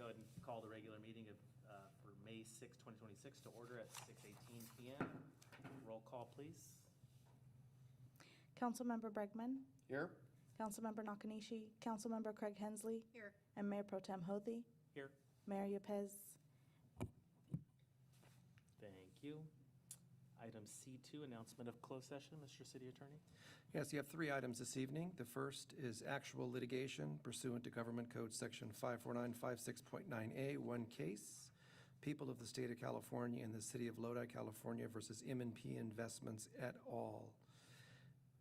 go ahead and call the regular meeting for May 6, 2026 to order at 6:18 PM. Roll call, please. Councilmember Bregman, Here. Councilmember Nakanishi, Councilmember Craig Hensley. Here. And Mayor Pro Tem Hodey. Here. Mayor Yepez. Thank you. Item C2, announcement of closed session. Mr. City Attorney. Yes, you have 3 items this evening. The first is actual litigation pursuant to Government Code Section 54956.9A, one case, People of the State of California and the City of Lodi, California versus M&P Investments et al.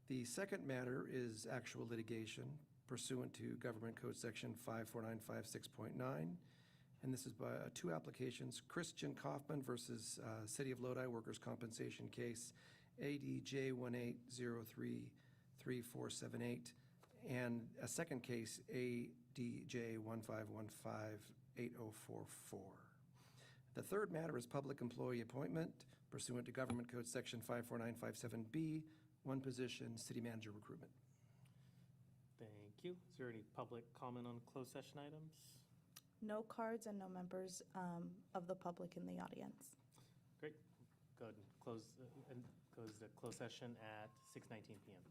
The second matter is actual litigation pursuant to Government Code Section 54956.9, and this is by 2 applications, Christian Kaufman versus City of Lodi Workers' Compensation Case ADJ 18033478, and a second case ADJ 15158044. The third matter is public employee appointment pursuant to Government Code Section 54957B, one position, city manager recruitment. Thank you. Is there any public comment on closed session items? No cards and no members of the public in the audience. Great. Go ahead and close the closed session at 6:19 PM.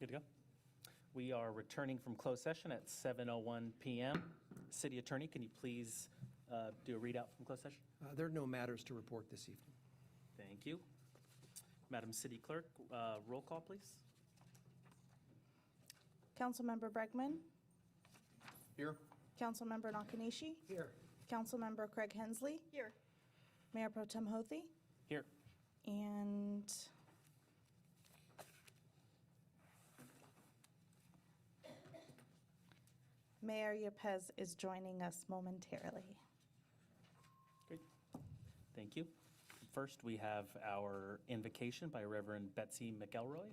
Good to go. We are returning from closed session at 7:01 PM. City Attorney, can you please do a readout from closed session? There are no matters to report this evening. Thank you. Madam City Clerk, roll call, please. Councilmember Bregman, Here. Councilmember Nakanishi, Here. Councilmember Craig Hensley. Here. Mayor Pro Tem Hothi, Here. and Mayor Yepes is joining us momentarily. Great. Thank you. First, we have our invocation by Reverend Betsy McElroy.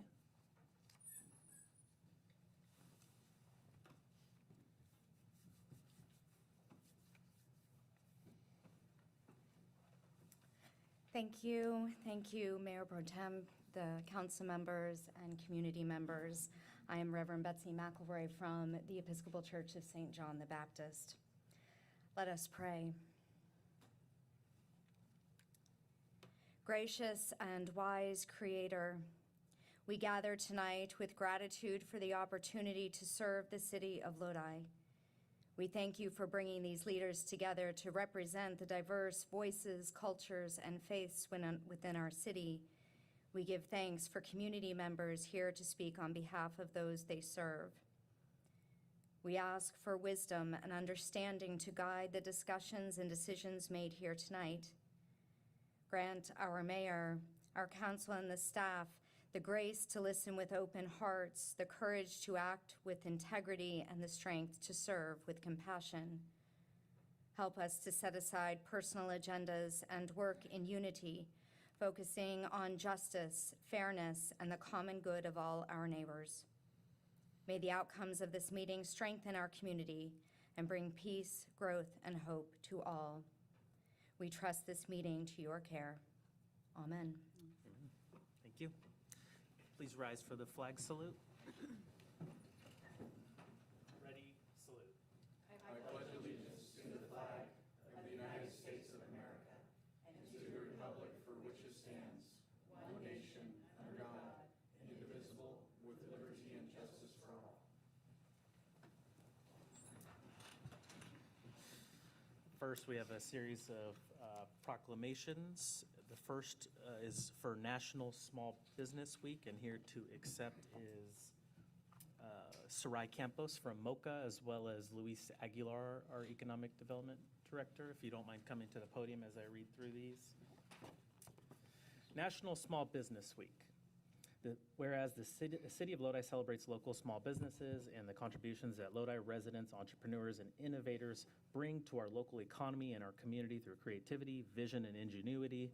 Thank you, Mayor Pro Tem, the council members, and community members. I am Reverend Betsy McElroy from the Episcopal Church of St. John the Baptist. Let us pray. Gracious and wise Creator, we gather tonight with gratitude for the opportunity to serve the city of Lodi. We thank you for bringing these leaders together to represent the diverse voices, cultures, and faiths within our city. We give thanks for community members here to speak on behalf of those they serve. We ask for wisdom and understanding to guide the discussions and decisions made here tonight. Grant our mayor, our council, and the staff the grace to listen with open hearts, the courage to act with integrity, and the strength to serve with compassion. Help us to set aside personal agendas and work in unity, focusing on justice, fairness, and the common good of all our neighbors. May the outcomes of this meeting strengthen our community and bring peace, growth, and hope to all. We trust this meeting to your care. Amen. Thank you. Please rise for the flag salute. Ready, salute. I pledge allegiance to the flag of the United States of America and to the republic for which it stands, one nation, under God, indivisible, with liberty and justice for all. First, we have a series of proclamations. The first is for National Small Business Week, and here to accept is Sarai Campos from MOCA, as well as Luis Aguilar, our Economic Development Director. If you don't mind coming to the podium as I read through these. National Small Business Week. Whereas the city of Lodi celebrates local small businesses and the contributions that Lodi residents, entrepreneurs, and innovators bring to our local economy and our community through creativity, vision, and ingenuity.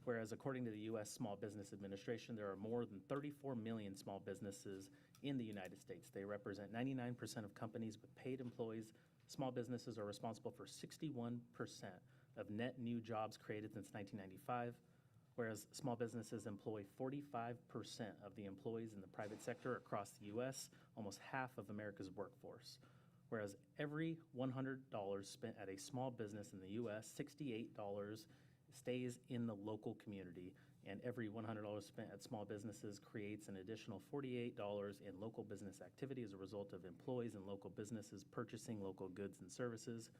Whereas according to the U.S. Small Business Administration, there are more than 34 million small businesses in the United States. They represent 99% of companies with paid employees. Small businesses are responsible for 61% of net new jobs created since 1995. Whereas small businesses employ 45% of the employees in the private sector across the U.S., almost half of America's workforce. Whereas every $100 spent at a small business in the U.S., $68 stays in the local community, and every $100 spent at small businesses creates an additional $48 in local business activity as a result of employees and local businesses purchasing local goods and services.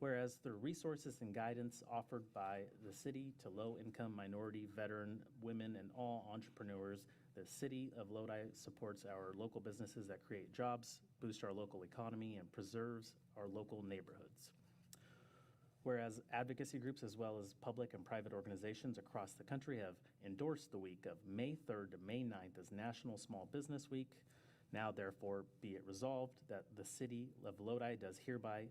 Whereas the resources and guidance offered by the city to low-income, minority, veteran, women, and all entrepreneurs, the city of Lodi supports our local businesses that create jobs, boost our local economy, and preserves our local neighborhoods. Whereas advocacy groups as well as public and private organizations across the country have endorsed the week of May 3rd to May 9th as National Small Business Week. Now, therefore, be it resolved that the city of Lodi does hereby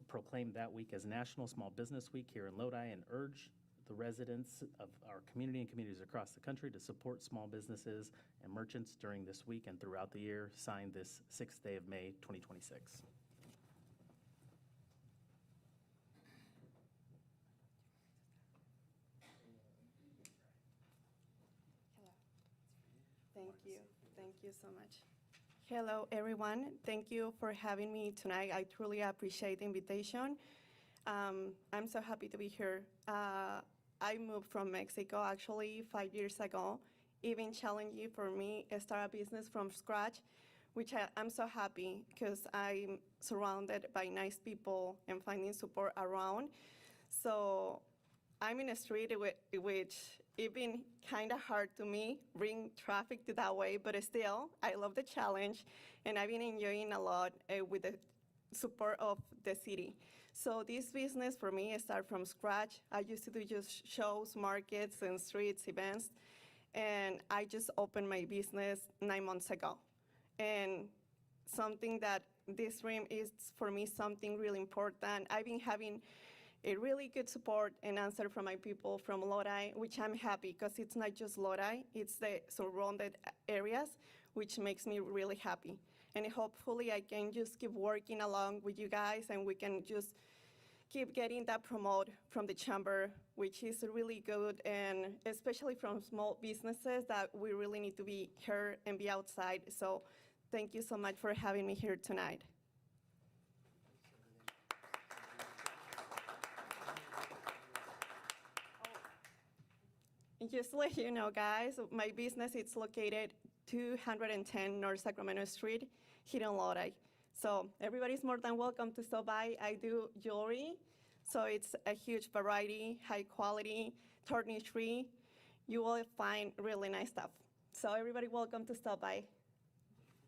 proclaim that week as National Small Business Week here in Lodi and urge the residents of our community and communities across the country to support small businesses and merchants during this week and throughout the year. Signed this 6th day of May, 2026. Thank you so much. Hello, everyone. Thank you for having me tonight. I truly appreciate the invitation. I'm so happy to be here. I moved from Mexico actually 5 years ago, even challenging for me to start a business from scratch, which I'm so happy because I'm surrounded by nice people and finding support around. So I'm in a street which it been kind of hard to me, bring traffic to that way, but still, I love the challenge, and I've been enjoying a lot with the support of the city. So this business for me started from scratch. I used to do just shows, markets, and streets events, and I just opened my business 9 months ago. And something that this dream is for me something really important. I've been having a really good support and answer from my people from Lodi, which I'm happy because it's not just Lodi, it's the surrounded areas, which makes me really happy. And hopefully I can just keep working along with you guys and we can just keep getting that promote from the chamber, which is really good, and especially from small businesses that we really need to be here and be outside. So thank you so much for having me here tonight. And just to let you know, guys, my business is located 210 North Sacramento Street here in Lodi. So everybody's more than welcome to stop by. I do jewelry, so it's a huge variety, high quality, tarnishry. You will find really nice stuff. So everybody welcome to stop by.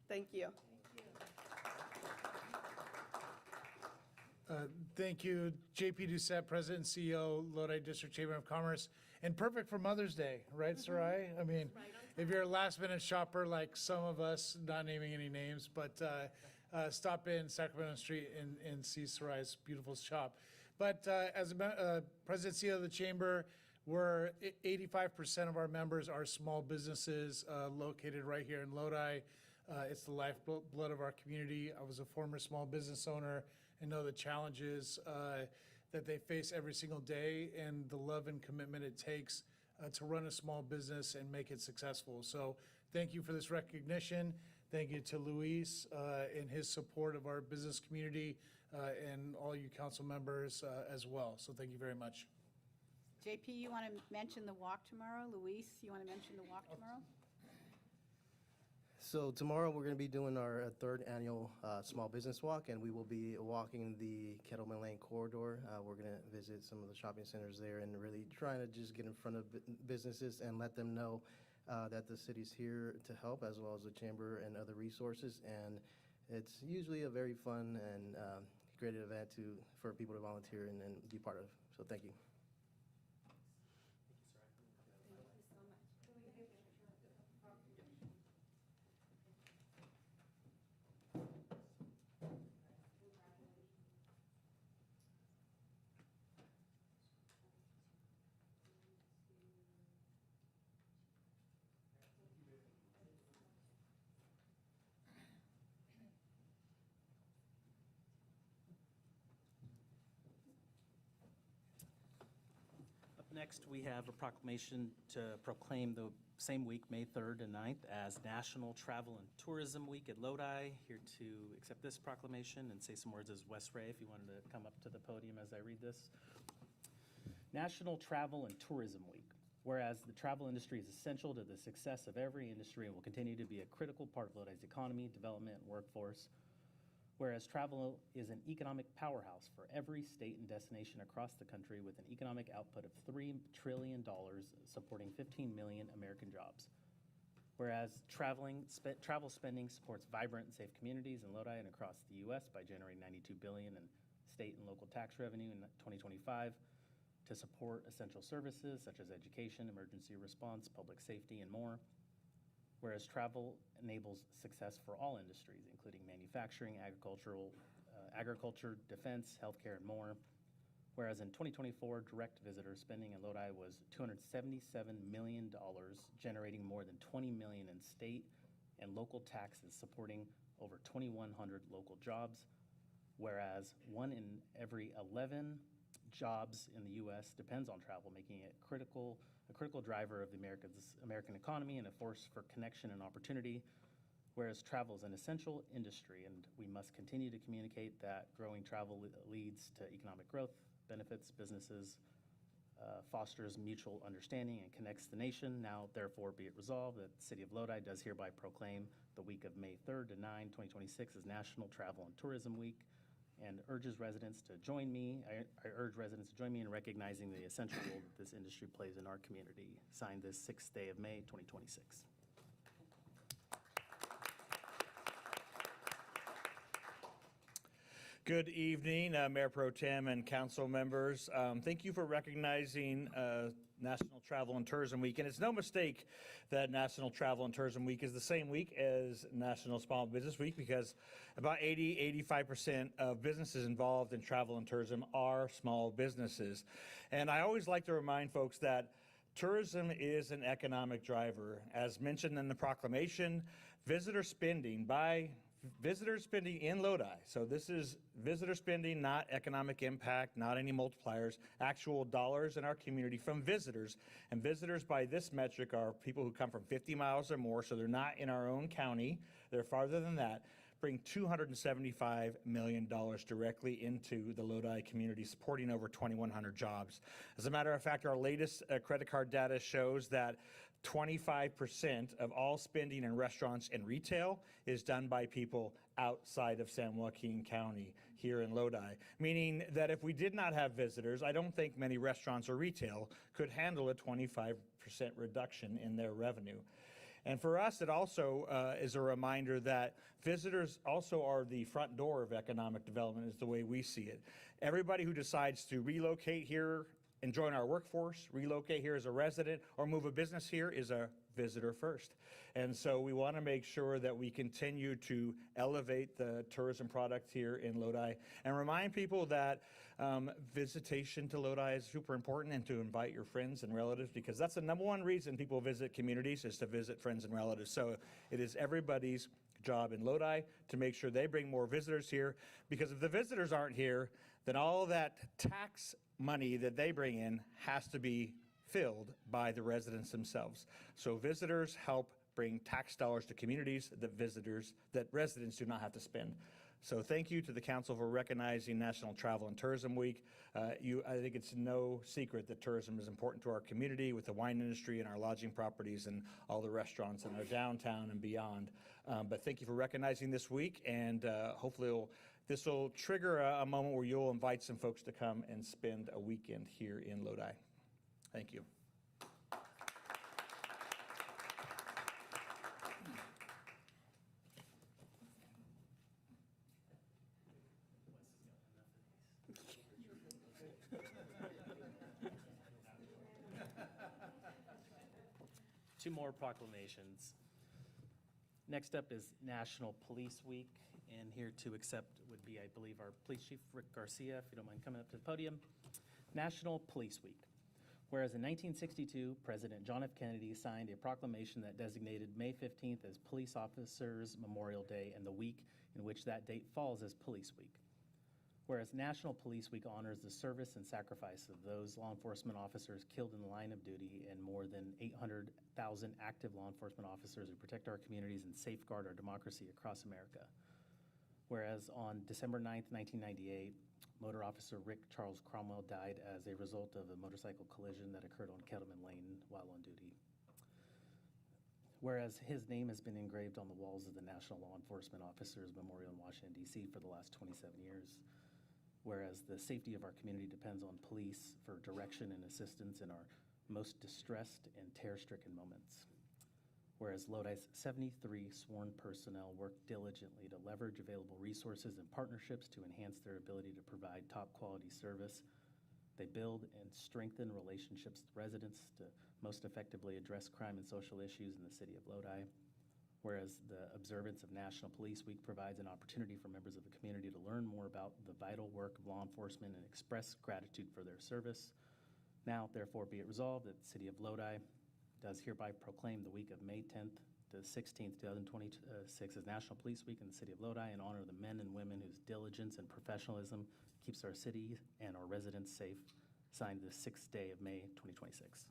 Thank you. Thank you, JP Doucette, President and CEO, Lodi District Chamber of Commerce. And perfect for Mother's Day, right, Sarai? I mean, if you're a last-minute shopper like some of us, not naming any names, but stop in Sacramento Street and see Sarai's beautiful shop. But as President and CEO of the Chamber, we're 85% of our members are small businesses located right here in Lodi. It's the lifeblood of our community. I was a former small business owner and know the challenges that they face every single day and the love and commitment it takes to run a small business and make it successful. So thank you for this recognition. Thank you to Luis and his support of our business community and all you council members as well. So thank you very much. JP, you want to mention the walk tomorrow? Luis, you want to mention the walk tomorrow? So tomorrow, we're going to be doing our third annual Small Business Walk, and we will be walking the Kettleman Lane corridor. We're going to visit some of the shopping centers there and really trying to just get in front of businesses and let them know that the city's here to help, as well as the chamber and other resources. And it's usually a very fun and great event for people to volunteer and be part of. So thank you. Next, we have a proclamation to proclaim the same week, May 3rd and 9th, as National Travel and Tourism Week at Lodi. Here to accept this proclamation and say some words is Wes Ray, if you wanted to come up to the podium as I read this. National Travel and Tourism Week. Whereas the travel industry is essential to the success of every industry and will continue to be a critical part of Lodi's economy, development, and workforce. Whereas travel is an economic powerhouse for every state and destination across the country with an economic output of $3 trillion supporting 15 million American jobs. Whereas travel spending supports vibrant and safe communities in Lodi and across the U.S. by generating $92 billion in state and local tax revenue in 2025 to support essential services such as education, emergency response, public safety, and more. Whereas travel enables success for all industries, including manufacturing, agriculture, defense, healthcare, and more. Whereas in 2024, direct visitor spending in Lodi was $277 million, generating more than $20 million in state and local taxes, supporting over 2,100 local jobs. Whereas 1 in every 11 jobs in the U.S. depends on travel, making it a critical driver of the American economy and a force for connection and opportunity, whereas travel is an essential industry, and we must continue to communicate that growing travel leads to economic growth, benefits businesses fosters mutual understanding and connects the nation. Now, therefore, be it resolved that the City of Lodi does hereby proclaim the week of May 3rd to 9, 2026 as National Travel and Tourism Week, and urges residents to join me. I urge residents to join me in recognizing the essential role that this industry plays in our community. Signed this 6th day of May, 2026. Good evening, Mayor Pro Tem and council members. Thank you for recognizing National Travel and Tourism Week. And it's no mistake that National Travel and Tourism Week is the same week as National Small Business Week, because about 85% of businesses involved in travel and tourism are small businesses. And I always like to remind folks that tourism is an economic driver. As mentioned in the proclamation, visitor spending in Lodi. So this is visitor spending, not economic impact, not any multipliers, actual dollars in our community from visitors. And visitors by this metric are people who come from 50 miles or more, so they're not in our own county, they're farther than that, bring $275 million directly into the Lodi community, supporting over 2,100 jobs. As a matter of fact, our latest credit card data shows that 25% of all spending in restaurants and retail is done by people outside of San Joaquin County here in Lodi, meaning that if we did not have visitors, I don't think many restaurants or retail could handle a 25% reduction in their revenue. And for us, it also is a reminder that visitors also are the front door of economic development, is the way we see it. Everybody who decides to relocate here and join our workforce, relocate here as a resident, or move a business here is a visitor first. And so we want to make sure that we continue to elevate the tourism product here in Lodi and remind people that visitation to Lodi is super important, and to invite your friends and relatives, because that's the number one reason people visit communities, is to visit friends and relatives. So it is everybody's job in Lodi to make sure they bring more visitors here, because if the visitors aren't here, then all that tax money that they bring in has to be filled by the residents themselves. So visitors help bring tax dollars to communities that residents do not have to spend. So thank you to the council for recognizing National Travel and Tourism Week. I think it's no secret that tourism is important to our community, with the wine industry and our lodging properties and all the restaurants in our downtown and beyond. But thank you for recognizing this week, and hopefully this will trigger a moment where you'll invite some folks to come and spend a weekend here in Lodi. Thank you. Two more proclamations. Next up is National Police Week, and here to accept would be, I believe, our Police Chief, Rick Garcia, if you don't mind coming up to the podium. National Police Week. Whereas in 1962, President John F. Kennedy signed a proclamation that designated May 15th as Police Officers Memorial Day, and the week in which that date falls as Police Week. Whereas National Police Week honors the service and sacrifice of those law enforcement officers killed in the line of duty, and more than 800,000 active law enforcement officers who protect our communities and safeguard our democracy across America. Whereas on December 9th, 1998, Motor Officer Rick Charles Cromwell died as a result of a motorcycle collision that occurred on Kettleman Lane while on duty. Whereas his name has been engraved on the walls of the National Law Enforcement Officers Memorial in Washington, D.C. for the last 27 years. Whereas the safety of our community depends on police for direction and assistance in our most distressed and terror-stricken moments. Whereas Lodi's 73 sworn personnel work diligently to leverage available resources and partnerships to enhance their ability to provide top-quality service. They build and strengthen relationships with residents to most effectively address crime and social issues in the city of Lodi. Whereas the observance of National Police Week provides an opportunity for members of the community to learn more about the vital work of law enforcement and express gratitude for their service. Now, therefore, be it resolved that the city of Lodi does hereby proclaim the week of May 10th to 16th, 2026 as National Police Week in the city of Lodi, in honor of the men and women whose diligence and professionalism keeps our city and our residents safe. Signed the 6th day of May, 2026.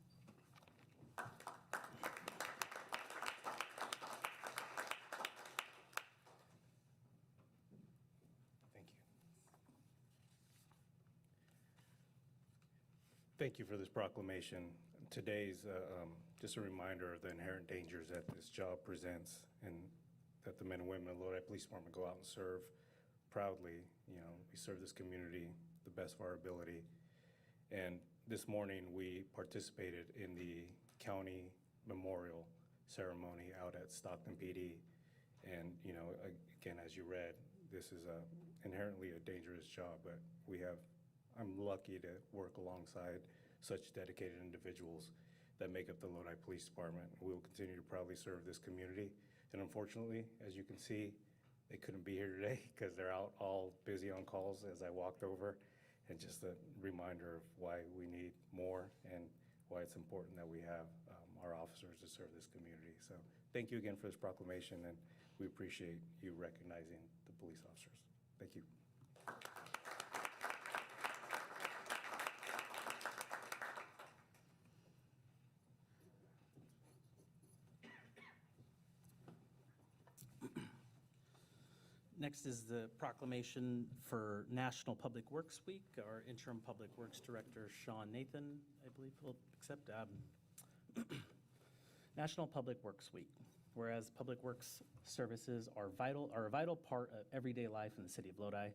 Thank you for this proclamation. Today's just a reminder of the inherent dangers that this job presents, and that the men and women of Lodi Police Department go out and serve proudly. You know, we serve this community the best of our ability. And this morning, we participated in the county memorial ceremony out at Stockton PD. And, you know, again, as you read, this is inherently a dangerous job, but I'm lucky to work alongside such dedicated individuals that make up the Lodi Police Department. We will continue to proudly serve this community. And unfortunately, as you can see, they couldn't be here today because they're out all busy on calls as I walked over. And just a reminder of why we need more and why it's important that we have our officers to serve this community. So thank you again for this proclamation, and we appreciate you recognizing the police officers. Thank you. Next is the proclamation for National Public Works Week. Our interim Public Works Director, Sean Nathan, I believe, will accept. National Public Works Week. Whereas public works services are a vital part of everyday life in the city of Lodi.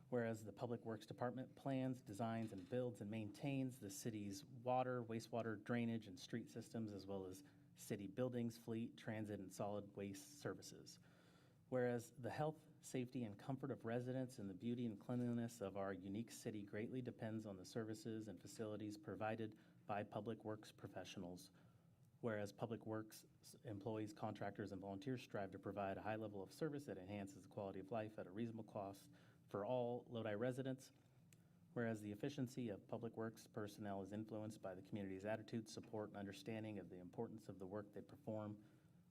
Whereas the Public Works Department plans, designs, and builds and maintains the city's water, wastewater, drainage, and street systems, as well as city buildings, fleet, transit, and solid waste services. Whereas the health, safety, and comfort of residents and the beauty and cleanliness of our unique city greatly depends on the services and facilities provided by public works professionals. Whereas public works employees, contractors, and volunteers strive to provide a high level of service that enhances the quality of life at a reasonable cost for all Lodi residents. Whereas the efficiency of public works personnel is influenced by the community's attitude, support, and understanding of the importance of the work they perform.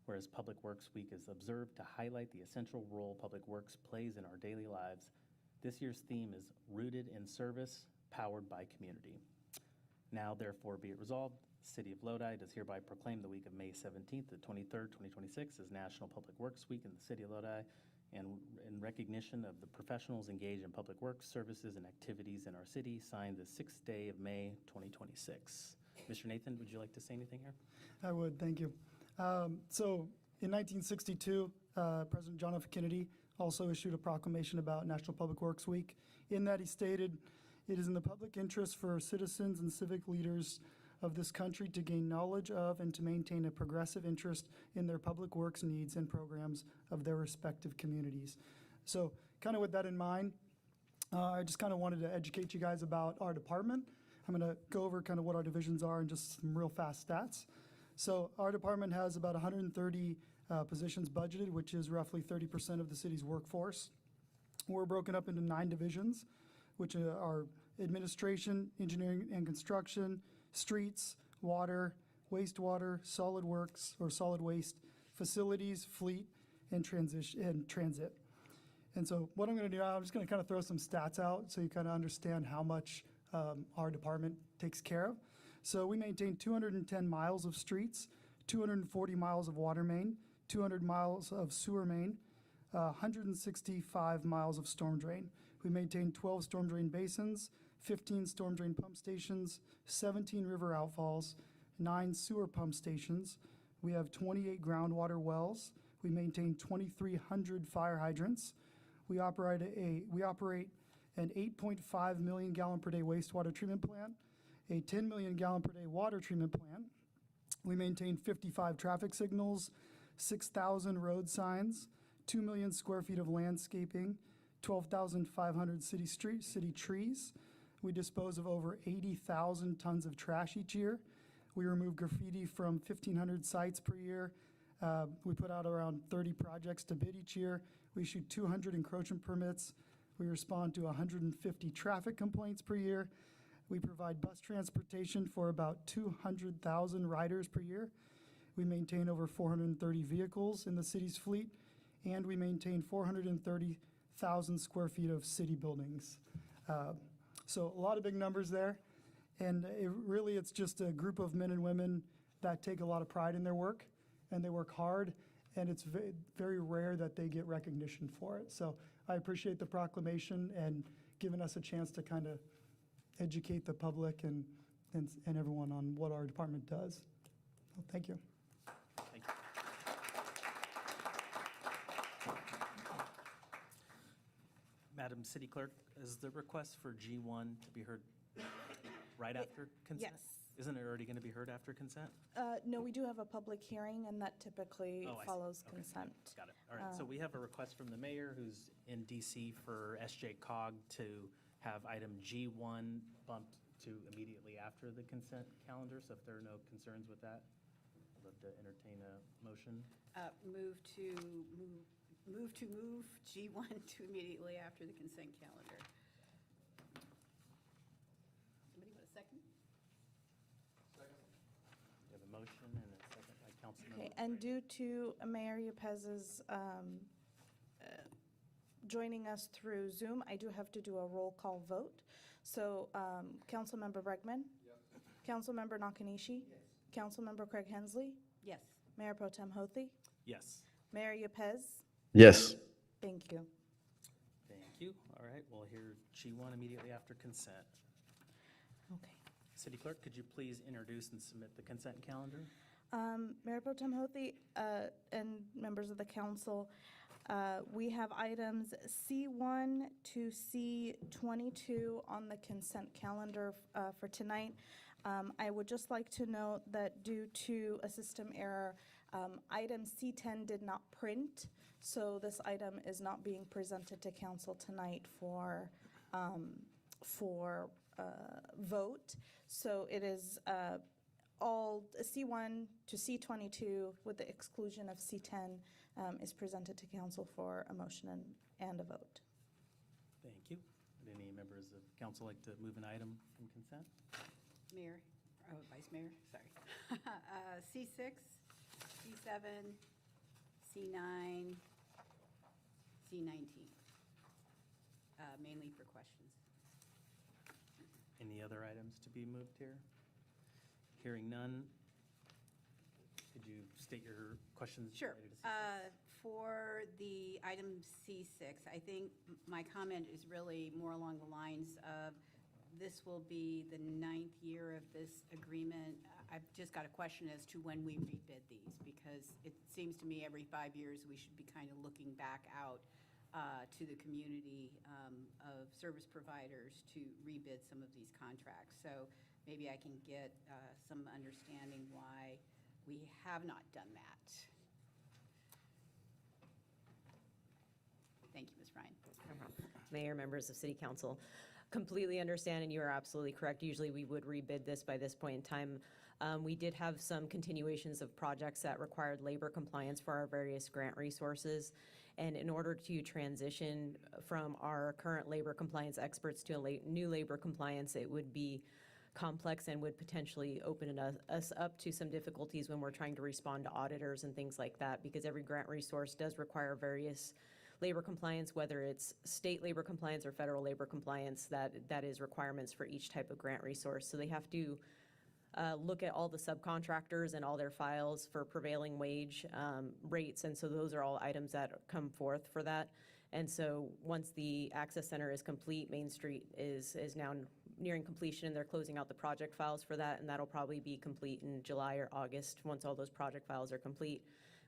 Whereas Public Works Week is observed to highlight the essential role public works plays in our daily lives. This year's theme is Rooted in Service, Powered by Community. Now, therefore, be it resolved, the City of Lodi does hereby proclaim the week of May 17th to 23rd, 2026 as National Public Works Week in the City of Lodi, and in recognition of the professionals engaged in public works, services, and activities in our city, signed the 6th day of May, 2026. Mr. Nathan, would you like to say anything here? I would, thank you. So in 1962, President John F. Kennedy also issued a proclamation about National Public Works Week. In that he stated, "It is in the public interest for citizens and civic leaders of this country to gain knowledge of and to maintain a progressive interest in their public works needs and programs of their respective communities." So kind of with that in mind, I just kind of wanted to educate you guys about our department. I'm going to go over kind of what our divisions are and just some real fast stats. So our department has about 130 positions budgeted, which is roughly 30% of the city's workforce. We're broken up into 9 divisions, which are administration, engineering and construction, streets, water, wastewater, solid works or solid waste, facilities, fleet, and transit. And so what I'm going to do now, I'm just going to kind of throw some stats out so you kind of understand how much our department takes care of. So we maintain 210 miles of streets, 240 miles of water main, 200 miles of sewer main, 165 miles of storm drain. We maintain 12 storm drain basins, 15 storm drain pump stations, 17 river outfalls, 9 sewer pump stations. We have 28 groundwater wells. We maintain 2,300 fire hydrants. We operate an 8.5 million gallon per day wastewater treatment plant, a 10 million gallon per day water treatment plant. We maintain 55 traffic signals, 6,000 road signs, 2 million square feet of landscaping, 12,500 city trees. We dispose of over 80,000 tons of trash each year. We remove graffiti from 1,500 sites per year. We put out around 30 projects to bid each year. We issue 200 encroachment permits. We respond to 150 traffic complaints per year. We provide bus transportation for about 200,000 riders per year. We maintain over 430 vehicles in the city's fleet, and we maintain 430,000 square feet of city buildings. So a lot of big numbers there, and it's just a group of men and women that take a lot of pride in their work, and they work hard, and it's very rare that they get recognition for it. So I appreciate the proclamation and giving us a chance to kind of educate the public and and everyone on what our department does. So, thank you. Thank you. Madam City Clerk, is the request for G1 to be heard right after consent? Yes. Isn't it already going to be heard after consent? No, we do have a public hearing, and that typically Oh, I see. follows Okay. consent. Got it. All right, so we have a request from the mayor who's in DC for SJ Cog to have item G1 bumped to immediately after the consent calendar, so if there are no concerns with that, I'd love to entertain a motion. Move to move G1 to immediately after the consent calendar. Somebody want a second? We have a motion and a second by Councilmember. Okay, and due to Mayor Yepez's joining us through Zoom, I do have to do a roll call vote. So, Councilmember Bregman? Yes. Councilmember Nakanishi? Yes. Councilmember Craig Hensley? Yes. Mayor Pro Tem Hothi? Yes. Mayor Yepez? Yes. Thank you. Thank you. All right, we'll hear G1 immediately after consent. Okay. City Clerk, could you please introduce and submit the consent calendar? Mayor Pro Tem Hothi and members of the council, we have items C1 to C22 on the consent calendar for tonight. I would just like to note that due to a system error, item C10 did not print, so this item is not being presented to council tonight for vote. So it is all C1 to C22 with the exclusion of C10 is presented to council for a motion and a vote. Thank you. Would any members of council like to move an item from consent? Mayor, Vice Mayor, sorry. C6, C7, C9, C19, mainly for questions. Any other items to be moved here? Hearing none, could you state your questions? Sure. related to C6? For the item C6, I think my comment is really more along the lines of this will be the 9th year of this agreement. I've just got a question as to when we rebid these, because it seems to me every 5 years we should be kind of looking back out to the community of service providers to rebid some of these contracts. So maybe I can get some understanding why we have not done that. Thank you, Ms. Ryan. Mayor, members of City Council, completely understand, and you are absolutely correct. Usually we would rebid this by this point in time. We did have some continuations of projects that required labor compliance for our various grant resources. And in order to transition from our current labor compliance experts to a new labor compliance, it would be complex and would potentially open us up to some difficulties when we're trying to respond to auditors and things like that, because every grant resource does require various labor compliance, whether it's state labor compliance or federal labor compliance, that is requirements for each type of grant resource. So they have to look at all the subcontractors and all their files for prevailing wage rates, and so those are all items that come forth for that. And so once the Access Center is complete, Main Street is now nearing completion, and they're closing out the project files for that, and that'll probably be complete in July or August once all those project files are complete.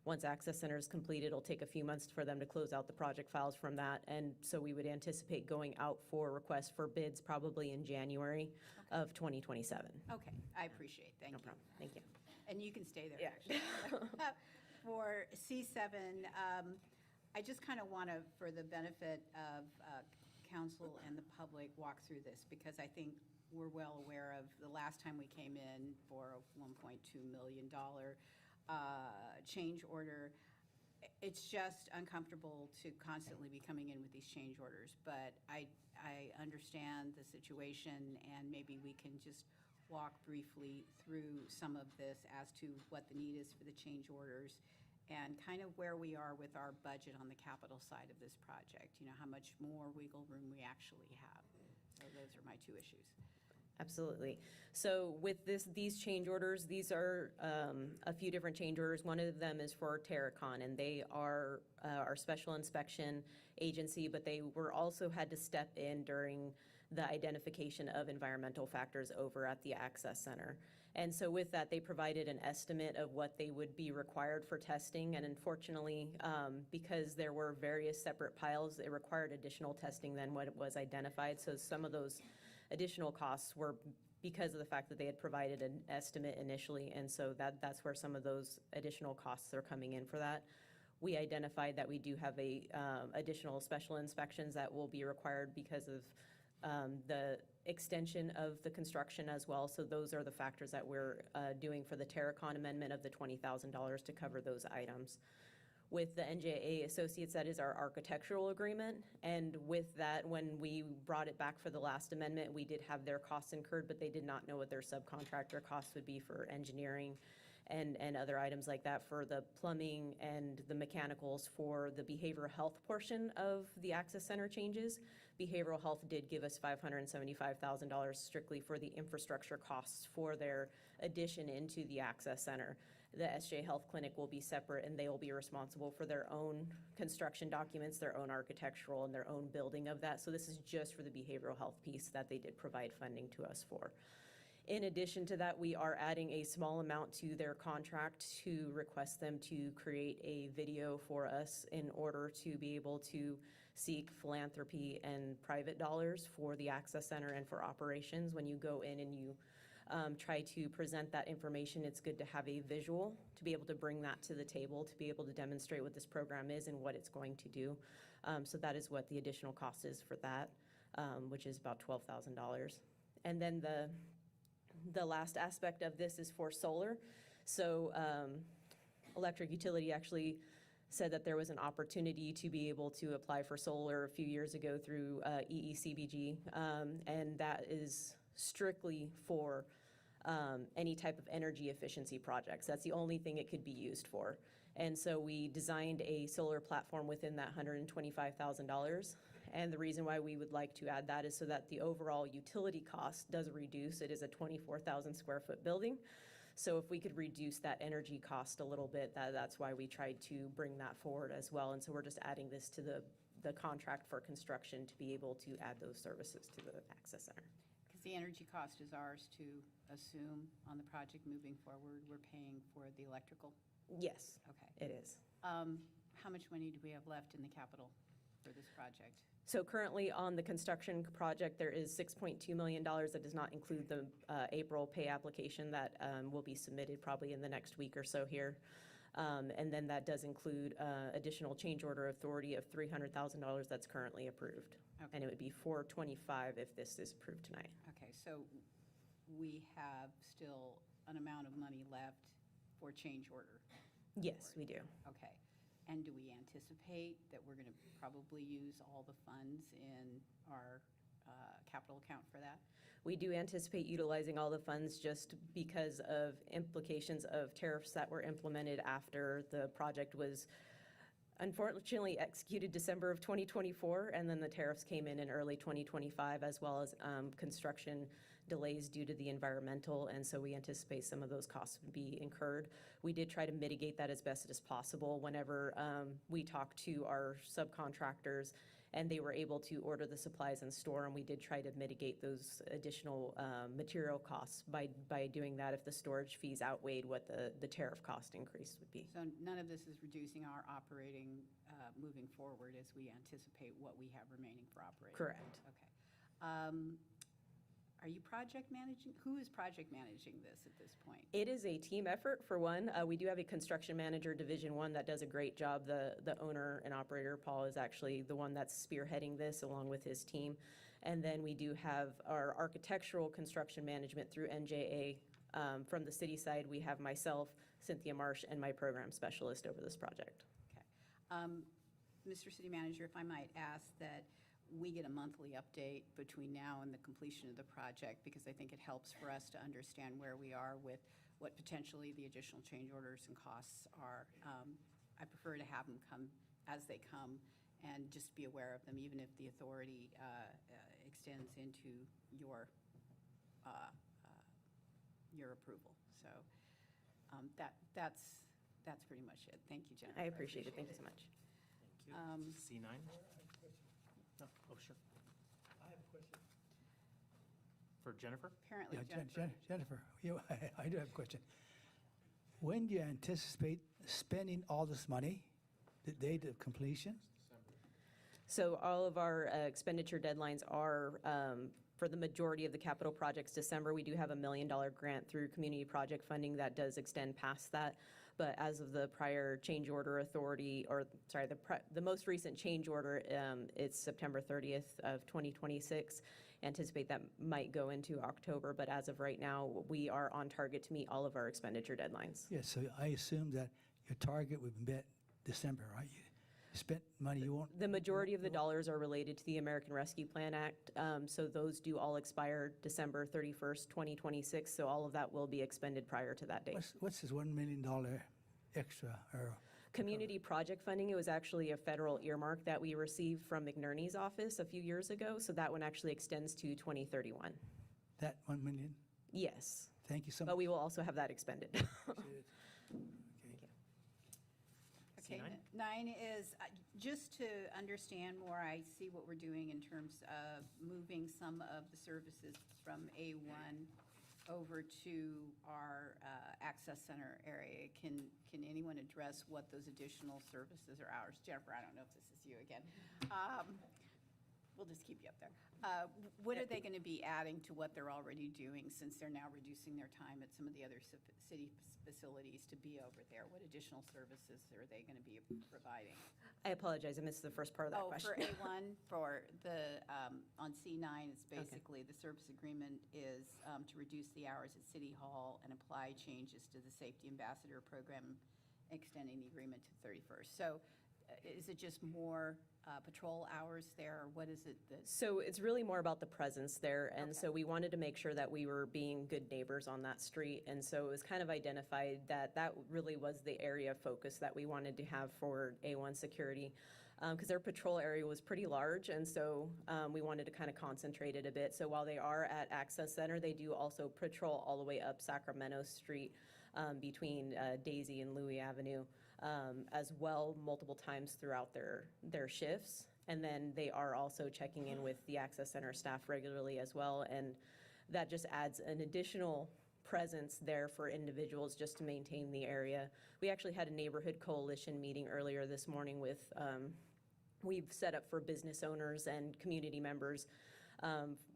Once Access Center is complete, it'll take a few months for them to close out the project files from that. And so we would anticipate going out for requests for bids probably in January of 2027. Okay, I appreciate it. Thank you. No problem. Thank you. And you can stay there, Yeah. actually. For C7, I just kind of want to, for the benefit of council and the public, walk through this, because I think we're well aware of the last time we came in for a $1.2 million change order. It's just uncomfortable to constantly be coming in with these change orders, but I understand the situation, and maybe we can just walk briefly through some of this as to what the need is for the change orders and kind of where we are with our budget on the capital side of this project, you know, how much more wiggle room we actually have. So those are my two issues. Absolutely. So with these change orders, these are a few different change orders. One of them is for Terracon, and they are our special inspection agency, but they were also had to step in during the identification of environmental factors over at the Access Center. And so with that, they provided an estimate of what they would be required for testing. And unfortunately, because there were various separate piles, it required additional testing than what was identified. So some of those additional costs were because of the fact that they had provided an estimate initially. And so that's where some of those additional costs are coming in for that. We identified that we do have additional special inspections that will be required because of the extension of the construction as well. So those are the factors that we're doing for the Terracon amendment of the $20,000 to cover those items. With the NJA Associates, that is our architectural agreement. And with that, when we brought it back for the last amendment, we did have their costs incurred, but they did not know what their subcontractor costs would be for engineering and other items like that for the plumbing and the mechanicals for the behavioral health portion of the Access Center changes. Behavioral health did give us $575,000 strictly for the infrastructure costs for their addition into the Access Center. The SJ Health Clinic will be separate, and they will be responsible for their own construction documents, their own architectural, and their own building of that. So this is just for the behavioral health piece that they did provide funding to us for. In addition to that, we are adding a small amount to their contract to request them to create a video for us in order to be able to seek philanthropy and private dollars for the Access Center and for operations. When you go in and you try to present that information, it's good to have a visual to be able to bring that to the table, to be able to demonstrate what this program is and what it's going to do. So that is what the additional cost is for that, which is about $12,000. And then the last aspect of this is for solar. So electric utility actually said that there was an opportunity to be able to apply for solar a few years ago through EECBG, and that is strictly for any type of energy efficiency projects. That's the only thing it could be used for. And so we designed a solar platform within that $125,000. And the reason why we would like to add that is so that the overall utility cost does reduce. It is a 24,000 square foot building. So if we could reduce that energy cost a little bit, that's why we tried to bring that forward as well. And so we're just adding this to the contract for construction to be able to add those services to the Access Center. Because the energy cost is ours to assume on the project moving forward. We're paying for the electrical? Yes, Okay. it is. How much money do we have left in the capital for this project? So currently on the construction project, there is $6.2 million. That does not include the April pay application that will be submitted probably in the next week or so here. And then that does include additional change order authority of $300,000 that's currently approved. Okay. And it would be $425,000 if this is approved tonight. Okay, so we have still an amount of money left for change order? Yes, we do. Okay. And do we anticipate that we're going to probably use all the funds in our capital account for that? We do anticipate utilizing all the funds just because of implications of tariffs that were implemented after the project was unfortunately executed December of 2024, and then the tariffs came in early 2025, as well as construction delays due to the environmental, and so we anticipate some of those costs would be incurred. We did try to mitigate that as best as possible whenever we talked to our subcontractors, and they were able to order the supplies and store, and we did try to mitigate those additional material costs by doing that if the storage fees outweighed what the tariff cost increase would be. So none of this is reducing our operating moving forward as we anticipate what we have remaining for operating? Correct. Okay. Are you project managing? Who is project managing this at this point? It is a team effort, for one. We do have a construction manager, Division 1, that does a great job. The owner and operator, Paul, is actually the one that's spearheading this along with his team. And then we do have our architectural construction management through NJA. From the city side, we have myself, Cynthia Marsh, and my program specialist over this project. Okay. Mr. City Manager, if I might ask that we get a monthly update between now and the completion of the project, because I think it helps for us to understand where we are with what potentially the additional change orders and costs are. I prefer to have them come as they come and just be aware of them, even if the authority extends into your approval. So that's pretty much it. Thank you, Jennifer. I appreciate it. Thank you so much. Thank you. C9? No. Oh, sure. I have a question. for Jennifer. Apparently Yeah, Jennifer. Jennifer, I do have a question. When do you anticipate spending all this money? The date of completion? So all of our expenditure deadlines are, for the majority of the capital projects, December. We do have $1 million grant through community project funding that does extend past that. But as of the prior change order authority, or sorry, the most recent change order, it's September 30th of 2026. Anticipate that might go into October, but as of right now, we are on target to meet all of our expenditure deadlines. Yes, so I assume that your target would be met December, right? You spent money you won't, The majority of the dollars are related to the American Rescue Plan Act, so those do all expire December 31st, 2026, so all of that will be expended prior to that date. what's this $1 million extra, or, Community project funding, it was actually a federal earmark that we received from McNerney's office a few years ago, so that one actually extends to 2031. that 1 million? Yes, Thank you so much. but we will also have that expended. Appreciate it. Okay, C9? 9 is, just to understand more, I see what we're doing in terms of moving some of the services from A1 over to our access center area. Can anyone address what those additional services are ours? Jennifer, I don't know if this is you again. We'll just keep you up there. What are they going to be adding to what they're already doing, since they're now reducing their time at some of the other city facilities to be over there? What additional services are they going to be providing? I apologize, I missed the first part of that question. For A1, for the, on C9, it's basically, the service agreement is to reduce the hours at City Hall and apply changes to the Safety Ambassador Program, extending the agreement to 31st. So is it just more patrol hours there, or what is it that? So it's really more about the presence there, and Okay. so we wanted to make sure that we were being good neighbors on that street, and so it was kind of identified that that really was the area of focus that we wanted to have for A1 security, because their patrol area was pretty large, and so we wanted to kind of concentrate it a bit. So while they are at Access Center, they do also patrol all the way up Sacramento Street between Daisy and Louis Avenue, as well, multiple times throughout their shifts. And then they are also checking in with the Access Center staff regularly as well. And that just adds an additional presence there for individuals just to maintain the area. We actually had a neighborhood coalition meeting earlier this morning with, we've set up for business owners and community members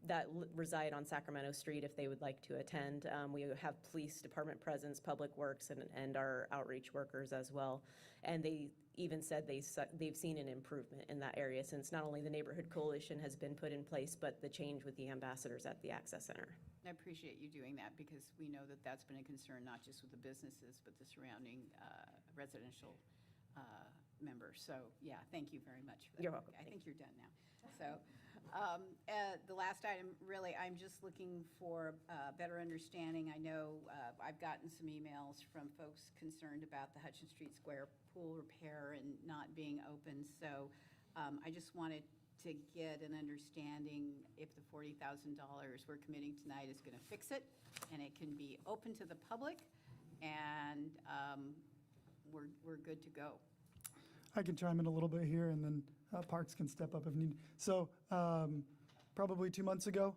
that reside on Sacramento Street if they would like to attend. We have police department presence, public works, and our outreach workers as well. And they even said they've seen an improvement in that area since not only the neighborhood coalition has been put in place, but the change with the ambassadors at the Access Center. I appreciate you doing that, because we know that that's been a concern, not just with the businesses, but the surrounding residential members. So, yeah, thank you very much for that. You're welcome. I think you're done now. So, the last item, really, I'm just looking for better understanding. I know I've gotten some emails from folks concerned about the Hutchins Street Square pool repair and not being open. So I just wanted to get an understanding if the $40,000 we're committing tonight is going to fix it, and it can be open to the public, and we're good to go. I can chime in a little bit here, and then Parks can step up if needed. So probably 2 months ago,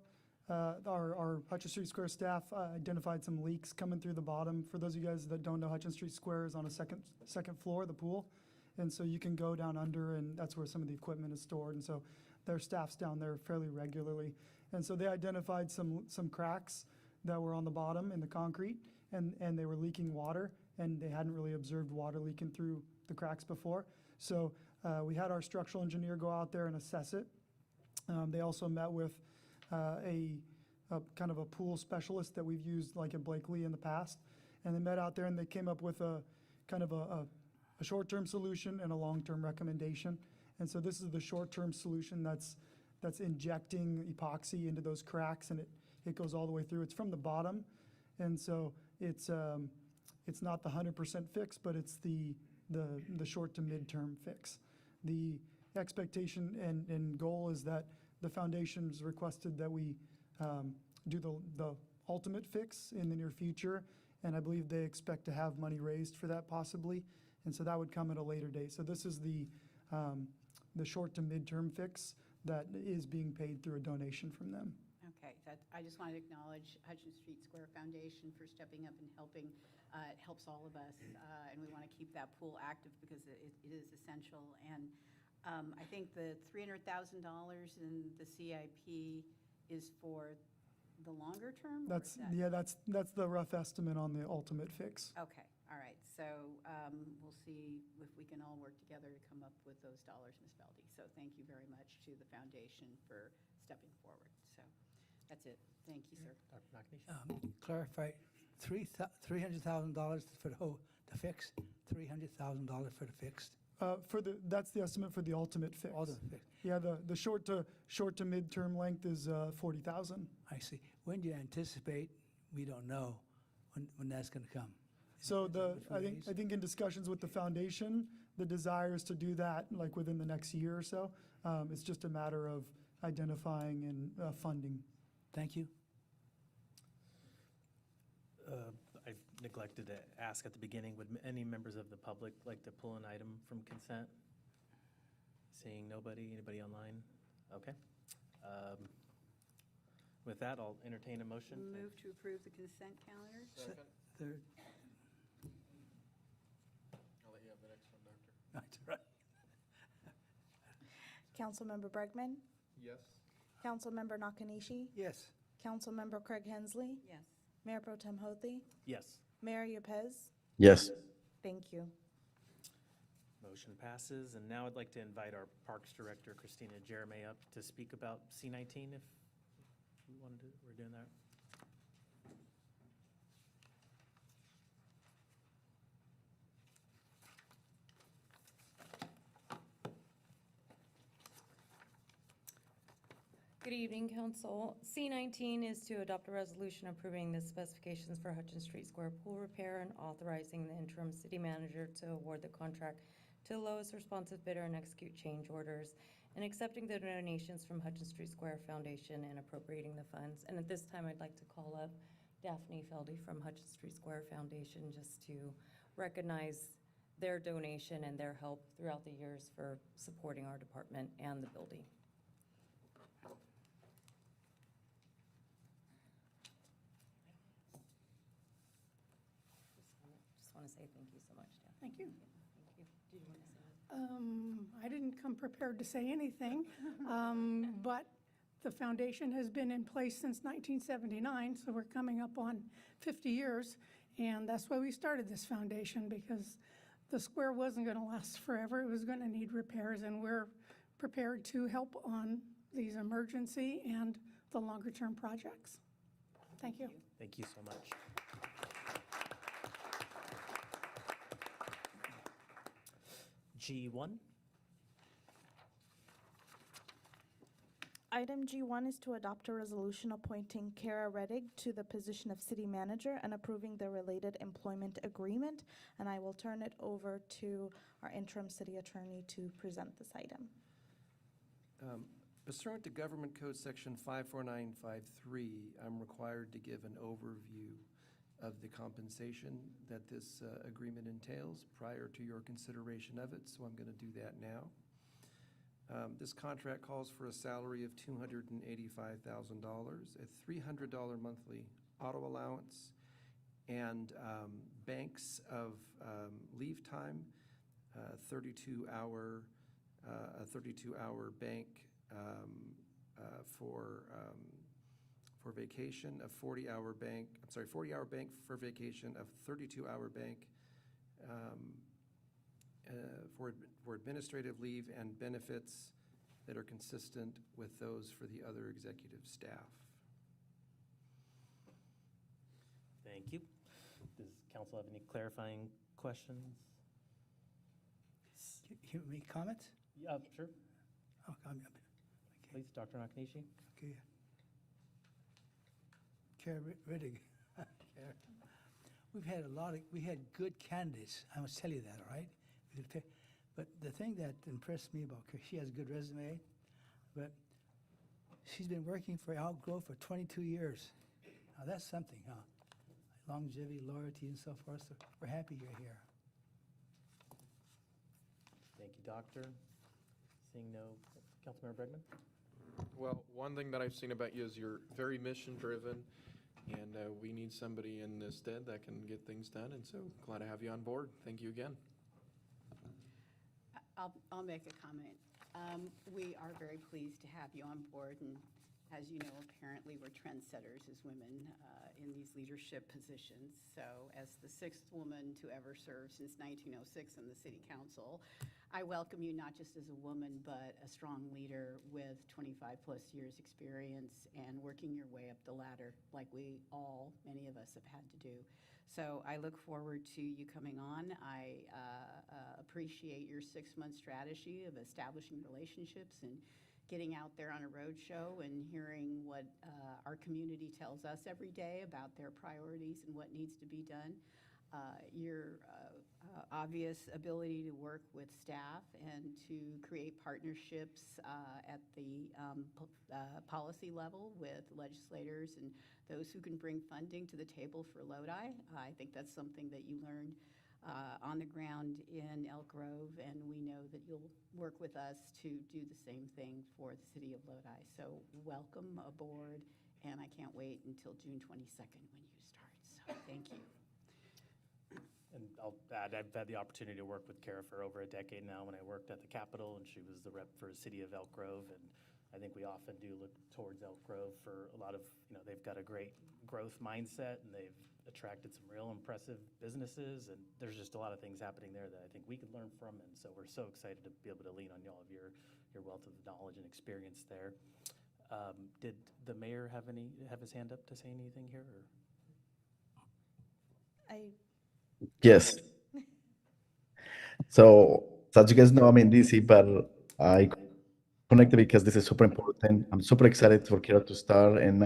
our Hutchins Street Square staff identified some leaks coming through the bottom. For those of you guys that don't know, Hutchins Street Square is on a second floor, the pool. And so you can go down under, and that's where some of the equipment is stored. And so their staff's down there fairly regularly. And so they identified some cracks that were on the bottom in the concrete, and they were leaking water, and they hadn't really observed water leaking through the cracks before. So we had our structural engineer go out there and assess it. They also met with a kind of a pool specialist that we've used like at Blakely in the past. And they met out there and they came up with a kind of a short-term solution and a long-term recommendation. And so this is the short-term solution that's injecting epoxy into those cracks, and it goes all the way through. It's from the bottom, and so it's not the 100% fix, but it's the short to mid-term fix. The expectation and goal is that the foundation's requested that we do the ultimate fix in the near future, and I believe they expect to have money raised for that possibly, and so that would come at a later date. So this is the short to mid-term fix that is being paid through a donation from them. Okay, Okay, I just want to acknowledge Hutchins Street Square Foundation for stepping up and helping. It helps all of us, and we want to keep that pool active because it is essential. And I think the $300,000 in the CIP is for the longer term? or is That's, that- yeah, that's the rough estimate on the ultimate fix. Okay, all right. So we'll see if we can all work together to come up with those dollars, Ms. Feldy. So thank you very much to the foundation for stepping forward. So that's it. Thank you, sir. Dr. Nakanishi? Clarify, $300,000 for the fix, $300,000 for the fixed? That's the estimate for the ultimate fix. All the fix. Yeah, the short to midterm length is 40,000. I see. When do you anticipate, we don't know, when that's going to come? So A few I think in discussions with the foundation, the desire is to do that like within the next year or so. It's just a matter of identifying and funding. Thank you. I neglected to ask at the beginning, would any members of the public like to pull an item from consent? Seeing nobody, anybody online? Okay. With that, I'll entertain a motion. Move to approve the consent calendar? Third. I'll let you have the next one, Doctor. That's right. Councilmember Bregman, Yes. Councilmember Nakanishi, Yes. Councilmember Craig Hensley, Yes. Mayor Pro Tem Hothi, Yes, Mayor Yepes. Yes. Thank you. motion passes. And now I'd like to invite our Parks Director, Christina Jeremy, up to speak about C-19 if you wanted to, we're doing that. Good evening, Council. C-19 is to adopt a resolution approving the specifications for Hutchins Street Square pool repair and authorizing the interim city manager to award the contract to the lowest responsive bidder and execute change orders, and accepting the donations from Hutchins Street Square Foundation and appropriating the funds. And at this time, I'd like to call up Daphne Feldy from Hutchins Street Square Foundation just to recognize their donation and their help throughout the years for supporting our department and the building. Just want to say thank you so much, Dan. Thank you. Thank you. Did you want to say anything? I didn't come prepared to say anything, but the foundation has been in place since 1979, so we're coming up on 50 years. And that's why we started this foundation, because the square wasn't going to last forever. It was going to need repairs, and we're prepared to help on these emergency and the longer-term projects. Thank you. Thank you so much. G1, Item G1 is to adopt a resolution appointing Kara Reddick to the position of city manager and approving the related employment agreement. And I will turn it over to our interim city attorney to present this item. Pursuant to Government Code Section 54953, I'm required to give an overview of the compensation that this agreement entails prior to your consideration of it, so I'm going to do that now. This contract calls for a salary of $285,000, a $300 monthly auto allowance, and banks of leave time, a 32-hour bank for vacation, a 40-hour bank, 40-hour bank for vacation, a 32-hour bank for administrative leave and benefits that are consistent with those for the other executive staff. thank you. Does council have any clarifying questions? You make comments? Yeah, sure. Oh, Please, Dr. Nakanishi. Okay. Kara Riddick. We've had we had good candidates, I must tell you that, all right? But the thing that impressed me about her, she has a good resume, but she's been working for Outgrow for 22 years. Now, that's something, huh? Longevity, loyalty, and so forth, so we're happy you're here. Thank you, Doctor. Seeing no, Councilmember Bregman? Well, one thing that I've seen about you is you're very mission-driven, and we need somebody in this stead that can get things done, and so glad to have you on board. Thank you again. I'll make a comment. We are very pleased to have you on board, and as you know, apparently we're trendsetters as women in these leadership positions. So as the sixth woman to ever serve since 1906 in the city council, I welcome you not just as a woman, but a strong leader with 25-plus years experience and working your way up the ladder like many of us have had to do. So I look forward to you coming on. I appreciate your 6-month strategy of establishing relationships and getting out there on a road show and hearing what our community tells us every day about their priorities and what needs to be done. Your obvious ability to work with staff and to create partnerships at the policy level with legislators and those who can bring funding to the table for Lodi. I think that's something that you learned on the ground in Elk Grove, and we know that you'll work with us to do the same thing for the city of Lodi. So welcome aboard, and I can't wait until June 22nd when you start. So thank you. And I'll add, I've had the opportunity to work with Kara for over a decade now when I worked at the Capitol, and she was the rep for the city of Elk Grove. And I think we often do look towards Elk Grove for a lot of, they've got a great growth mindset, and they've attracted some real impressive businesses, and there's just a lot of things happening there that I think we could learn from. And so we're so excited to be able to lean on all of your wealth of knowledge and experience there. Did the mayor have his hand up to say anything here? Or? Yes. So, as you guys know, I'm in DC, but I connected because this is super important. I'm super excited for Kira to start, and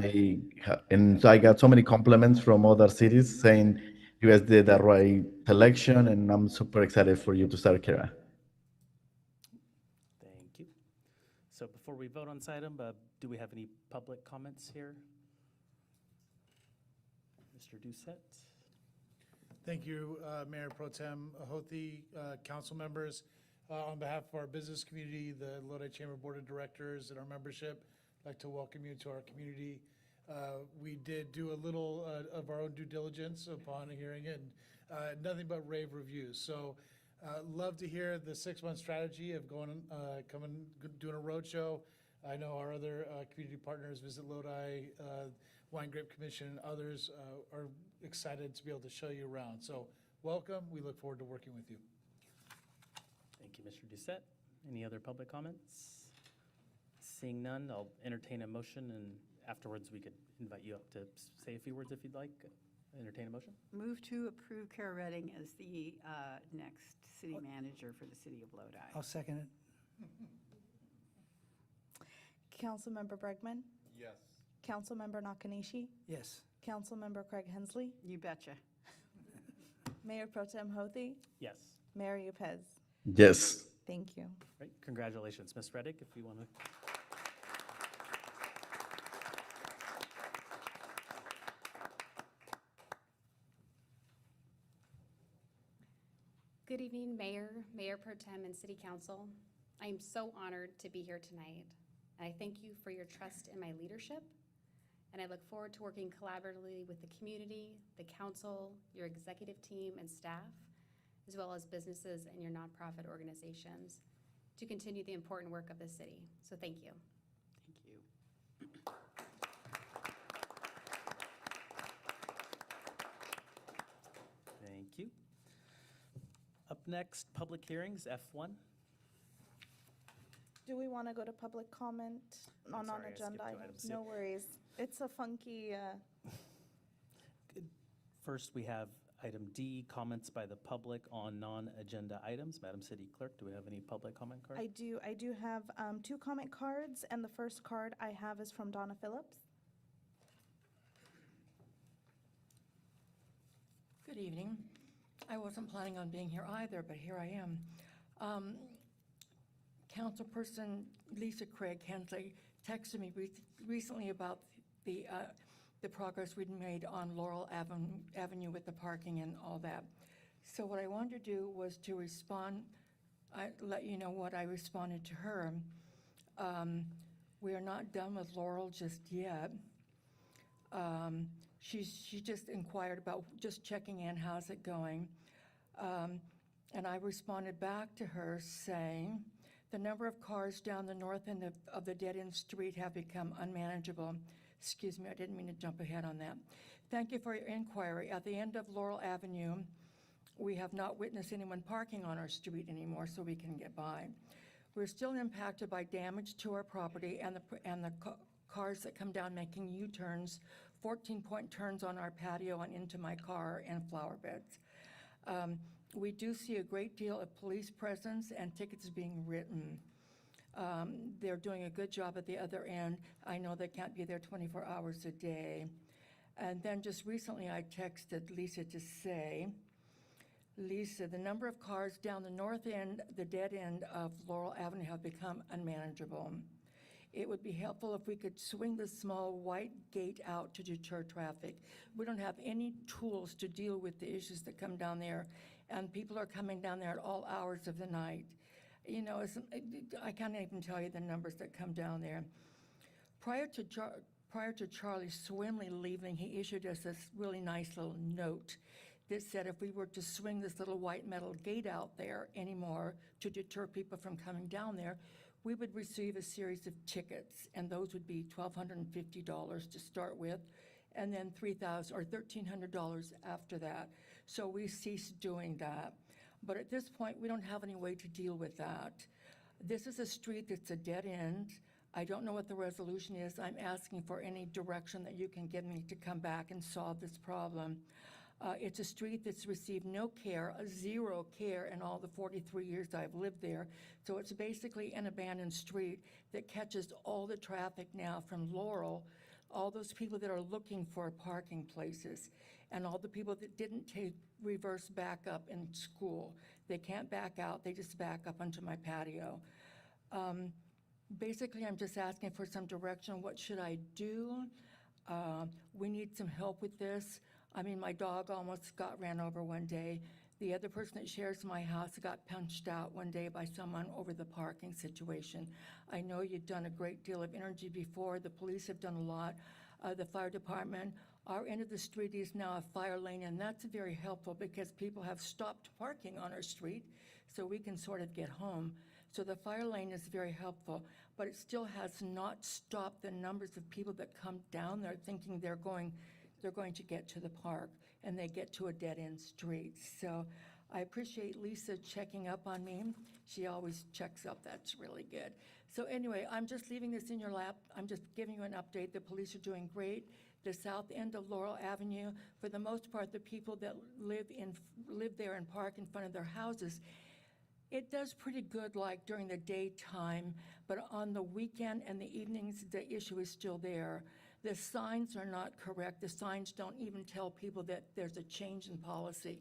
I got so many compliments from other cities saying you guys did the right selection, and I'm super excited for you to start, Kira. Thank you. So before we vote on this item, do we have any public comments here? Mr. Doucette? Thank you, Mayor Pro Tem Houthi, council members. On behalf of our business community, the Lodi Chamber Board of Directors, and our membership, I'd like to welcome you to our community. We did do a little of our own due diligence upon hearing it, and nothing but rave reviews. So love to hear the 6-month strategy of doing a road show. I know our other community partners, Visit Lodi, Wine Grape Commission, and others are excited to be able to show you around. So welcome. We look forward to working with you. Thank you, Mr. Doucette. Any other public comments? Seeing none, I'll entertain a motion, and afterwards we could invite you up to say a few words if you'd like. Entertain a motion? Move to approve Kara Redding as the next city manager for the city of Lodi. I'll second it. Councilmember Bregman? Yes. Councilmember Nakanishi? Yes. Councilmember Craig Hensley? You betcha. Mayor Pro Tem Houthi? Yes. Mayor Yupez? Yes. Thank you. Right. Congratulations, Ms. Reddick, if you want to. Good evening, Mayor, Mayor Pro Tem, and City Council. I am so honored to be here tonight. I thank you for your trust in my leadership, and I look forward to working collaboratively with the community, the council, your executive team and staff, as well as businesses and your nonprofit organizations to continue the important work of the city. So thank you. Thank you. Thank you. Up next, public hearings, F1. Do we want to go to public comment on sorry, I non-agenda skipped two items? items. No worries. It's a funky, First, we have item D, comments by the public on non-agenda items. Madam City Clerk, do we have any public comment cards? I do have 2 comment cards, and the first card I have is from Donna Phillips. Good evening. I wasn't planning on being here either, but here I am. Councilperson Lisa Craig Hensley texted me recently about the progress we'd made on Laurel Avenue with the parking and all that. So what I wanted to do was to respond, let you know what I responded to her. We are not done with Laurel just yet. She just inquired about just checking in, how's it going? And I responded back to her saying, the number of cars down the north end of the dead-end street have become unmanageable. Excuse me, I didn't mean to jump ahead on that. Thank you for your inquiry. At the end of Laurel Avenue, we have not witnessed anyone parking on our street anymore, so we can get by. We're still impacted by damage to our property and the cars that come down making U-turns, 14-point turns on our patio and into my car and flower beds. We do see a great deal of police presence and tickets being written. They're doing a good job at the other end. I know they can't be there 24 hours a day. And then just recently I texted Lisa to say, Lisa, the number of cars down the north end, the dead end of Laurel Avenue have become unmanageable. It would be helpful if we could swing the small white gate out to deter traffic. We don't have any tools to deal with the issues that come down there, and people are coming down there at all hours of the night. You know, I can't even tell you the numbers that come down there. Prior to Charlie Swimley leaving, he issued us this really nice little note that said if we were to swing this little white metal gate out there anymore to deter people from coming down there, we would receive a series of tickets, and those would be $1,250 to start with, and then $3,000 or $1,300 after that. So we ceased doing that. But at this point, we don't have any way to deal with that. This is a street that's a dead end. I don't know what the resolution is. I'm asking for any direction that you can give me to come back and solve this problem. It's a street that's received no care, zero care in all the 43 years I've lived there. So it's basically an abandoned street that catches all the traffic now from Laurel, all those people that are looking for parking places, and all the people that didn't take reverse back up in school. They can't back out, they just back up onto my patio. Basically, I'm just asking for some direction. What should I do? We need some help with this. I mean, my dog almost got ran over one day. The other person that shares my house got punched out one day by someone over the parking situation. I know you've done a great deal of energy before. The police have done a lot. The fire department. Our end of the street is now a fire lane, and that's very helpful because people have stopped parking on our street so we can sort of get home. So the fire lane is very helpful, but it still has not stopped the numbers of people that come down there thinking they're going to get to the park, and they get to a dead-end street. So I appreciate Lisa checking up on me. She always checks up. That's really good. So anyway, I'm just leaving this in your lap. I'm just giving you an update. The police are doing great. The south end of Laurel Avenue, for the most part, the people that live there and park in front of their houses, it does pretty good like during the daytime, but on the weekend and the evenings, the issue is still there. The signs are not correct. The signs don't even tell people that there's a change in policy.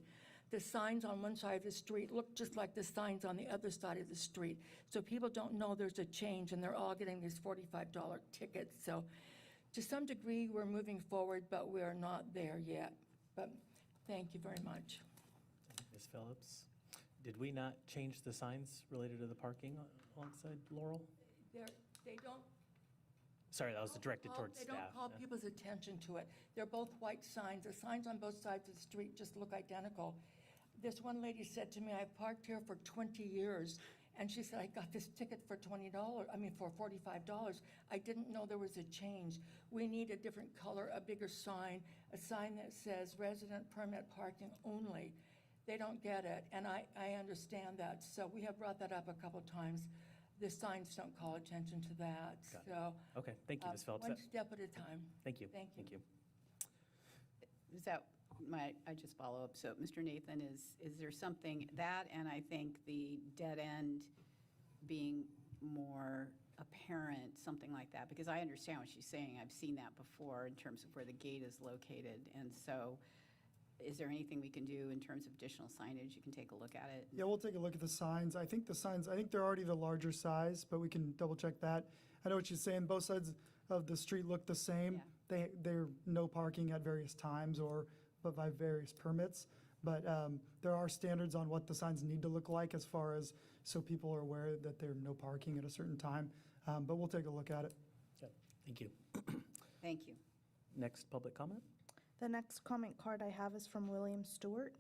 The signs on one side of the street look just like the signs on the other side of the street. So people don't know there's a change, and they're all getting these $45 tickets. So to some degree, we're moving forward, but we are not there yet. But thank you very much. Ms. Phillips, did we not change the signs related to the parking alongside Laurel? They don't. Sorry, that was directed towards They staff. don't call people's attention to it. They're both white signs. The signs on both sides of the street just look identical. This one lady said to me, I've parked here for 20 years, and she said, I got this ticket for for $45. I didn't know there was a change. We need a different color, a bigger sign, a sign that says resident permit parking only. They don't get it, and I understand that. So we have brought that up a couple times. The signs don't call attention to that. Got it. So Okay, thank you, Ms. Phillips. one step at a time. Thank you. Thank you. Thank you. Is that I just follow up. So, Mr. Nathan, is there something, that and I think the dead end being more apparent, something like that? Because I understand what she's saying. I've seen that before in terms of where the gate is located. And so is there anything we can do in terms of additional signage? You can take a look at it. Yeah, we'll take a look at the signs. I think they're already the larger size, but we can double check that. I know what she's saying. Both sides of the street look the same. They're no parking at various times but by various permits. But there are standards on what the signs need to look like as far as so people are aware that there's no parking at a certain time. But we'll take a look at it. Thank you. Thank you. Next public comment, The next comment card I have is from William Stewart.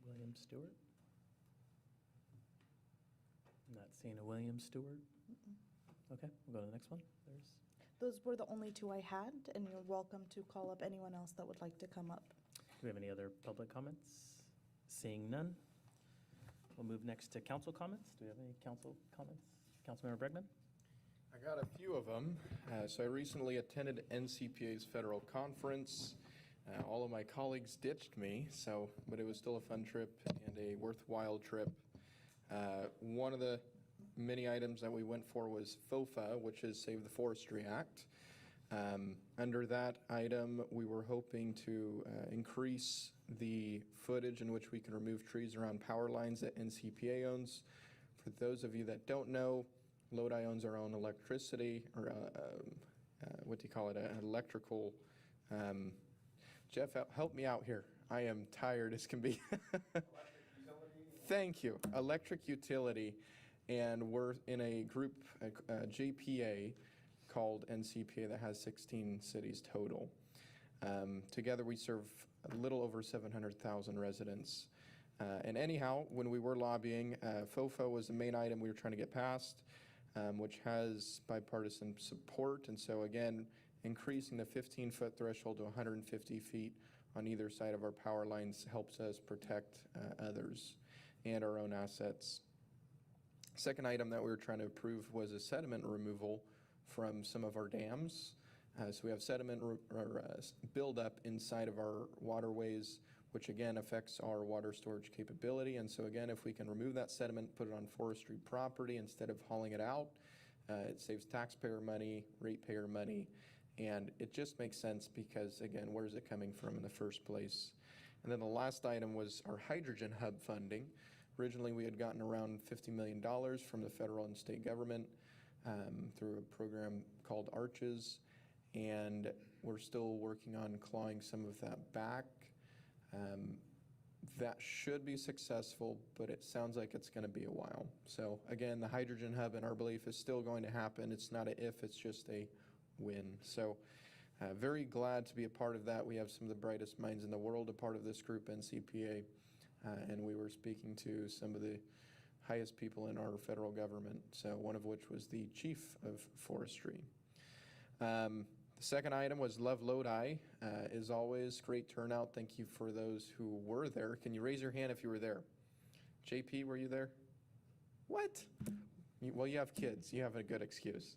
William Stewart. Not seeing a William Stewart. Okay, we'll go to the next one. Those were the only two I had, and you're welcome to call up anyone else that would like to come up. Do we have any other public comments? Seeing none, we'll move next to council comments. Do we have any council comments? Councilmember Bregman? I got a few of them. So I recently attended NCPA's federal conference. All of my colleagues ditched me, but it was still a fun trip and a worthwhile trip. One of the many items that we went for was FOFA, which is Save the Forestry Act. Under that item, we were hoping to increase the footage in which we can remove trees around power lines that NCPA owns. For those of you that don't know, Lodi owns our own electricity, or what do you call it, an electrical, Jeff, help me out here. I am tired as can be. Thank you. Electric utility, and we're in a group, JPA, called NCPA that has 16 cities total. Together we serve a little over 700,000 residents. And anyhow, when we were lobbying, FOFA was the main item we were trying to get passed, which has bipartisan support. And so again, increasing the 15-foot threshold to 150 feet on either side of our power lines helps us protect others and our own assets. Second item that we were trying to approve was a sediment removal from some of our dams. So we have sediment buildup inside of our waterways, which again affects our water storage capability. And so again, if we can remove that sediment, put it on forestry property instead of hauling it out, it saves taxpayer money, ratepayer money, and it just makes sense because again, where's it coming from in the first place? And then the last item was our hydrogen hub funding. Originally, we had gotten around $50 million from the federal and state government through a program called ARCHES, and we're still working on clawing some of that back. That should be successful, but it sounds like it's going to be a while. So again, the hydrogen hub in our belief is still going to happen. It's not a if, it's just a when. So very glad to be a part of that. We have some of the brightest minds in the world a part of this group, NCPA, and we were speaking to some of the highest people in our federal government, so one of which was the chief of forestry. The second item was Love Lodi. As always, great turnout. Thank you for those who were there. Can you raise your hand if you were there? JP, were you there? What? Well, you have kids. You have a good excuse.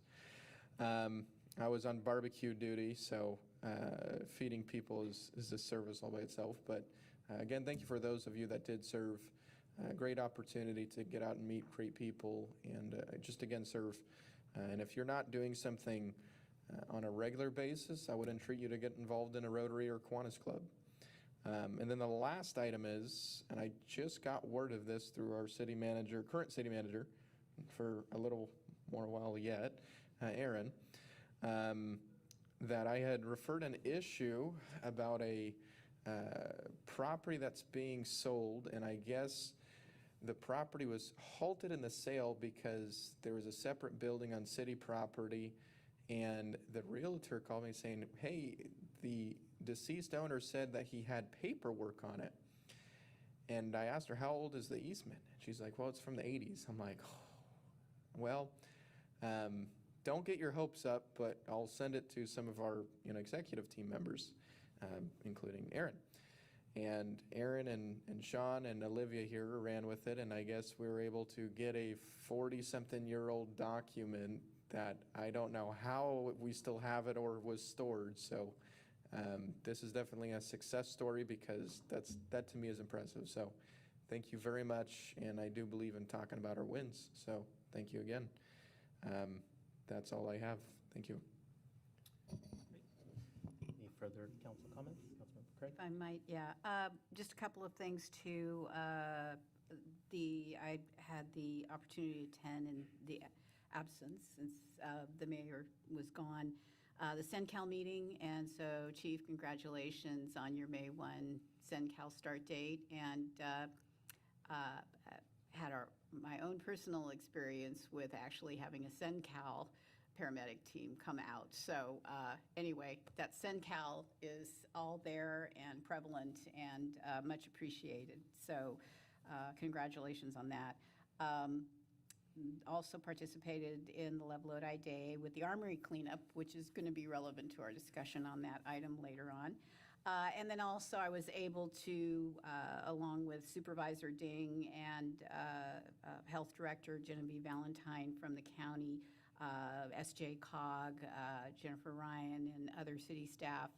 I was on barbecue duty, so feeding people is a service all by itself. But again, thank you for those of you that did serve. Great opportunity to get out and meet great people and just again serve. And if you're not doing something on a regular basis, I would entreat you to get involved in a Rotary or Kiwanis Club. And then the last item is, and I just got word of this through our city manager, current city manager, for a little more while yet, Aaron, that I had referred an issue about a property that's being sold, and I guess the property was halted in the sale because there was a separate building on city property, and the realtor called me saying, hey, the deceased owner said that he had paperwork on it. And I asked her, how old is the easement? She's like, well, it's from the 80s. I'm like, oh, well, don't get your hopes up, but I'll send it to some of our executive team members, including Aaron. And Aaron and Sean and Olivia here ran with it, and I guess we were able to get a 40-something-year-old document that I don't know how we still have it or was stored. So this is definitely a success story because that to me is impressive. So thank you very much, and I do believe in talking about our wins. So thank you again. That's all I have. Thank you. Any further council comments? Councilmember Craig? If I might, yeah. Just a couple of things too. I had the opportunity to attend in the absence since the mayor was gone, the CENCAL meeting. And so, Chief, congratulations on your May 1 CENCAL start date. And had my own personal experience with actually having a CENCAL paramedic team come out. So anyway, that SenCal is all there and prevalent and much appreciated. So congratulations on that. Also participated in the Love Lodi Day with the Armory cleanup, which is going to be relevant to our discussion on that item later on. And then also I was able to, along with Supervisor Ding and Health Director Genevieve Valentine from the county, SJ Cog, Jennifer Ryan, and other city staff,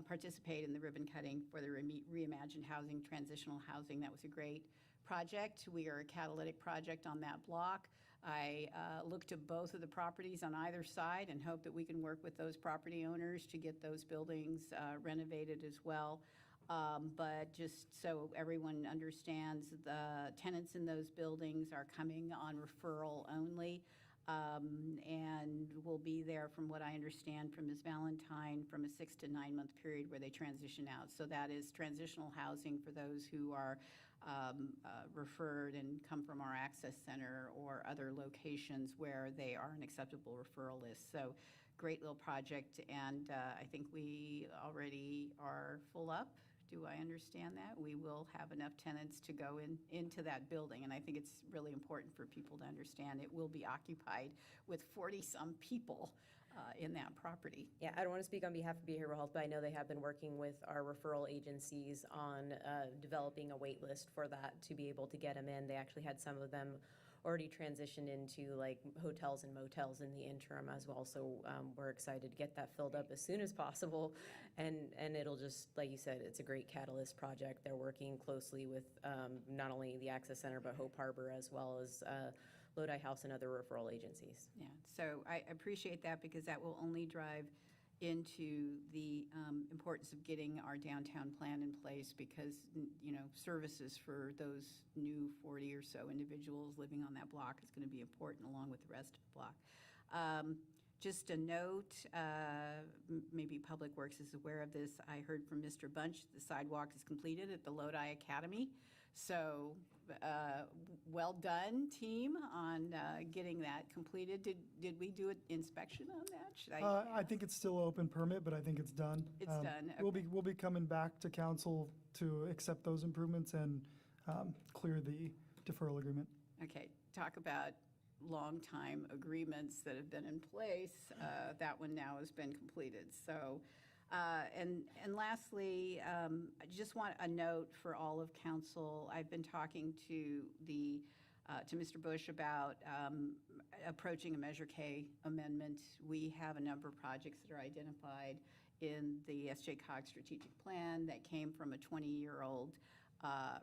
participate in the ribbon cutting for the Reimagined Housing, Transitional Housing. That was a great project. We are a catalytic project on that block. I looked at both of the properties on either side and hope that we can work with those property owners to get those buildings renovated as well. But just so everyone understands, the tenants in those buildings are coming on referral only, and will be there, from what I understand from Ms. Valentine, from a 6 to 9 month period where they transition out. So that is transitional housing for those who are referred and come from our access center or other locations where they are an acceptable referral list. So great little project, and I think we already are full up. Do I understand that? We will have enough tenants to go into that building, and I think it's really important for people to understand it will be occupied with 40-some people in that property. Yeah, I don't want to speak on behalf of behavioral health, but I know they have been working with our referral agencies on developing a wait list for that to be able to get them in. They actually had some of them already transitioned into like hotels and motels in the interim as well. So we're excited to get that filled up as soon as possible. And it'll just, like you said, it's a great catalyst project. They're working closely with not only the Access Center, but Hope Harbor, as well as Lodi House and other referral agencies. Yeah, so I appreciate that, because that will only drive into the importance of getting our downtown plan in place, because, you know, services for those new 40 or so individuals living on that block is going to be important, along with the rest of the block. Just a note, maybe Public Works is aware of this. I heard from Mr. Bunch, the sidewalk is completed at the Lodi Academy. So well done, team, on getting that completed. Did we do an inspection on that? Should I think it's still open permit, but I think it's done. It's done, We'll be coming back to council to accept those improvements and clear the deferral agreement. Okay, talk about long-time agreements that have been in place. That one now has been completed. So, and lastly, I just want a note for all of council. I've been talking to Mr. Bush about approaching a Measure K amendment. We have a number of projects that are identified in the SJ Cog strategic plan that came from a 20-year-old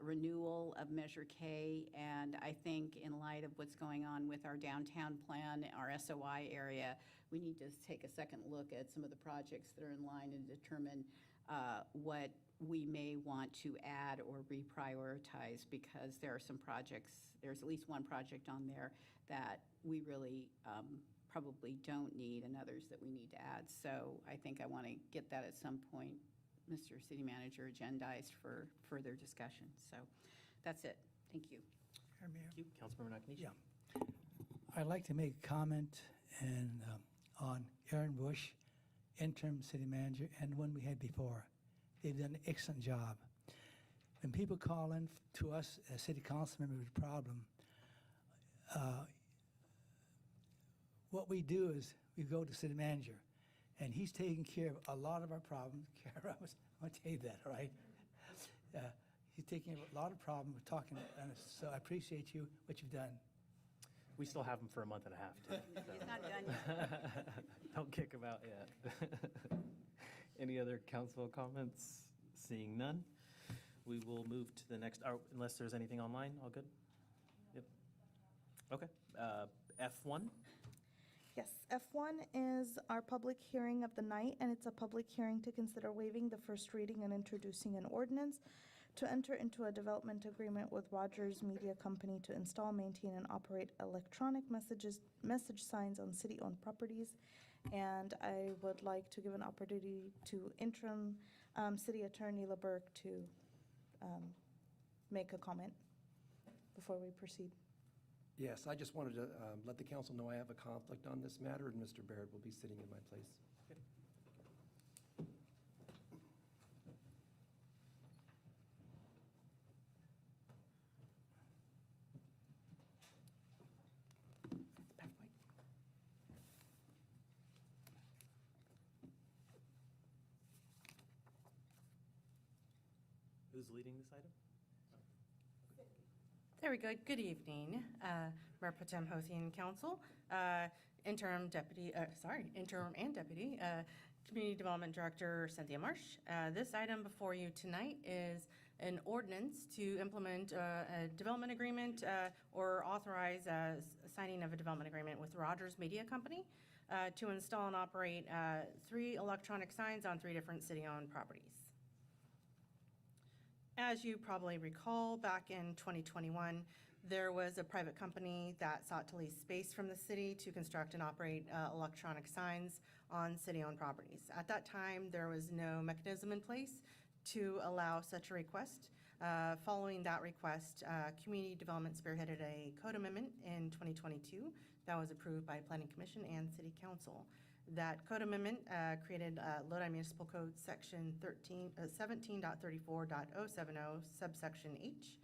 renewal of Measure K, and I think in light of what's going on with our downtown plan, our SOI area, we need to take a second look at some of the projects that are in line and determine what we may want to add or reprioritize, because there are some projects, there's at least one project on there that we really probably don't need, and others that we need to add. So I think I want to get that at some point, Mr. City Manager, agendized for further discussion. So that's it. Thank you. Mayor. Thank you. Councilmember Nakanishi. Yeah. I'd like to make a comment on Aaron Bush, interim city manager, and one we had before. They've done an excellent job. When people call in to us as city council members with a problem, what we do is we go to city manager, and he's taking care of a lot of our problems. I want to tell you that, all right? He's taking care of a lot of problems. We're talking, and so I appreciate you, what you've done. We still have him for a month and a half, too. So. He's not done yet. Don't kick him out yet. Any other council comments? Seeing none, we will move to the next, unless there's anything online. All good? Yep. Okay. F1. Yes, F1 is our public hearing of the night, and it's a public hearing to consider waiving the first reading and introducing an ordinance to enter into a development agreement with Rogers Media Company to install, maintain, and operate electronic message signs on city-owned properties. And I would like to give an opportunity to interim City Attorney LeBurke to make a comment before we proceed. Yes, I just wanted to let the council know I have a conflict on this matter, and Mr. Baird will be sitting in my place. Who's leading this item? There we go. Good evening, Mayor Pro Tem Hothe and Council, interim and deputy, Community Development Director Cynthia Marsh. This item before you tonight is an ordinance to implement a development agreement or authorize signing of a development agreement with Rogers Media Company to install and operate 3 electronic signs on 3 different city-owned properties. As you probably recall, back in 2021, there was a private company that sought to lease space from the city to construct and operate electronic signs on city-owned properties. At that time, there was no mechanism in place to allow such a request. Following that request, Community Development spearheaded a code amendment in 2022 that was approved by Planning Commission and City Council. That code amendment created Lodi Municipal Code Section 17.34.070 subsection H,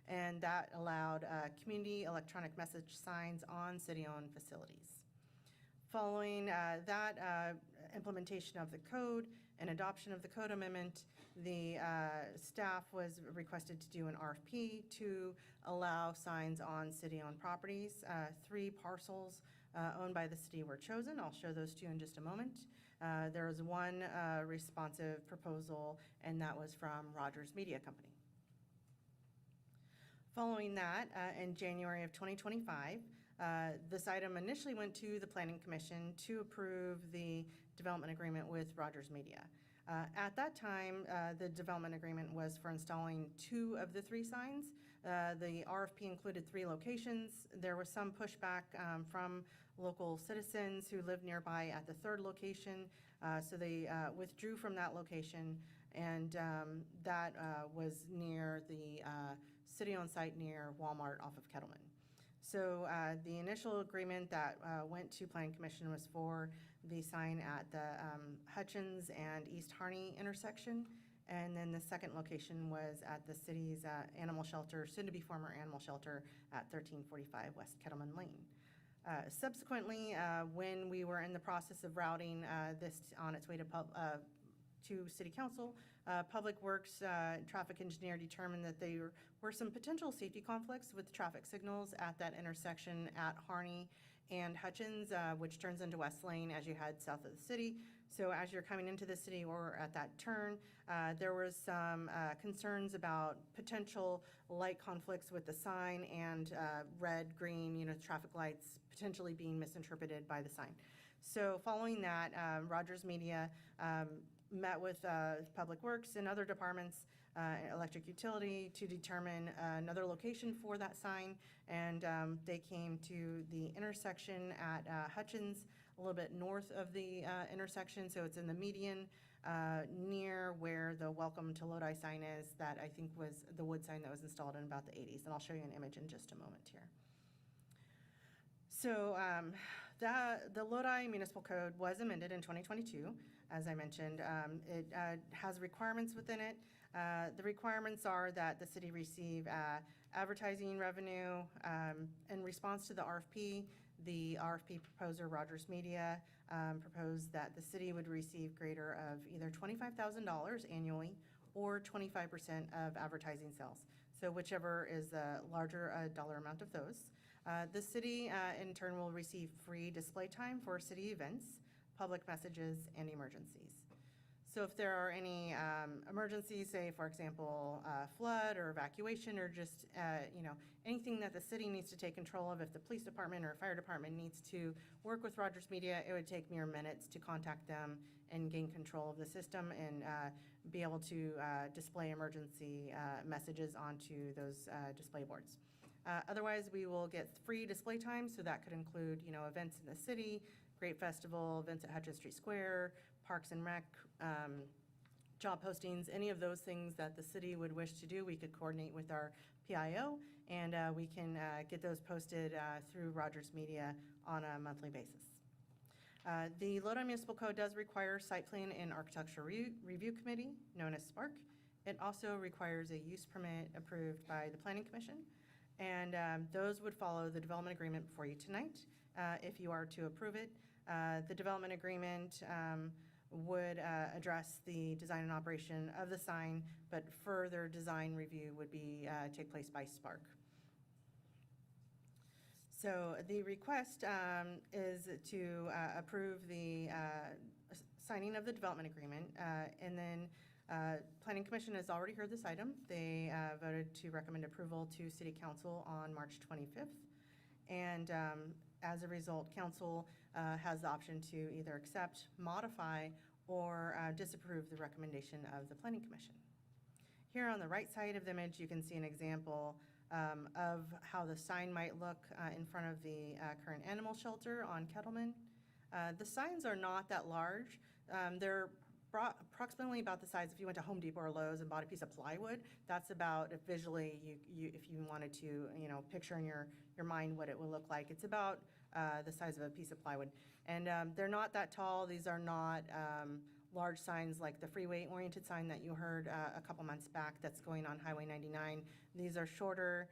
and that allowed community electronic message signs on city-owned facilities. Following that implementation of the code and adoption of the code amendment, the staff was requested to do an RFP to allow signs on city-owned properties. 3 parcels owned by the city were chosen. I'll show those to you in just a moment. There was one responsive proposal, and that was from Rogers Media Company. Following that, in January of 2025, this item initially went to the Planning Commission to approve the development agreement with Rogers Media. At that time, the development agreement was for installing 2 of the 3 signs. The RFP included 3 locations. There was some pushback from local citizens who lived nearby at the 3rd location, so they withdrew from that location, and that was near the city-owned site near Walmart off of Kettleman. So the initial agreement that went to Planning Commission was for the sign at the Hutchins and East Harney intersection, and then the second location was at the city's animal shelter, soon-to-be former animal shelter, at 1345 West Kettleman Lane. Subsequently, when we were in the process of routing this on its way to City Council, Public Works traffic engineer determined that there were some potential safety conflicts with traffic signals at that intersection at Harney and Hutchins, which turns into West Lane as you head south of the city. So as you're coming into the city or at that turn, there was some concerns about potential light conflicts with the sign and red, green, traffic lights potentially being misinterpreted by the sign. So following that, Rogers Media met with Public Works and other departments, electric utility, to determine another location for that sign, and they came to the intersection at Hutchins, a little bit north of the intersection, so it's in the median near where the Welcome to Lodi sign is, that I think was the wood sign that was installed in about the 80s, and I'll show you an image in just a moment here. So the Lodi Municipal Code was amended in 2022. As I mentioned, it has requirements within it. The requirements are that the city receive advertising revenue. In response to the RFP RFP proposer, Rogers Media, proposed that the city would receive greater of either $25,000 annually or 25% of advertising sales. So whichever is the larger dollar amount of those. The city, in turn, will receive free display time for city events, public messages, and emergencies. So if there are any emergencies, say, for example, flood or evacuation, or just, anything that the city needs to take control of, if the police department or fire department needs to work with Rogers Media, it would take mere minutes to contact them and gain control of the system and be able to display emergency messages onto those display boards. Otherwise, we will get free display time, so that could include, events in the city, Great Festival, events at Hutchins Street Square, Parks and Rec, job postings, any of those things that the city would wish to do, we could coordinate with our PIO and we can get those posted through Rogers Media on a monthly basis. The Lodi Municipal Code does require Site Plan and Architecture Review Committee, known as SPARC. It also requires a use permit approved by the Planning Commission, and those would follow the development agreement before you tonight, if you are to approve it. The development agreement would address the design and operation of the sign, but further design review would be take place by SPARC. So the request is to approve the signing of the development agreement, and then Planning Commission has already heard this item. They voted to recommend approval to City Council on March 25th, and as a result, Council has the option to either accept, modify, or disapprove the recommendation of the Planning Commission. Here on the right side of the image, you can see an example of how the sign might look in front of the current animal shelter on Kettleman. The signs are not that large. They're approximately about the size, if you went to Home Depot or Lowe's and bought a piece of plywood, that's about, visually, if you wanted to, picture in your mind what it would look like. It's about the size of a piece of plywood. And they're not that tall. These are not large signs like the freeway-oriented sign that you heard a couple months back that's going on Highway 99. These are shorter.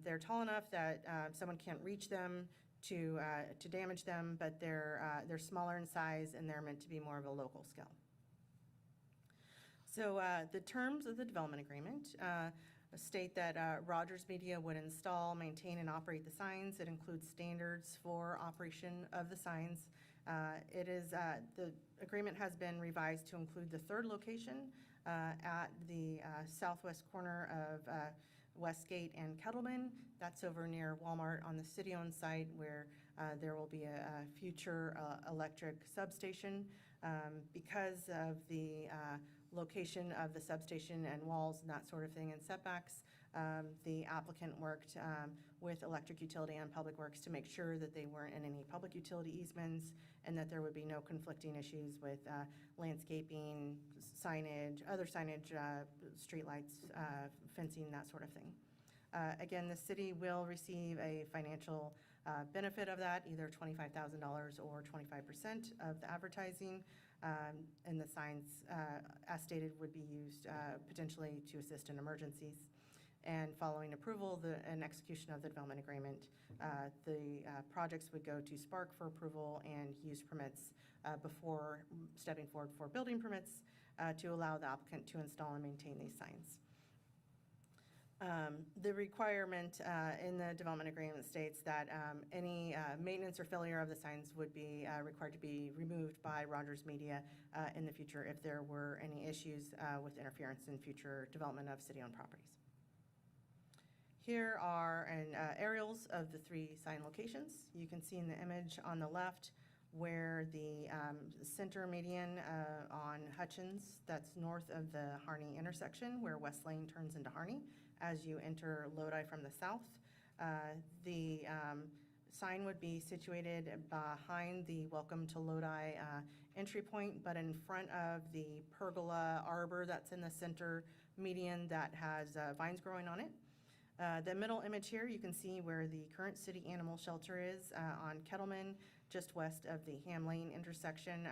They're tall enough that someone can't reach them to damage them, but they're smaller in size, and they're meant to be more of a local scale. So the terms of the development agreement state that Rogers Media would install, maintain, and operate the signs. It includes standards for operation of the signs. The agreement has been revised to include the third location at the southwest corner of Westgate and Kettleman. That's over near Walmart on the city-owned site, where there will be a future electric substation. Because of the location of the substation and walls and that sort of thing and setbacks, the applicant worked with Electric Utility and Public Works to make sure that they weren't in any public utility easements and that there would be no conflicting issues with landscaping, signage, other signage, streetlights, fencing, that sort of thing. Again, the city will receive a financial benefit of that, either $25,000 or 25% of the advertising, and the signs, as stated, would be used potentially to assist in emergencies. And following approval and execution of the development agreement, the projects would go to SPARC for approval and use permits before stepping forward for building permits to allow the applicant to install and maintain these signs. The requirement in the development agreement states that any maintenance or failure of the signs would be required to be removed by Rogers Media in the future if there were any issues with interference in future development of city-owned properties. Here are aerials of the 3 sign locations. You can see in the image on the left where the center median on Hutchins, that's north of the Harney intersection, where West Lane turns into Harney as you enter Lodi from the south. The sign would be situated behind the Welcome to Lodi entry point, but in front of the pergola arbor that's in the center median that has vines growing on it. The middle image here, you can see where the current city animal shelter is on Kettleman, just west of the Ham Lane intersection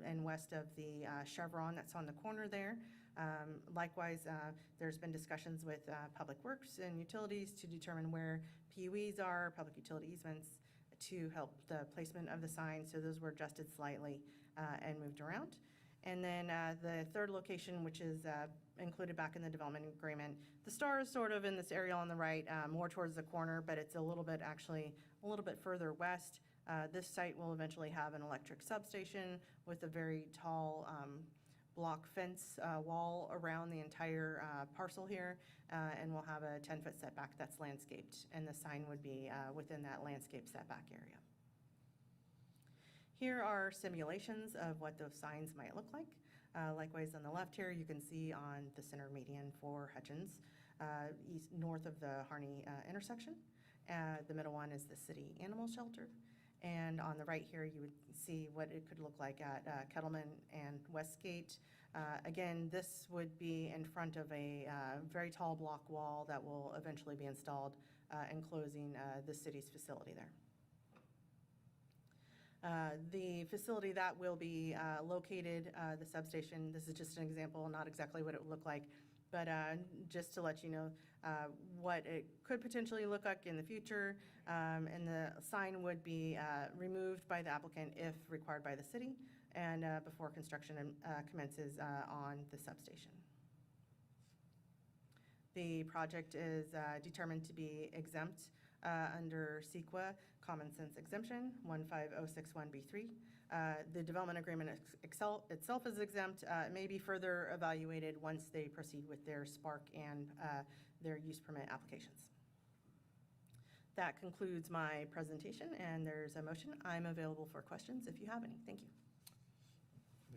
and west of the Chevron that's on the corner there. Likewise, there's been discussions with Public Works and Utilities to determine where PUEs are, public utility easements, to help the placement of the sign. So those were adjusted slightly and moved around. And then the third location, which is included back in the development agreement, the star is sort of in this area on the right, more towards the corner, but it's a little bit further west. This site will eventually have an electric substation with a very tall block fence wall around the entire parcel here, and we'll have a 10-foot setback that's landscaped, and the sign would be within that landscape setback area. Here are simulations of what those signs might look like. Likewise, on the left here, you can see on the center median for Hutchins, north of the Harney intersection. The middle one is the city animal shelter. And on the right here, you would see what it could look like at Kettleman and Westgate. Again, this would be in front of a very tall block wall that will eventually be installed and closing the city's facility there. The facility that will be located, the substation, this is just an example, not exactly what it would look like, but just to let you know what it could potentially look like in the future. And the sign would be removed by the applicant if required by the city and before construction commences on the substation. The project is determined to be exempt under CEQA Common Sense Exemption 15061B3. The development agreement itself is exempt. It may be further evaluated once they proceed with their Spark and their use permit applications. That concludes my presentation, and there's a motion. I'm available for questions if you have any. Thank you.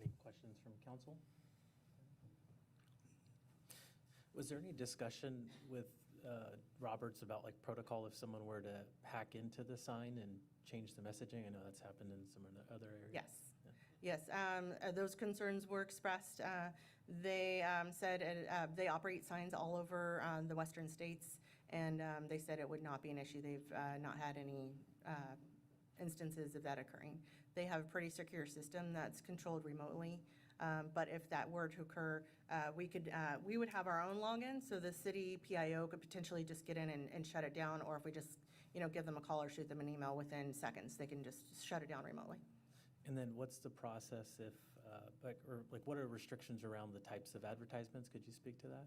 Any questions from council? Was there any discussion with Roberts about like protocol if someone were to hack into the sign and change the messaging? I know that's happened in some of the other areas. Yes. Yes, those concerns were expressed. They said they operate signs all over the western states, and they said it would not be an issue. They've not had any instances of that occurring. They have a pretty secure system that's controlled remotely, but if that were to occur, we would have our own login, so the city PIO could potentially just get in and shut it down, or if we just give them a call or shoot them an email within seconds, they can just shut it down remotely. And then what's the process if, what are restrictions around the types of advertisements? Could you speak to that?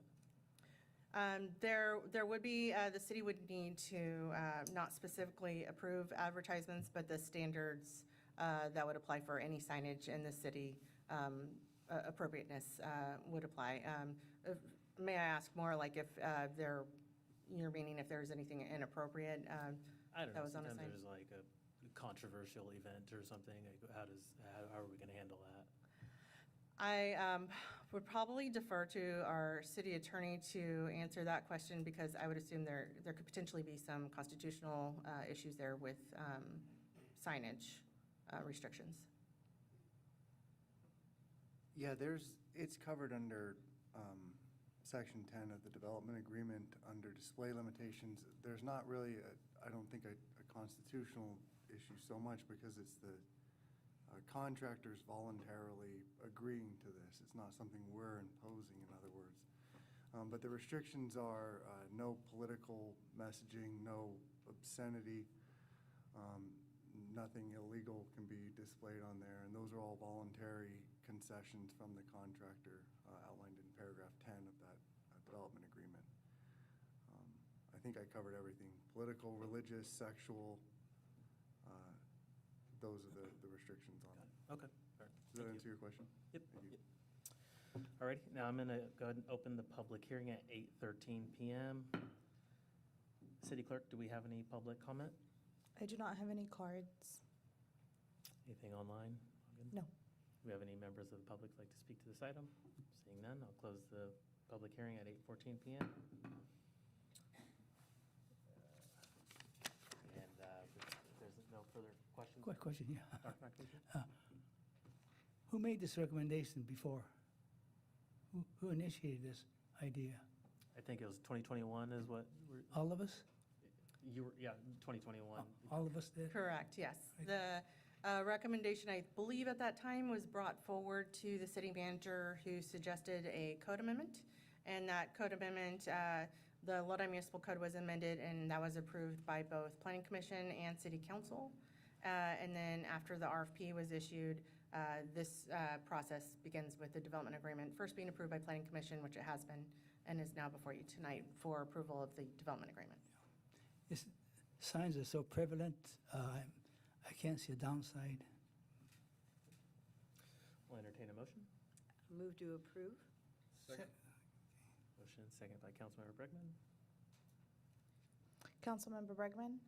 There would be, the city would need to not specifically approve advertisements, but the standards that would apply for any signage in the city, appropriateness would apply. May I ask more, like if you're meaning if there's anything inappropriate I don't that know, was on a sometimes sign? there's like a controversial event or something. Like, how are we going to handle that? I would probably defer to our city attorney to answer that question, because I would assume there could potentially be some constitutional issues there with signage restrictions. Yeah, it's covered under Section 10 of the development agreement under display limitations. There's not really, I don't think, a constitutional issue so much, because it's the contractors voluntarily agreeing to this. It's not something we're imposing, in other words. But the restrictions are no political messaging, no obscenity, nothing illegal can be displayed on there, and those are all voluntary concessions from the contractor outlined in paragraph 10 of that development agreement. I think I covered everything. Political, religious, sexual, those are the restrictions on it. Okay. All right. Does that answer your question? Yep. Thank you. All right, now I'm going to go ahead and open the public hearing at 8:13 p.m. City Clerk, do we have any public comment? I do not have any cards. Anything online? All good? No. Do we have any members of the public who'd like to speak to this item? Seeing none, I'll close the public hearing at 8:14 p.m. And if there's no further questions? Quick question, yeah. Dr. McAleese? Who made this recommendation before? Who initiated this idea? I think it was 2021 is what we're. All of us? You were, yeah, 2021. All of us did? Correct, yes. The recommendation, I believe at that time, was brought forward to the city manager, who suggested a code amendment. And that code amendment, the Lodi Municipal Code was amended, and that was approved by both Planning Commission and City Council. And then after the RFP was issued, this process begins with the development agreement, first being approved by Planning Commission, which it has been, and is now before you tonight for approval of the development agreement. This, signs are so prevalent, I can't see a downside. We'll entertain a motion. Move to approve. Motion second by Councilmember Bregman. Councilmember Bregman?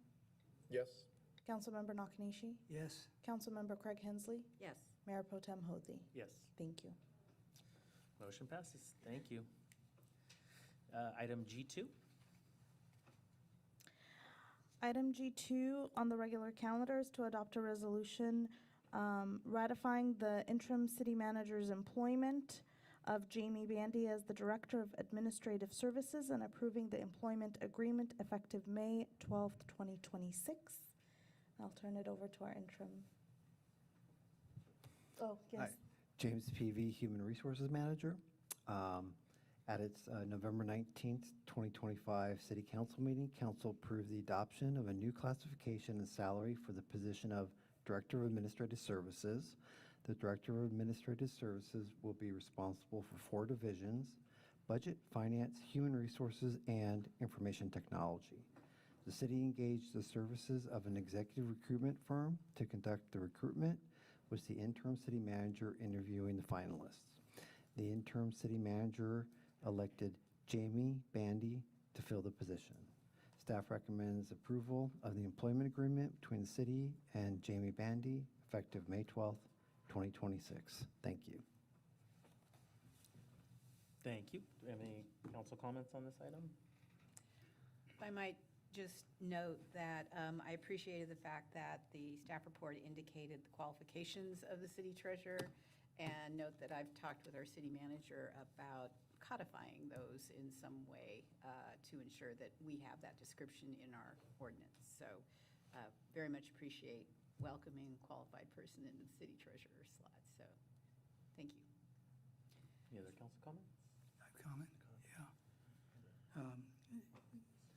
Yes. Councilmember Nakanishi? Yes. Councilmember Craig Hensley? Yes. Mayor Pro Tem Hothy? Yes. Thank you. Motion passes. Thank you. Item G2. Item G2 on the regular calendar is to adopt a resolution ratifying the interim city manager's employment of Jamie Bandy as the Director of Administrative Services and approving the employment agreement effective May 12th, 2026. I'll turn it over to our interim. Oh, yes. Hi, James Peavy, Human Resources Manager. At its November 19th, 2025 City Council meeting, Council approved the adoption of a new classification and salary for the position of Director of Administrative Services. The Director of Administrative Services will be responsible for 4 divisions: Budget, Finance, Human Resources, and Information Technology. The city engaged the services of an executive recruitment firm to conduct the recruitment, with the interim city manager interviewing the finalists. The interim city manager elected Jamie Bandy to fill the position. Staff recommends approval of the employment agreement between the city and Jamie Bandy effective May 12th, 2026. Thank you. Thank you. Do we have any council comments on this item? If I might just note that I appreciated the fact that the staff report indicated the qualifications of the city treasurer, and note that I've talked with our city manager about codifying those in some way to ensure that we have that description in our ordinance. So very much appreciate welcoming a qualified person into the city treasurer slot. So thank you. Any other council comments? Comment? Yeah.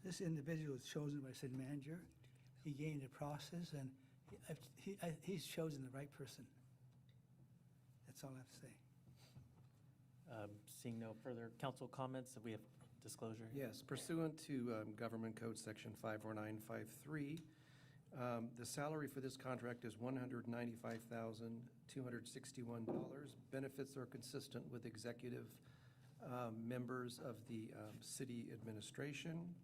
This individual was chosen by city manager. He gained the process, and he's chosen the right person. That's all I have to say. Seeing no further council comments, we have disclosure. Yes, pursuant to Government Code Section 54953, the salary for this contract is $195,261. Benefits are consistent with executive members of the city administration,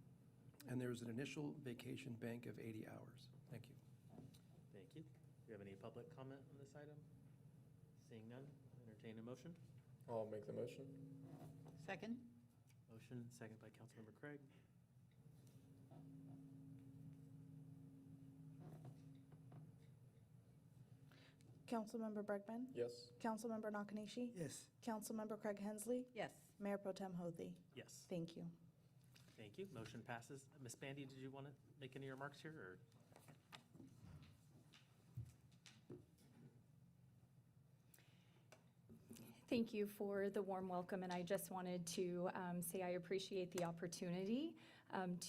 and there's an initial vacation bank of 80 hours. Thank you. Thank you. Do you have any public comment on this item? Seeing none, entertain a motion. I'll make the motion. Second? Motion, second by Councilmember Craig. Councilmember Bregman? Yes. Councilmember Nakanishi? Yes. Councilmember Craig Hensley? Yes. Mayor Pro Tem Hothy? Yes. Thank you. Thank you. Motion passes. Ms. Bandy, did you want to make any remarks here, or? Thank you for the warm welcome, and I just wanted to say I appreciate the opportunity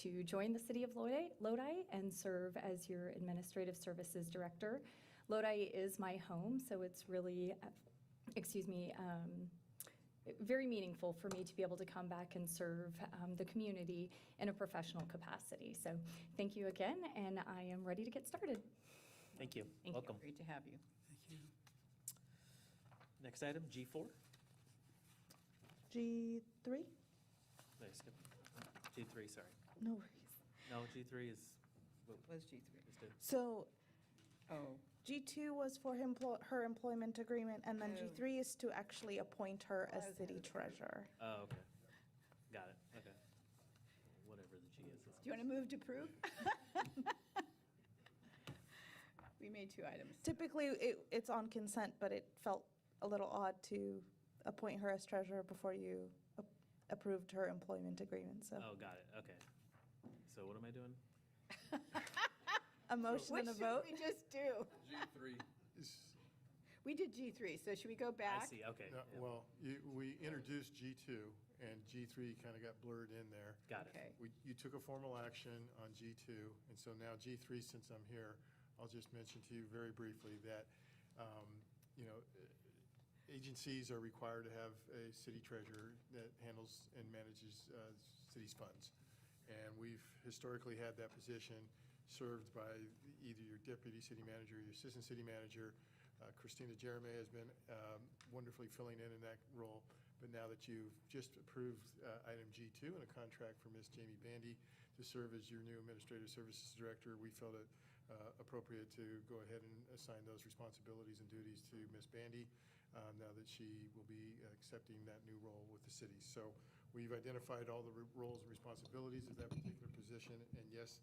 to join the City of Lodi and serve as your Administrative Services Director. Lodi is my home, so it's really, very meaningful for me to be able to come back and serve the community in a professional capacity. So thank you again, and I am ready to get started. Thank you. Thank Welcome. you. Great to have you. Next item, G4. G3? No, skip. G3, sorry. No worries. No, G3 is. Was G3? So Oh. G2 was for her employment agreement, and then Oh. G3 is to actually appoint her as city treasurer. Oh, okay. Got it. Okay. Whatever the G is. Do you want to move to approve? We made 2 items. Typically, it's on consent, but it felt a little odd to appoint her as treasurer before you approved her employment agreement, so. Oh, got it. Okay. So what am I doing? A motion and a vote? What should we just do? G3. We did G3, so should we go back? I see, okay. No, Yeah. Well, we introduced G2, and G3 kind of got blurred in there. Got it. Okay. You took a formal action on G2, and so now G3, since I'm here, I'll just mention to you very briefly that, agencies are required to have a city treasurer that handles and manages city's funds. And we've historically had that position served by either your deputy city manager or your assistant city manager. Christina Jeremy has been wonderfully filling in that role. But now that you've just approved item G2 and a contract for Ms. Jamie Bandy to serve as your new Administrative Services Director, we felt it appropriate to go ahead and assign those responsibilities and duties to Ms. Bandy now that she will be accepting that new role with the city. So we've identified all the roles and responsibilities of that particular position, and yes,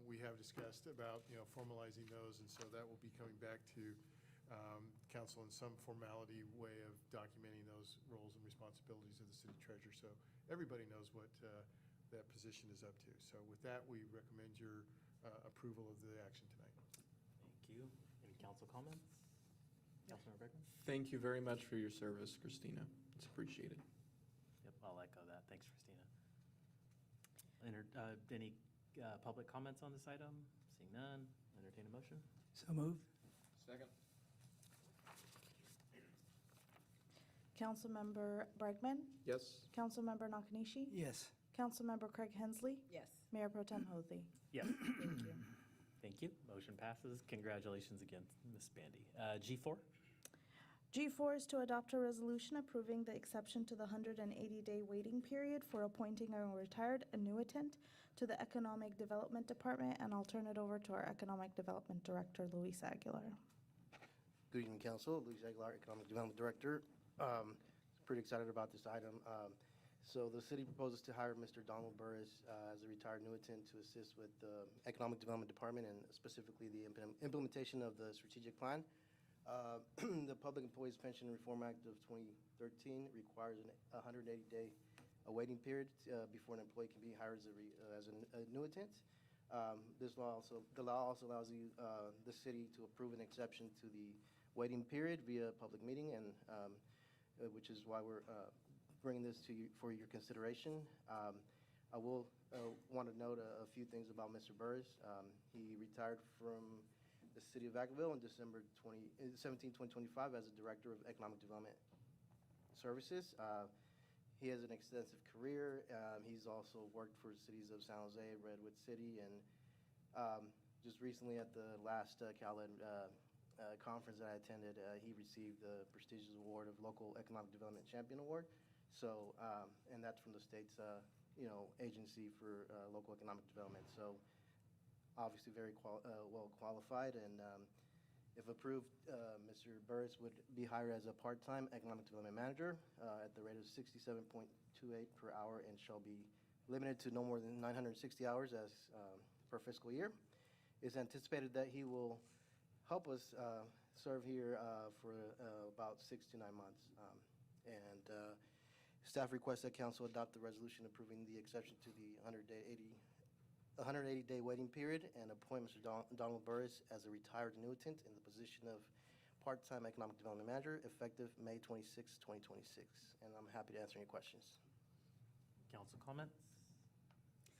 we have discussed about formalizing those, and so that will be coming back to council in some formality way of documenting those roles and responsibilities of the city treasurer. So everybody knows what that position is up to. So with that, we recommend your approval of the action tonight. Thank you. Any council comments? Councilmember Beckman? Thank you very much for your service, Christina. It's appreciated. Yep, I'll echo that. Thanks, Christina. Any public comments on this item? Seeing none, entertain a motion. So moved. Second. Councilmember Bregman? Yes. Councilmember Nakanishi? Yes. Councilmember Craig Hensley? Yes. Mayor Pro Tem Hothy? Yes. Thank you. Thank you. Motion passes. Congratulations again, Ms. Bandy. G4? G4 is to adopt a resolution approving the exception to the 180-day waiting period for appointing a retired annuitant to the Economic Development Department, and I'll turn it over to our Economic Development Director, Luis Aguilar. Good evening, Council. Luis Aguilar, Economic Development Director. Pretty excited about this item. So the city proposes to hire Mr. Donald Burris as a retired annuitant to assist with the Economic Development Department and specifically the implementation of the strategic plan. The Public Employees Pension Reform Act of 2013 requires a 180-day waiting period before an employee can be hired as an annuitant. The law also allows the city to approve an exception to the waiting period via public meeting, and which is why we're bringing this to you for your consideration. I will want to note a few things about Mr. Burris. He retired from the city of Vacaville in December 2025 as a director of economic development services. He has an extensive career. He's also worked for cities of San Jose, Redwood City, and just recently at the last CalEd conference that I attended, he received the prestigious award of Local Economic Development Champion Award. So, and that's from the state's, agency for local economic development. So, obviously very well qualified, and if approved, Mr. Burris would be hired as a part-time economic development manager at the rate of 67.28 per hour and shall be limited to no more than 960 hours as per fiscal year. It's anticipated that he will help us serve here for about 6 to 9 months. Staff requests that council adopt the resolution approving the exception to the 180-day waiting period and appoint Mr. Donald Burris as a retired annuitant in the position of part-time economic development manager effective May 26, 2026. And I'm happy to answer any questions. Council comments?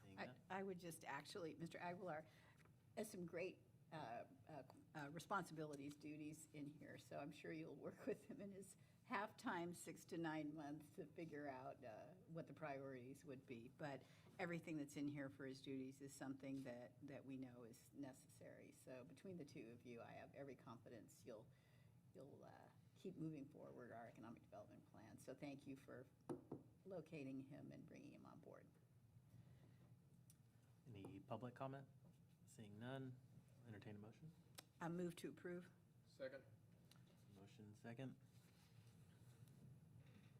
Seeing none? I would just actually, Mr. Aguilar has some great responsibilities, duties in here, so I'm sure you'll work with him in his half-time, 6 to 9 months to figure out what the priorities would be. But everything that's in here for his duties is something that we know is necessary. So between the two of you, I have every confidence you'll keep moving forward our economic development plan. So thank you for locating him and bringing him on board. Any public comment? Seeing none, entertain a motion. I move to approve. Second. Motion second.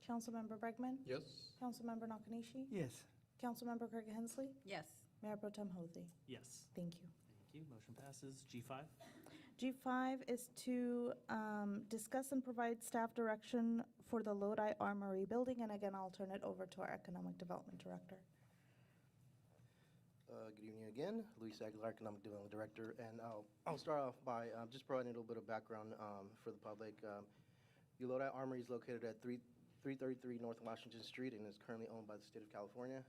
Councilmember Bregman? Yes. Councilmember Nakanishi? Yes. Councilmember Craig Hensley? Yes. Mayor Pro Tem Hothy? Yes. Thank you. Thank you. Motion passes. G5? G5 is to discuss and provide staff direction for the Lodi Armory building, and again, I'll turn it over to our Economic Development Director. Good evening again, Luis Aguilar, Economic Development Director, and I'll start off by just providing a little bit of background for the public. The Lodi Armory is located at 333 North Washington Street and is currently owned by the state of California.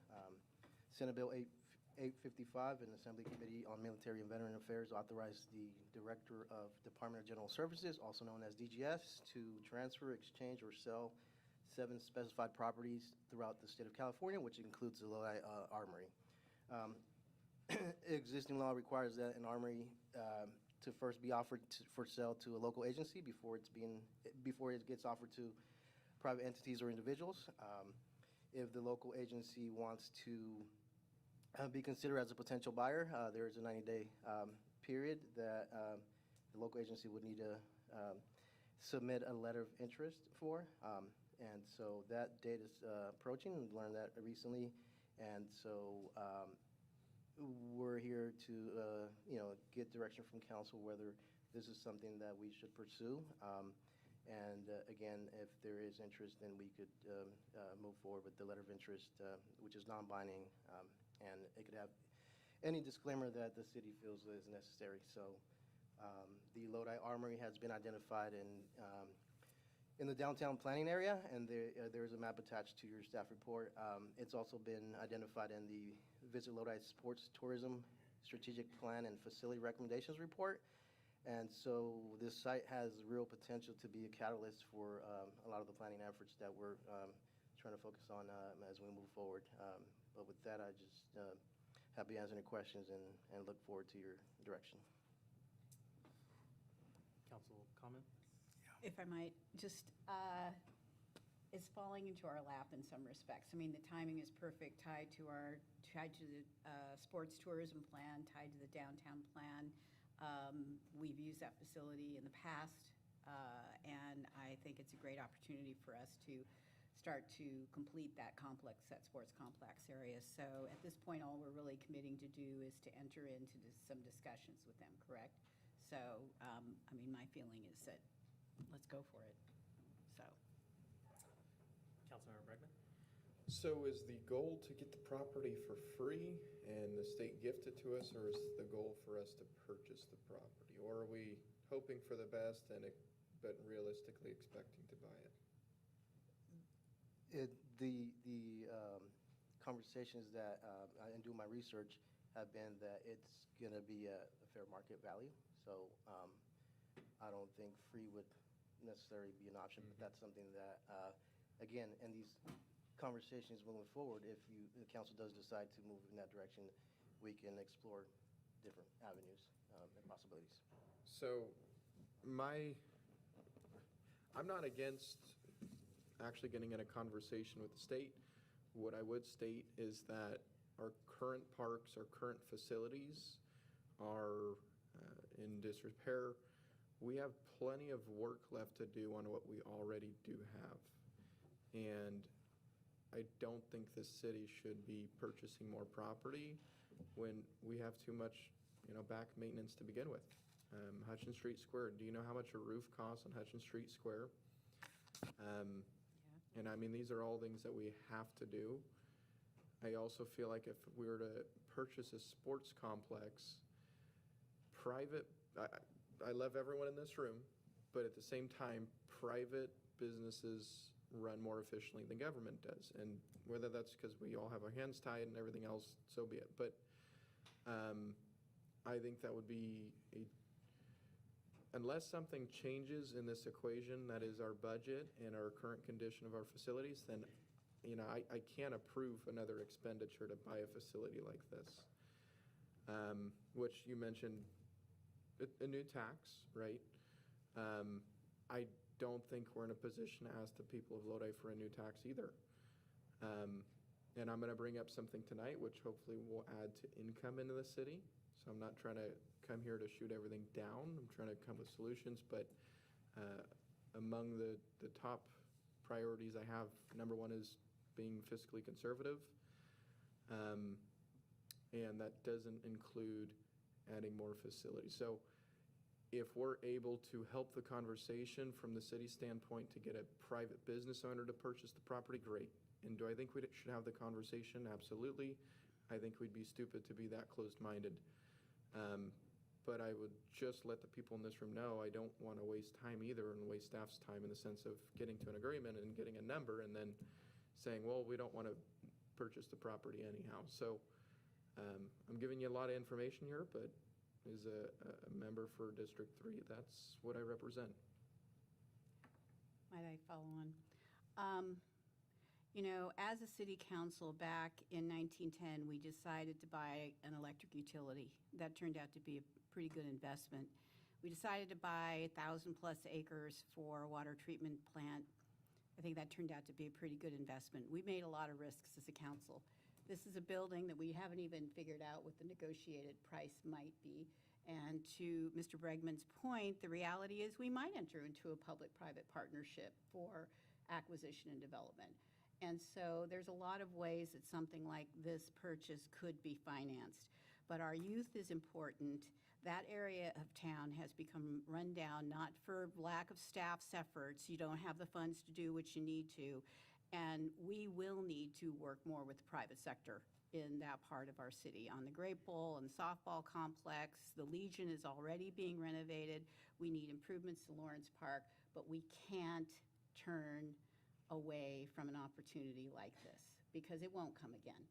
Senate Bill 855 and Assembly Committee on Military and Veteran Affairs authorized the Director of Department of General Services, also known as DGS, to transfer, exchange, or sell 7 specified properties throughout the state of California, which includes the Lodi Armory. Existing law requires that an armory to first be offered for sale to a local agency before it gets offered to private entities or individuals. If the local agency wants to be considered as a potential buyer, there is a 90-day period that the local agency would need to submit a letter of interest for. And so that date is approaching. We learned that recently. And so we're here to, get direction from council whether this is something that we should pursue. And again, if there is interest, then we could move forward with the letter of interest, which is non-binding, and it could have any disclaimer that the city feels is necessary. So the Lodi Armory has been identified in the downtown planning area, and there's a map attached to your staff report. It's also been identified in the Visit Lodi Sports Tourism Strategic Plan and Facility Recommendations Report. And so this site has real potential to be a catalyst for a lot of the planning efforts that we're trying to focus on as we move forward. But with that, I just happy to answer any questions and look forward to your direction. Council comment? If I might, just, it's falling into our lap in some respects. I mean, the timing is perfect, tied to the sports tourism plan, tied to the downtown plan. We've used that facility in the past, and I think it's a great opportunity for us to start to complete that complex, that sports complex area. So at this point, all we're really committing to do is to enter into some discussions with them, correct? So, I mean, my feeling is that let's go for it, so. Councilmember Bregman? So is the goal to get the property for free and the state gift it to us, or is the goal for us to purchase the property? Or are we hoping for the best but realistically expecting to buy it? The conversations that I do my research have been that it's going to be a fair market value. So I don't think free would necessarily be an option, but that's something that, again, in these conversations moving forward, if the council does decide to move in that direction, we can explore different avenues and possibilities. So I'm not against actually getting in a conversation with the state. What I would state is that our current parks, our current facilities are in disrepair. We have plenty of work left to do on what we already do have. And I don't think the city should be purchasing more property when we have too much, back maintenance to begin with. Hutchins Street Square, do you know how much a roof costs on Hutchins Street Square? And I mean, these are all things that we have to do. I also feel like if we were to purchase a sports complex, I love everyone in this room, but at the same time, private businesses run more efficiently than government does. And whether that's because we all have our hands tied and everything else, so be it. But I think that would be unless something changes in this equation, that is our budget and our current condition of our facilities, then I can't approve another expenditure to buy a facility like this. Which you mentioned, a new tax, right? I don't think we're in a position to ask the people of Lodi for a new tax either. And I'm going to bring up something tonight, which hopefully will add to income into the city. So I'm not trying to come here to shoot everything down. I'm trying to come with solutions. But among the top priorities I have, number one is being fiscally conservative. And that doesn't include adding more facilities. So if we're able to help the conversation from the city standpoint to get a private business owner to purchase the property, great. And do I think we should have the conversation? Absolutely. I think we'd be stupid to be that closed-minded. But I would just let the people in this room know I don't want to waste time either and waste staff's time in the sense of getting to an agreement and getting a number and then saying, well, we don't want to purchase the property anyhow. So I'm giving you a lot of information here, but as a member for District 3, that's what I represent. Might I follow on? As a city council back in 1910, we decided to buy an electric utility. That turned out to be a pretty good investment. We decided to buy 1,000+ acres for a water treatment plant. I think that turned out to be a pretty good investment. We made a lot of risks as a council. This is a building that we haven't even figured out what the negotiated price might be. And to Mr. Bregman's point, the reality is we might enter into a public-private partnership for acquisition and development. And so there's a lot of ways that something like this purchase could be financed. But our youth is important. That area of town has become run down, not for lack of staff's efforts. You don't have the funds to do what you need to. And we will need to work more with the private sector in that part of our city. On the Great Bowl and softball complex, the Legion is already being renovated. We need improvements to Lawrence Park, but we can't turn away from an opportunity like this because it won't come again.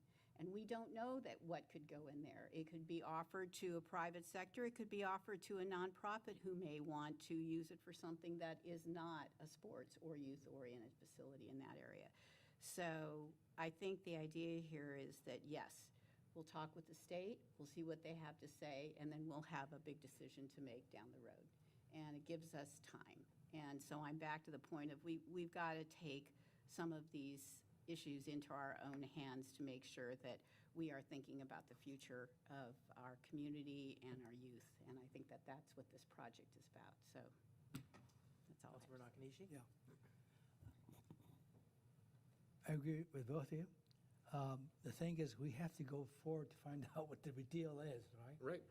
And we don't know that what could go in there. It could be offered to a private sector. It could be offered to a nonprofit who may want to use it for something that is not a sports or youth-oriented facility in that area. So I think the idea here is that, yes, we'll talk with the state, we'll see what they have to say, and then we'll have a big decision to make down the road. And it gives us time. And so I'm back to the point of we've got to take some of these issues into our own hands to make sure that we are thinking about the future of our community and our youth. And I think that that's what this project is about. So that's all. Councilor Nakanishi? Yeah. I agree with both of you. The thing is, we have to go forward to find out what the deal is, right? Right.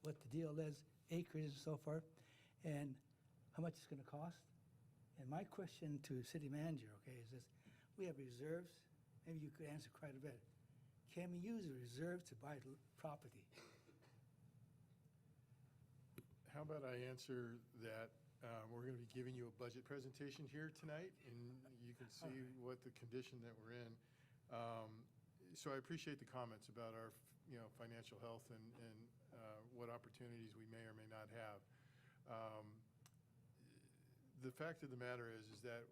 What the deal is, acreage and so forth, and how much it's going to cost. And my question to city manager, okay, is this: we have reserves. Maybe you could answer quite a bit. Can we use the reserves to buy property? How about I answer that? We're going to be giving you a budget presentation here tonight, and you can see what the condition that we're in. So I appreciate the comments about our, financial health and what opportunities we may or may not have. The fact of the matter is that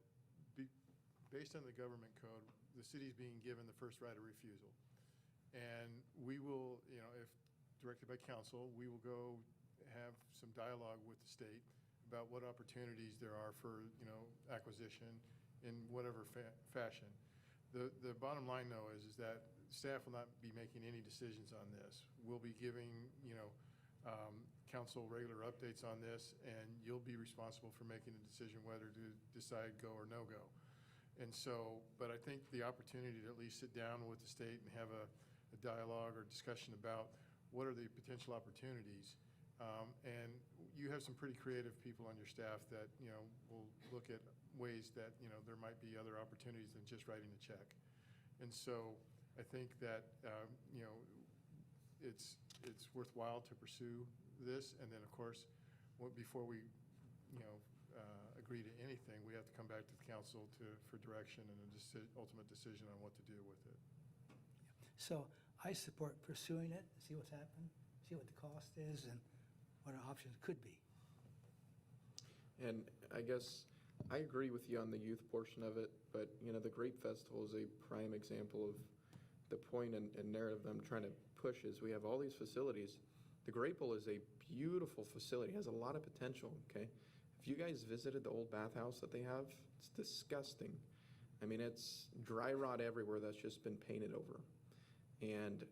based on the government code, the city's being given the first right of refusal. And we will, if directed by council, we will go have some dialogue with the state about what opportunities there are for, acquisition in whatever fashion. The bottom line, though, is that staff will not be making any decisions on this. We'll be giving, council regular updates on this, and you'll be responsible for making a decision whether to decide go or no go. And so, but I think the opportunity to at least sit down with the state and have a dialogue or discussion about what are the potential opportunities. And you have some pretty creative people on your staff that, will look at ways that, there might be other opportunities than just writing a check. And so I think that, it's worthwhile to pursue this. And then, of course, before we, agree to anything, we have to come back to the council for direction and an ultimate decision on what to do with it. So I support pursuing it, see what's happened, see what the cost is, and what our options could be. And I guess I agree with you on the youth portion of it, but, the Grape Festival is a prime example of the point and narrative I'm trying to push is we have all these facilities. The Grape Bowl is a beautiful facility, has a lot of potential, okay? If you guys visited the old bathhouse that they have, it's disgusting. I mean, it's dry rot everywhere that's just been painted over. And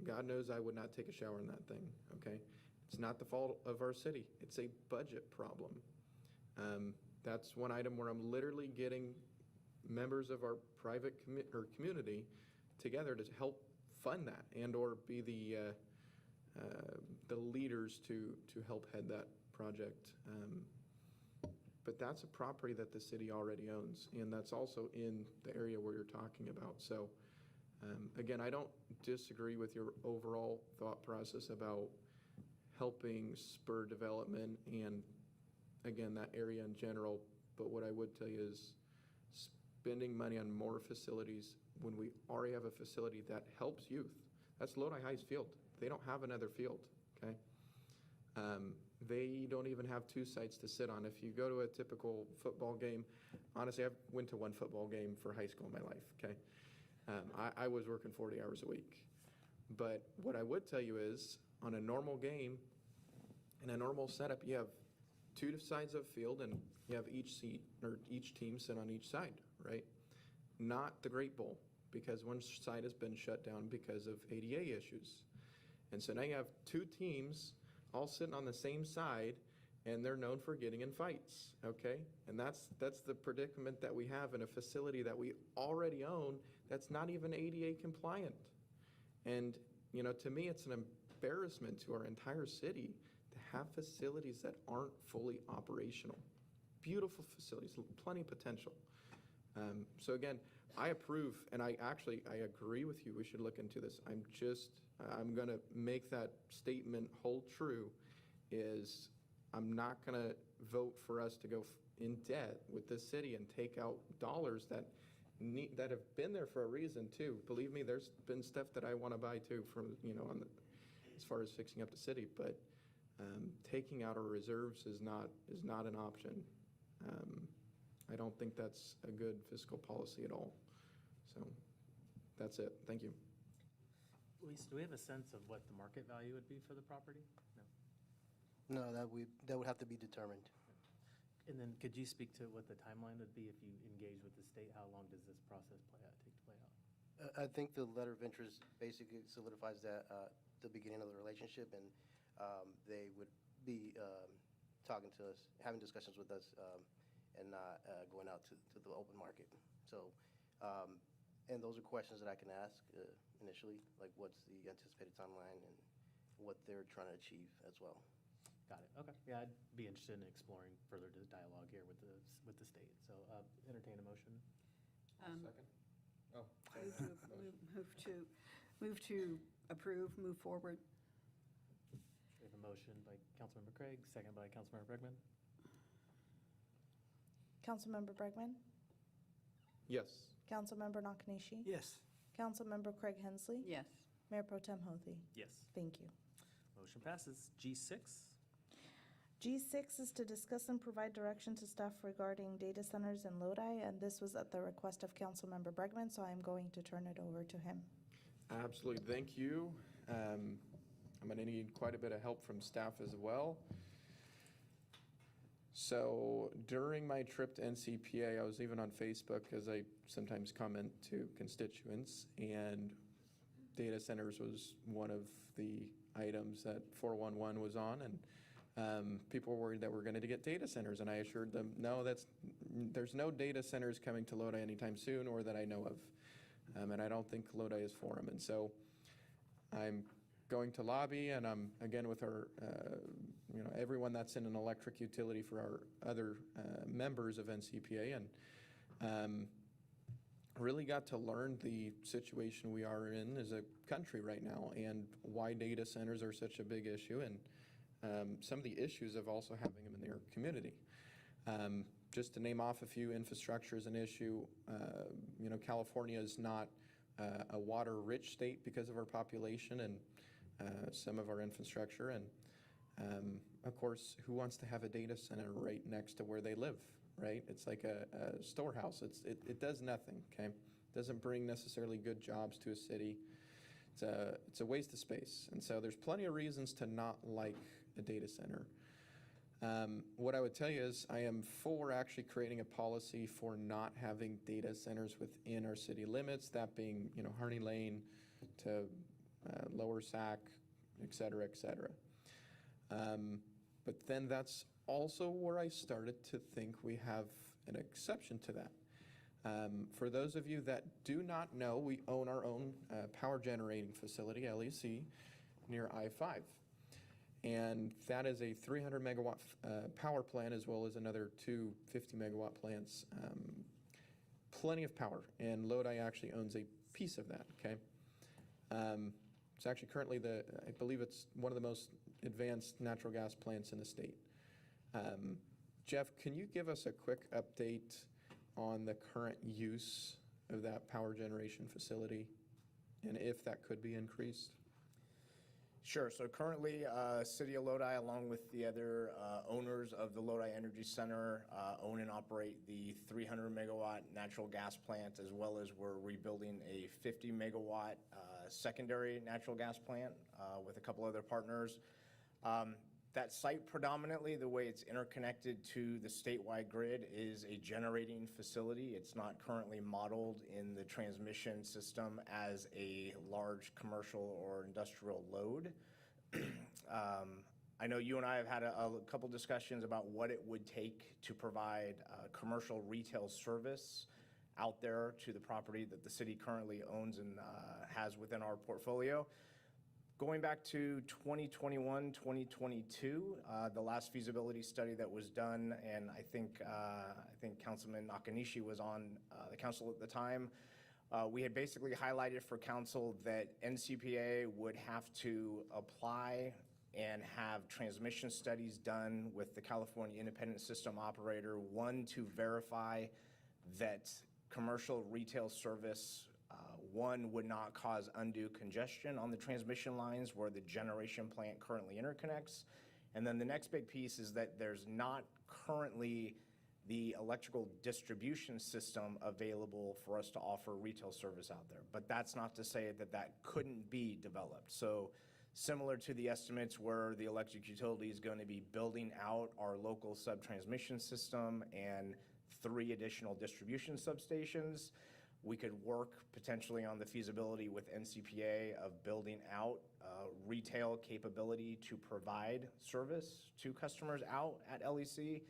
God knows I would not take a shower in that thing, okay? It's not the fault of our city. It's a budget problem. That's one item where I'm literally getting members of our private community together to help fund that and or be the leaders to help head that project. But that's a property that the city already owns, and that's also in the area where you're talking about. So again, I don't disagree with your overall thought process about helping spur development and, again, that area in general. But what I would tell you is spending money on more facilities when we already have a facility that helps youth. That's Lodi High's field. They don't have another field, okay? They don't even have two sites to sit on. If you go to a typical football game, honestly, I went to one football game for high school in my life, okay? I was working 40 hours a week. But what I would tell you is, on a normal game, in a normal setup, you have two sides of field, and you have each team sit on each side, right? Not the Great Bowl, because one side has been shut down because of ADA issues. And so now you have two teams all sitting on the same side, and they're known for getting in fights, okay? And that's the predicament that we have in a facility that we already own that's not even ADA compliant. And To me, it's an embarrassment to our entire city to have facilities that aren't fully operational. Beautiful facilities, plenty of potential. So again, I approve, and I agree with you, we should look into this. I'm gonna make that statement hold true, is I'm not gonna vote for us to go in debt with this city and take out dollars that have been there for a reason too. Believe me, there's been stuff that I wanna buy too from, as far as fixing up the city, but taking out our reserves is not an option. I don't think that's a good fiscal policy at all. So that's it. Thank you. Luis, do we have a sense of what the market value would be for the property? No, No. that would have to be determined. And then could you speak to what the timeline would be if you engage with the state? How long does this process take to play out? I think the letter of interest basically solidifies that the beginning of the relationship, and they would be talking to us, having discussions with us, and not going out to the open market. So, and those are questions that I can ask initially, like what's the anticipated timeline and what they're trying to achieve as well. Got it. Okay. Yeah, I'd be interested in exploring further the dialogue here with the state. So entertain a motion. Second. Oh. Move to approve, move forward. We have a motion by Councilmember Craig, second by Councilmember Bregman. Councilmember Bregman? Yes. Councilmember Nakanishi? Yes. Councilmember Craig Hensley? Yes. Mayor Pro Tem Hothy? Yes. Thank you. Motion passes. G6. G6 is to discuss and provide direction to staff regarding data centers in Lodi, and this was at the request of Councilmember Bregman, so I'm going to turn it over to him. Absolutely. Thank you. I'm going to need quite a bit of help from staff as well. So during my trip to NCPA, I was even on Facebook because I sometimes comment to constituents, and data centers was one of the items that 411 was on, and people were worried that we're going to get data centers, and I assured them, no, there's no data centers coming to Lodi anytime soon, or that I know of, and I don't think Lodi is for them. And so I'm going to lobby, and I'm again with our, everyone that's in an electric utility for our other members of NCPA, and really got to learn the situation we are in as a country right now, and why data centers are such a big issue, and some of the issues of also having them in their community. Just to name off a few, infrastructure is an issue. California is not a water-rich state because of our population and some of our infrastructure. And of course, who wants to have a data center right next to where they live, right? It's like a storehouse. It does nothing, okay? It doesn't bring necessarily good jobs to a city. It's a waste of space. And so there's plenty of reasons to not like a data center. What I would tell you is I am for actually creating a policy for not having data centers within our city limits, that being, Harney Lane to Lower Sac, et cetera, et cetera. But then that's also where I started to think we have an exception to that. For those of you that do not know, we own our own power generating facility, LEC, near I-5. And that is a 300 megawatt power plant, as well as another two 50 megawatt plants. Plenty of power, and Lodi actually owns a piece of that, okay? It's actually currently I believe it's one of the most advanced natural gas plants in the state. Jeff, can you give us a quick update on the current use of that power generation facility, and if that could be increased? Sure. So currently, City of Lodi, along with the other owners of the Lodi Energy Center, own and operate the 300 megawatt natural gas plant, as well as we're rebuilding a 50 megawatt secondary natural gas plant with a couple other partners. That site predominantly, the way it's interconnected to the statewide grid, is a generating facility. It's not currently modeled in the transmission system as a large commercial or industrial load. I know you and I have had a couple discussions about what it would take to provide commercial retail service out there to the property that the city currently owns and has within our portfolio. Going back to 2021, 2022, the last feasibility study that was done, and I think Councilman Nakanishi was on the council at the time, we had basically highlighted for council that NCPA would have to apply and have transmission studies done with the California Independent System Operator, one, to verify that commercial retail service, one, would not cause undue congestion on the transmission lines where the generation plant currently interconnects. And then the next big piece is that there's not currently the electrical distribution system available for us to offer retail service out there. But that's not to say that that couldn't be developed. So similar to the estimates where the electric utility is going to be building out our local sub-transmission system and 3 additional distribution substations, we could work potentially on the feasibility with NCPA of building out retail capability to provide service to customers out at LEC.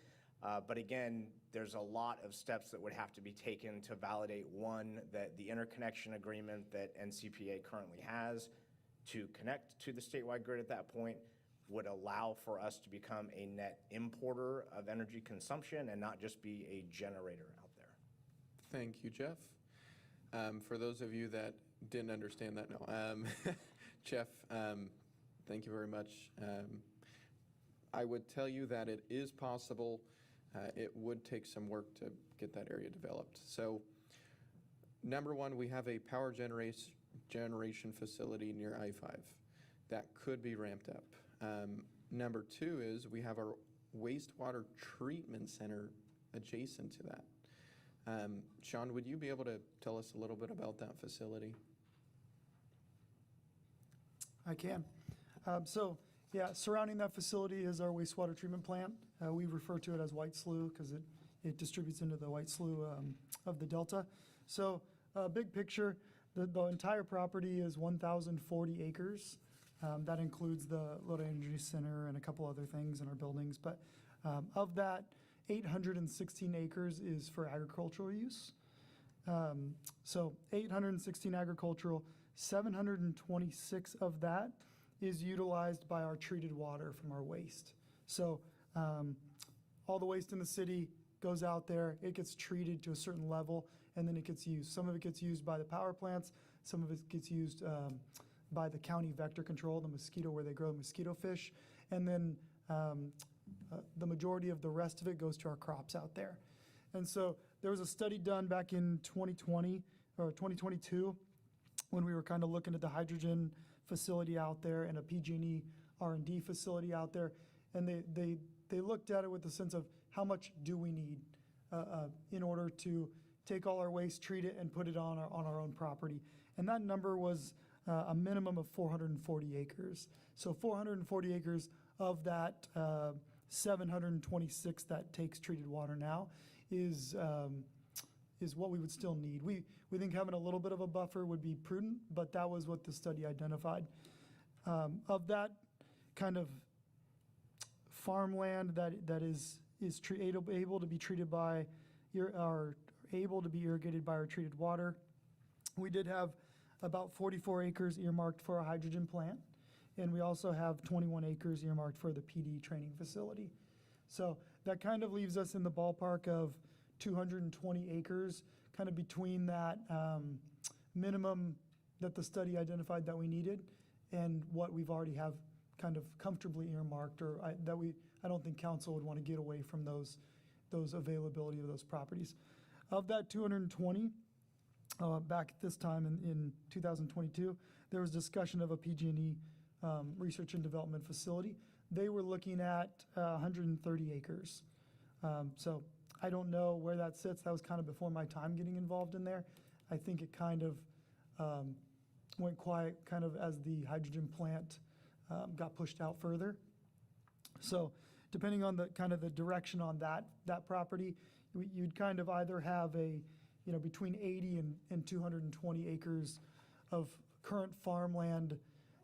But again, there's a lot of steps that would have to be taken to validate, one, that the interconnection agreement that NCPA currently has to connect to the statewide grid at that point would allow for us to become a net importer of energy consumption and not just be a generator out there. Thank you, Jeff. For those of you that didn't understand that, no. Jeff, thank you very much. I would tell you that it is possible. It would take some work to get that area developed. So, number one, we have a power generation facility near I-5 that could be ramped up. Number two is we have our wastewater treatment center adjacent to that. Sean, would you be able to tell us a little bit about that facility? I can. Surrounding that facility is our wastewater treatment plant. We refer to it as White Slough because it distributes into the White Slough of the Delta. So, big picture, the entire property is 1,040 acres. That includes the Lodi Energy Center and a couple other things in our buildings. But of that, 816 acres is for agricultural use. 816 agricultural, 726 of that is utilized by our treated water from our waste. So all the waste in the city goes out there, it gets treated to a certain level, and then it gets used. Some of it gets used by the power plants, some of it gets used by the county vector control, the mosquito, where they grow mosquito fish, and then the majority of the rest of it goes to our crops out there. And so there was a study done back in 2020 or 2022 when we were kind of looking at the hydrogen facility out there and a PG&E R&D facility out there, and they looked at it with the sense of how much do we need in order to take all our waste, treat it, and put it on our own property. And that number was a minimum of 440 acres. So 440 acres of that 726 that takes treated water now is what we would still need. We think having a little bit of a buffer would be prudent, but that was what the study identified. Of that kind of farmland that is able to be treated by able to be irrigated by our treated water, we did have about 44 acres earmarked for a hydrogen plant, and we also have 21 acres earmarked for the PD training facility. So that kind of leaves us in the ballpark of 220 acres, kind of between that minimum that the study identified that we needed and what we've already have kind of comfortably earmarked, or I don't think council would want to get away from those availability of those properties. Of that 220, back at this time in 2022, there was discussion of a PG&E research and development facility. They were looking at 130 acres. So I don't know where that sits. That was kind of before my time getting involved in there. I think it kind of went quiet kind of as the hydrogen plant got pushed out further. So depending on the kind of the direction on that property, you'd kind of either have between 80 and 220 acres of current farmland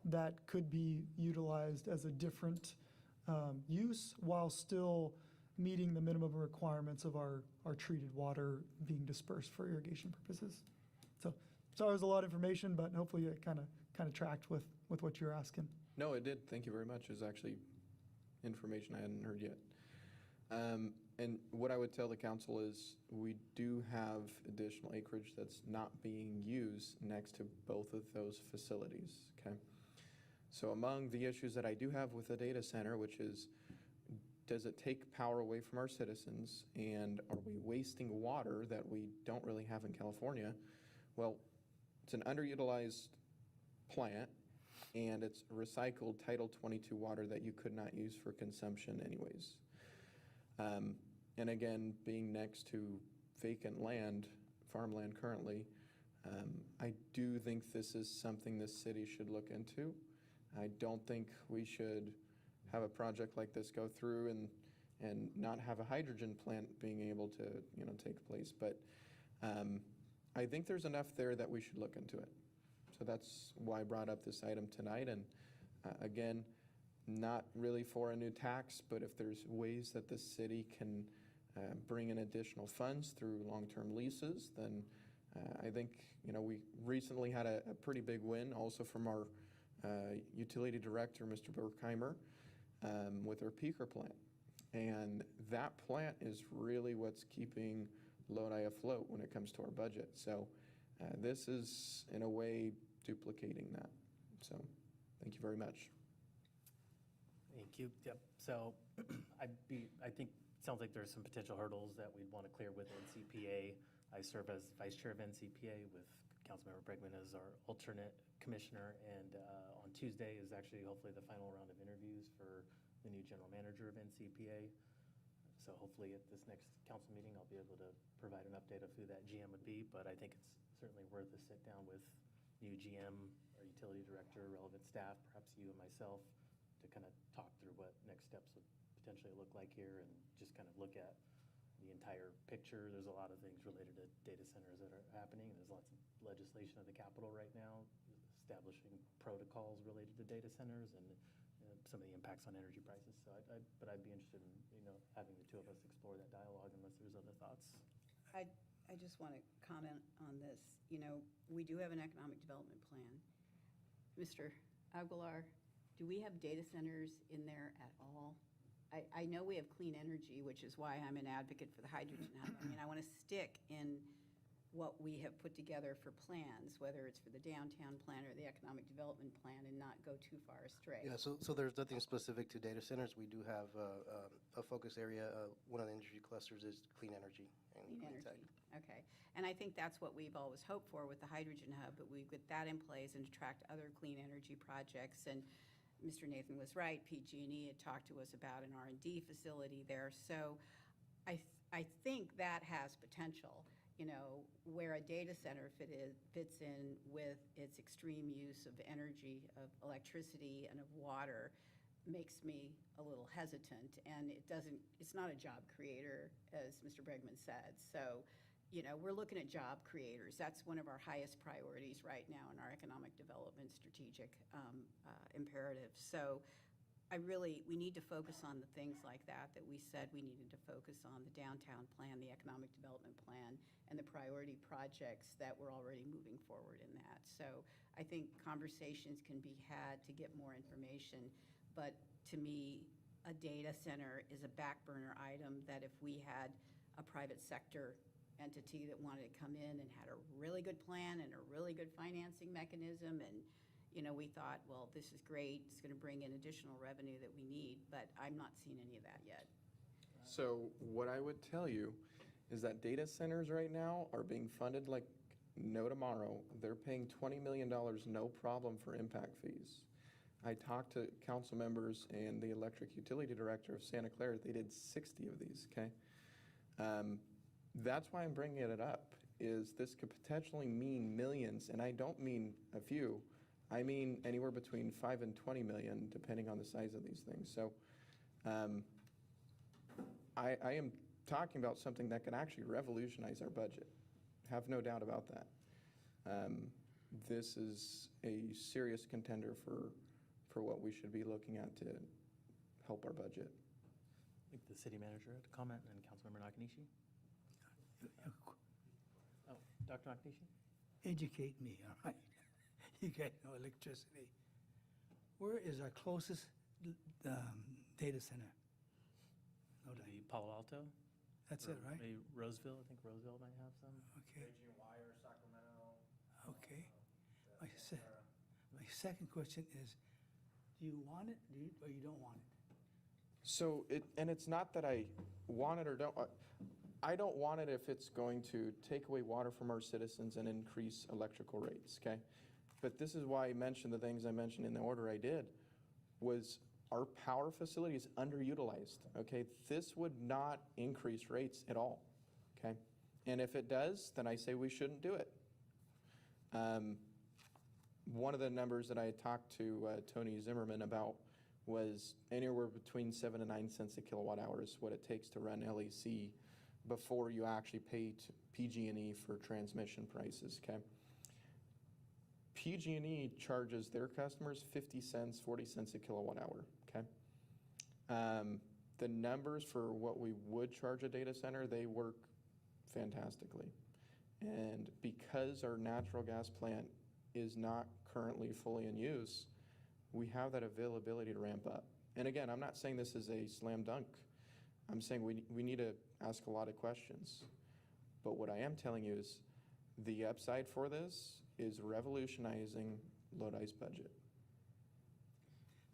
that could be utilized as a different use while still meeting the minimum requirements of our treated water being dispersed for irrigation purposes. So sorry, it was a lot of information, but hopefully it kind of kind of tracked with what you're asking. No, it did. Thank you very much. It's actually information I hadn't heard yet. And what I would tell the council is we do have additional acreage that's not being used next to both of those facilities, okay? So among the issues that I do have with the data center, which is, does it take power away from our citizens, and are we wasting water that we don't really have in California? Well, it's an underutilized plant, and it's recycled Title 22 water that you could not use for consumption anyways. And again, being next to vacant land, farmland currently, I do think this is something the city should look into. I don't think we should have a project like this go through and not have a hydrogen plant being able to, take place. But I think there's enough there that we should look into it. So that's why I brought up this item tonight. And again, not really for a new tax, but if there's ways that the city can bring in additional funds through long-term leases, then I think, we recently had a pretty big win also from our utility director, Mr. Berkheimer, with our peaker plant. And that plant is really what's keeping Lodi afloat when it comes to our budget. So this is, in a way, duplicating that. So thank you very much. Thank you. Yep. So I think it sounds like there's some potential hurdles that we'd want to clear with NCPA. I serve as vice chair of NCPA with Councilmember Bregman as our alternate commissioner. And on Tuesday is actually hopefully the final round of interviews for the new general manager of NCPA. So hopefully at this next council meeting, I'll be able to provide an update of who that GM would be. But I think it's certainly worth a sit down with new GM, our utility director, relevant staff, perhaps you and myself, to kind of talk through what next steps would potentially look like here and just kind of look at the entire picture. There's a lot of things related to data centers that are happening. There's lots of legislation at the Capitol right now establishing protocols related to data centers and some of the impacts on energy prices. So but I'd be interested in, having the two of us explore that dialogue unless there's other thoughts. I just want to comment on this. We do have an economic development plan. Mr. Aguilar, do we have data centers in there at all? I know we have clean energy, which is why I'm an advocate for the hydrogen hub. I want to stick in what we have put together for plans, whether it's for the downtown plan or the economic development plan, and not go too far astray. Yeah, so there's nothing specific to data centers. We do have a focus area. One of the industry clusters is clean energy and Clean clean tech. energy, okay. And I think that's what we've always hoped for with the hydrogen hub, but we've got that in place and attract other clean energy projects. And Mr. Nathan was right, PG&E had talked to us about an R&D facility there. So I think that has potential, where a data center fits in with its extreme use of energy, of electricity, and of water makes me a little hesitant. And it's not a job creator, as Mr. Bregman said. So, we're looking at job creators. That's one of our highest priorities right now in our economic development strategic imperatives. So we need to focus on the things like that we said we needed to focus on: the downtown plan, the economic development plan, and the priority projects that we're already moving forward in that. So I think conversations can be had to get more information. But to me, a data center is a back burner item that if we had a private sector entity that wanted to come in and had a really good plan and a really good financing mechanism, and we thought, well, this is great, it's going to bring in additional revenue that we need, but I'm not seeing any of that yet. So what I would tell you is that data centers right now are being funded like no tomorrow. They're paying $20 million no problem for impact fees. I talked to council members and the electric utility director of Santa Clara. They did 60 of these, okay? That's why I'm bringing it up, is this could potentially mean millions, and I don't mean a few. I mean anywhere between 5 and 20 million, depending on the size of these things. So I am talking about something that can actually revolutionize our budget. Have no doubt about that. This is a serious contender for what we should be looking at to help our budget. I think the city manager had a comment, and Councilmember Nakanishi. Oh, Dr. Nakanishi? Educate me, all right? you get no electricity. Where is our closest data center? Lodi. The Palo Alto? That's Or it, right? Maybe Roseville, I think Roseville might have some. Okay. Raging Wire, Sacramento. Okay. My second question is, do you want it, or you don't want it? So it's not that I want it or don't. I don't want it if it's going to take away water from our citizens and increase electrical rates, okay? But this is why I mentioned the things I mentioned in the order I did, was our power facility is underutilized, okay? This would not increase rates at all, okay? And if it does, then I say we shouldn't do it. One of the numbers that I had talked to Tony Zimmerman about was anywhere between 7 and 9 cents a kilowatt hour is what it takes to run LEC before you actually pay PG&E for transmission prices, okay? PG&E charges their customers 50 cents, 40 cents a kilowatt hour, okay? The numbers for what we would charge a data center, they work fantastically. And because our natural gas plant is not currently fully in use, we have that availability to ramp up. And again, I'm not saying this is a slam dunk. I'm saying we need to ask a lot of questions. But what I am telling you is the upside for this is revolutionizing Lodi's budget.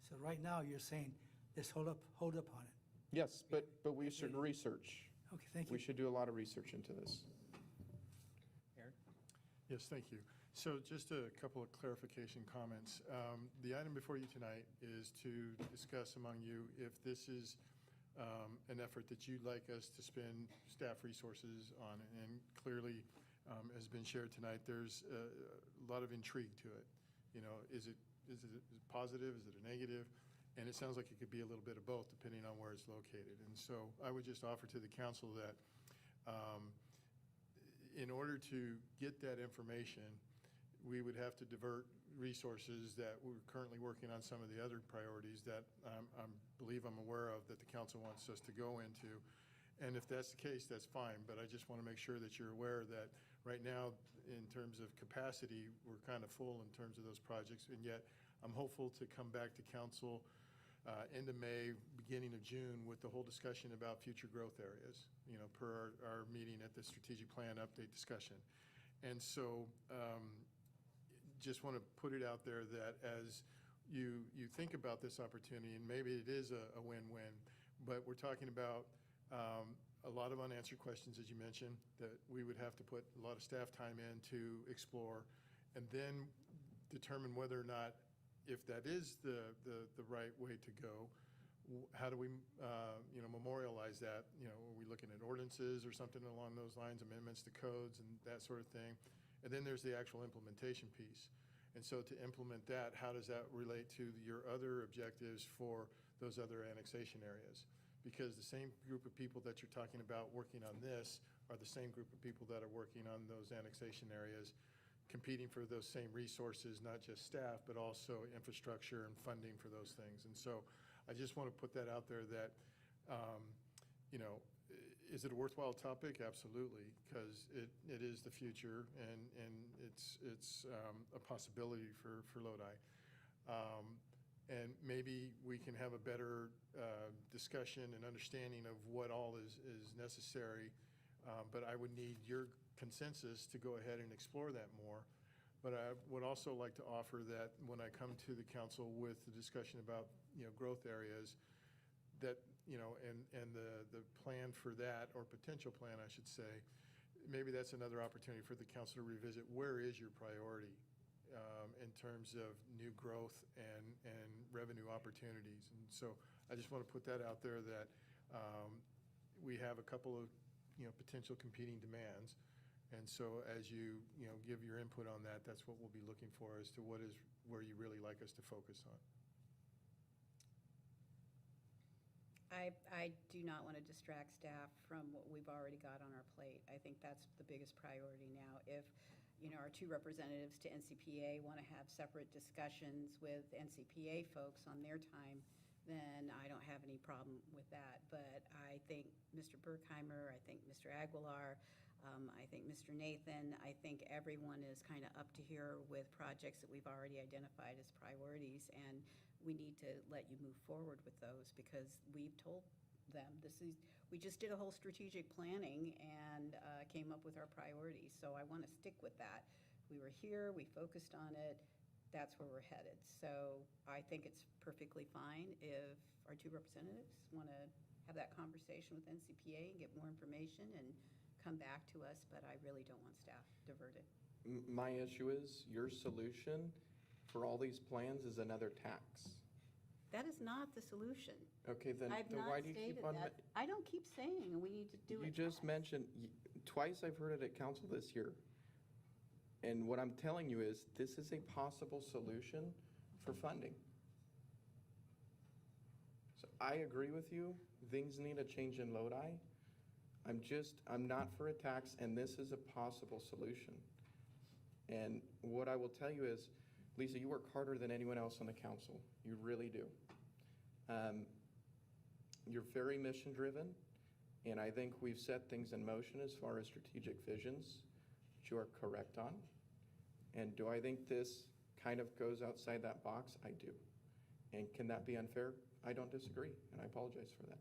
So right now, you're saying, let's hold up on it. Yes, but we should research. Okay, thank you. We should do a lot of research into this. Eric? Yes, thank you. So just a couple of clarification comments. The item before you tonight is to discuss among you if this is an effort that you'd like us to spend staff resources on. And clearly, has been shared tonight, there's a lot of intrigue to it. You know, is it positive? Is it a negative? And it sounds like it could be a little bit of both, depending on where it's located. And so I would just offer to the council that in order to get that information, we would have to divert resources that we're currently working on some of the other priorities that I believe I'm aware of that the council wants us to go into. And if that's the case, that's fine, but I just want to make sure that you're aware that right now, in terms of capacity, we're kind of full in terms of those projects, and yet I'm hopeful to come back to council end of May, beginning of June, with the whole discussion about future growth areas, you know, per our meeting at the strategic plan update discussion. And so just want to put it out there that as you think about this opportunity, and maybe it is a win-win, but we're talking about a lot of unanswered questions, as you mentioned, that we would have to put a lot of staff time in to explore, and then determine whether or not, if that is the right way to go, how do we memorialize that? You know, are we looking at ordinances or something along those lines, amendments to codes and that sort of thing? And then there's the actual implementation piece. And so to implement that, how does that relate to your other objectives for those other annexation areas? Because the same group of people that you're talking about working on this are the same group of people that are working on those annexation areas, competing for those same resources, not just staff, but also infrastructure and funding for those things. And so I just want to put that out there that, you know, is it a worthwhile topic? Absolutely, because it is the future, and it's a possibility for Lodi. And maybe we can have a better discussion and understanding of what all is necessary, but I would need your consensus to go ahead and explore that more. But I would also like to offer that when I come to the council with the discussion about, you know, growth areas, that, you know, and the plan for that, or potential plan, I should say, maybe that's another opportunity for the council to revisit where is your priority in terms of new growth and revenue opportunities. And so I just want to put that out there that we have a couple of, you know, potential competing demands. And so as you give your input on that, that's what we'll be looking for as to where you really like us to focus on. I do not want to distract staff from what we've already got on our plate. I think that's the biggest priority now. If, you know, our two representatives to NCPA want to have separate discussions with NCPA folks on their time, then I don't have any problem with that. But I think Mr. Berkheimer, I think Mr. Aguilar, I think Mr. Nathan, I think everyone is kind of up to here with projects that we've already identified as priorities, and we need to let you move forward with those because we've told them we just did a whole strategic planning and came up with our priorities. So I want to stick with that. We were here, we focused on it, that's where we're headed. So I think it's perfectly fine if our two representatives want to have that conversation with NCPA and get more information and come back to us, but I really don't want staff diverted. My issue is your solution for all these plans is another tax. That is not the solution. Okay, then I've then not why do you stated keep on? that. I don't keep saying we need to do it. You just mentioned, twice I've heard it at council this year. And what I'm telling you is, this is a possible solution for funding. So I agree with you, things need a change in Lodi. I'm not for a tax, and this is a possible solution. And what I will tell you is, Lisa, you work harder than anyone else on the council. You really do. You're very mission-driven, and I think we've set things in motion as far as strategic visions, which you are correct on. And do I think this kind of goes outside that box? I do. And can that be unfair? I don't disagree, and I apologize for that.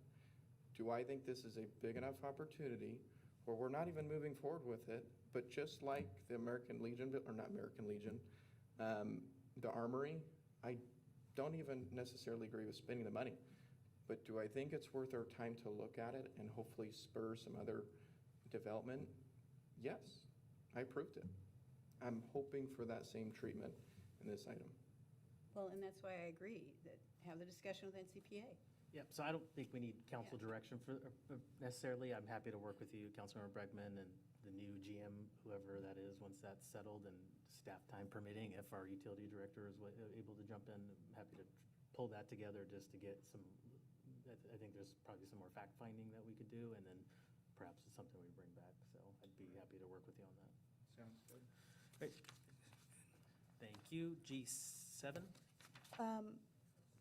Do I think this is a big enough opportunity where we're not even moving forward with it, but just like the American Legion, or not American Legion, the Armory, I don't even necessarily agree with spending the money. But do I think it's worth our time to look at it and hopefully spur some other development? Yes, I approved it. I'm hoping for that same treatment in this item. Well, and that's why I agree, that have the discussion with NCPA. Yep, so I don't think we need council direction for necessarily. I'm happy to work with you, Councilmember Bregman, and the new GM, whoever that is, once that's settled and staff time permitting. If our utility director is able to jump in, I'm happy to pull that together just to get some, I think there's probably some more fact-finding that we could do, and then perhaps it's something we bring back. So I'd be happy to work with you on that. Sounds good. Great. Thank you. G7?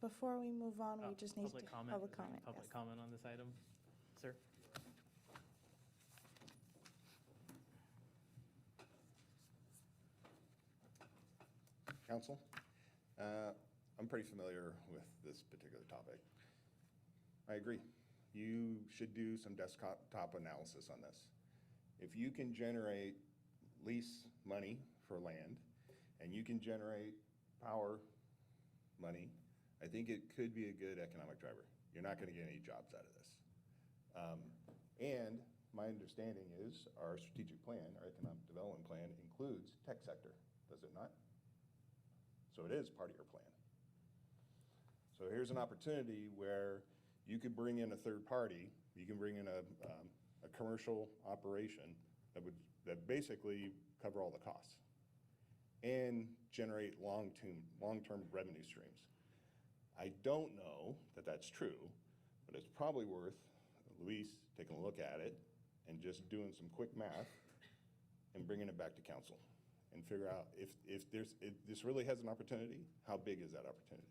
Before we move on, we just need to. Public comment. Public comment, Public yes. comment on this item, sir? Council, I'm pretty familiar with this particular topic. I agree. You should do some desktop analysis on this. If you can generate lease money for land and you can generate power money, I think it could be a good economic driver. You're not going to get any jobs out of this. And my understanding is our strategic plan, our economic development plan, includes tech sector, does it not? So it is part of your plan. So here's an opportunity where you could bring in a third party, you can bring in a commercial operation that basically cover all the costs and generate long-term revenue streams. I don't know that that's true, but it's probably worth Luis taking a look at it and just doing some quick math and bringing it back to council and figure out if this really has an opportunity, how big is that opportunity?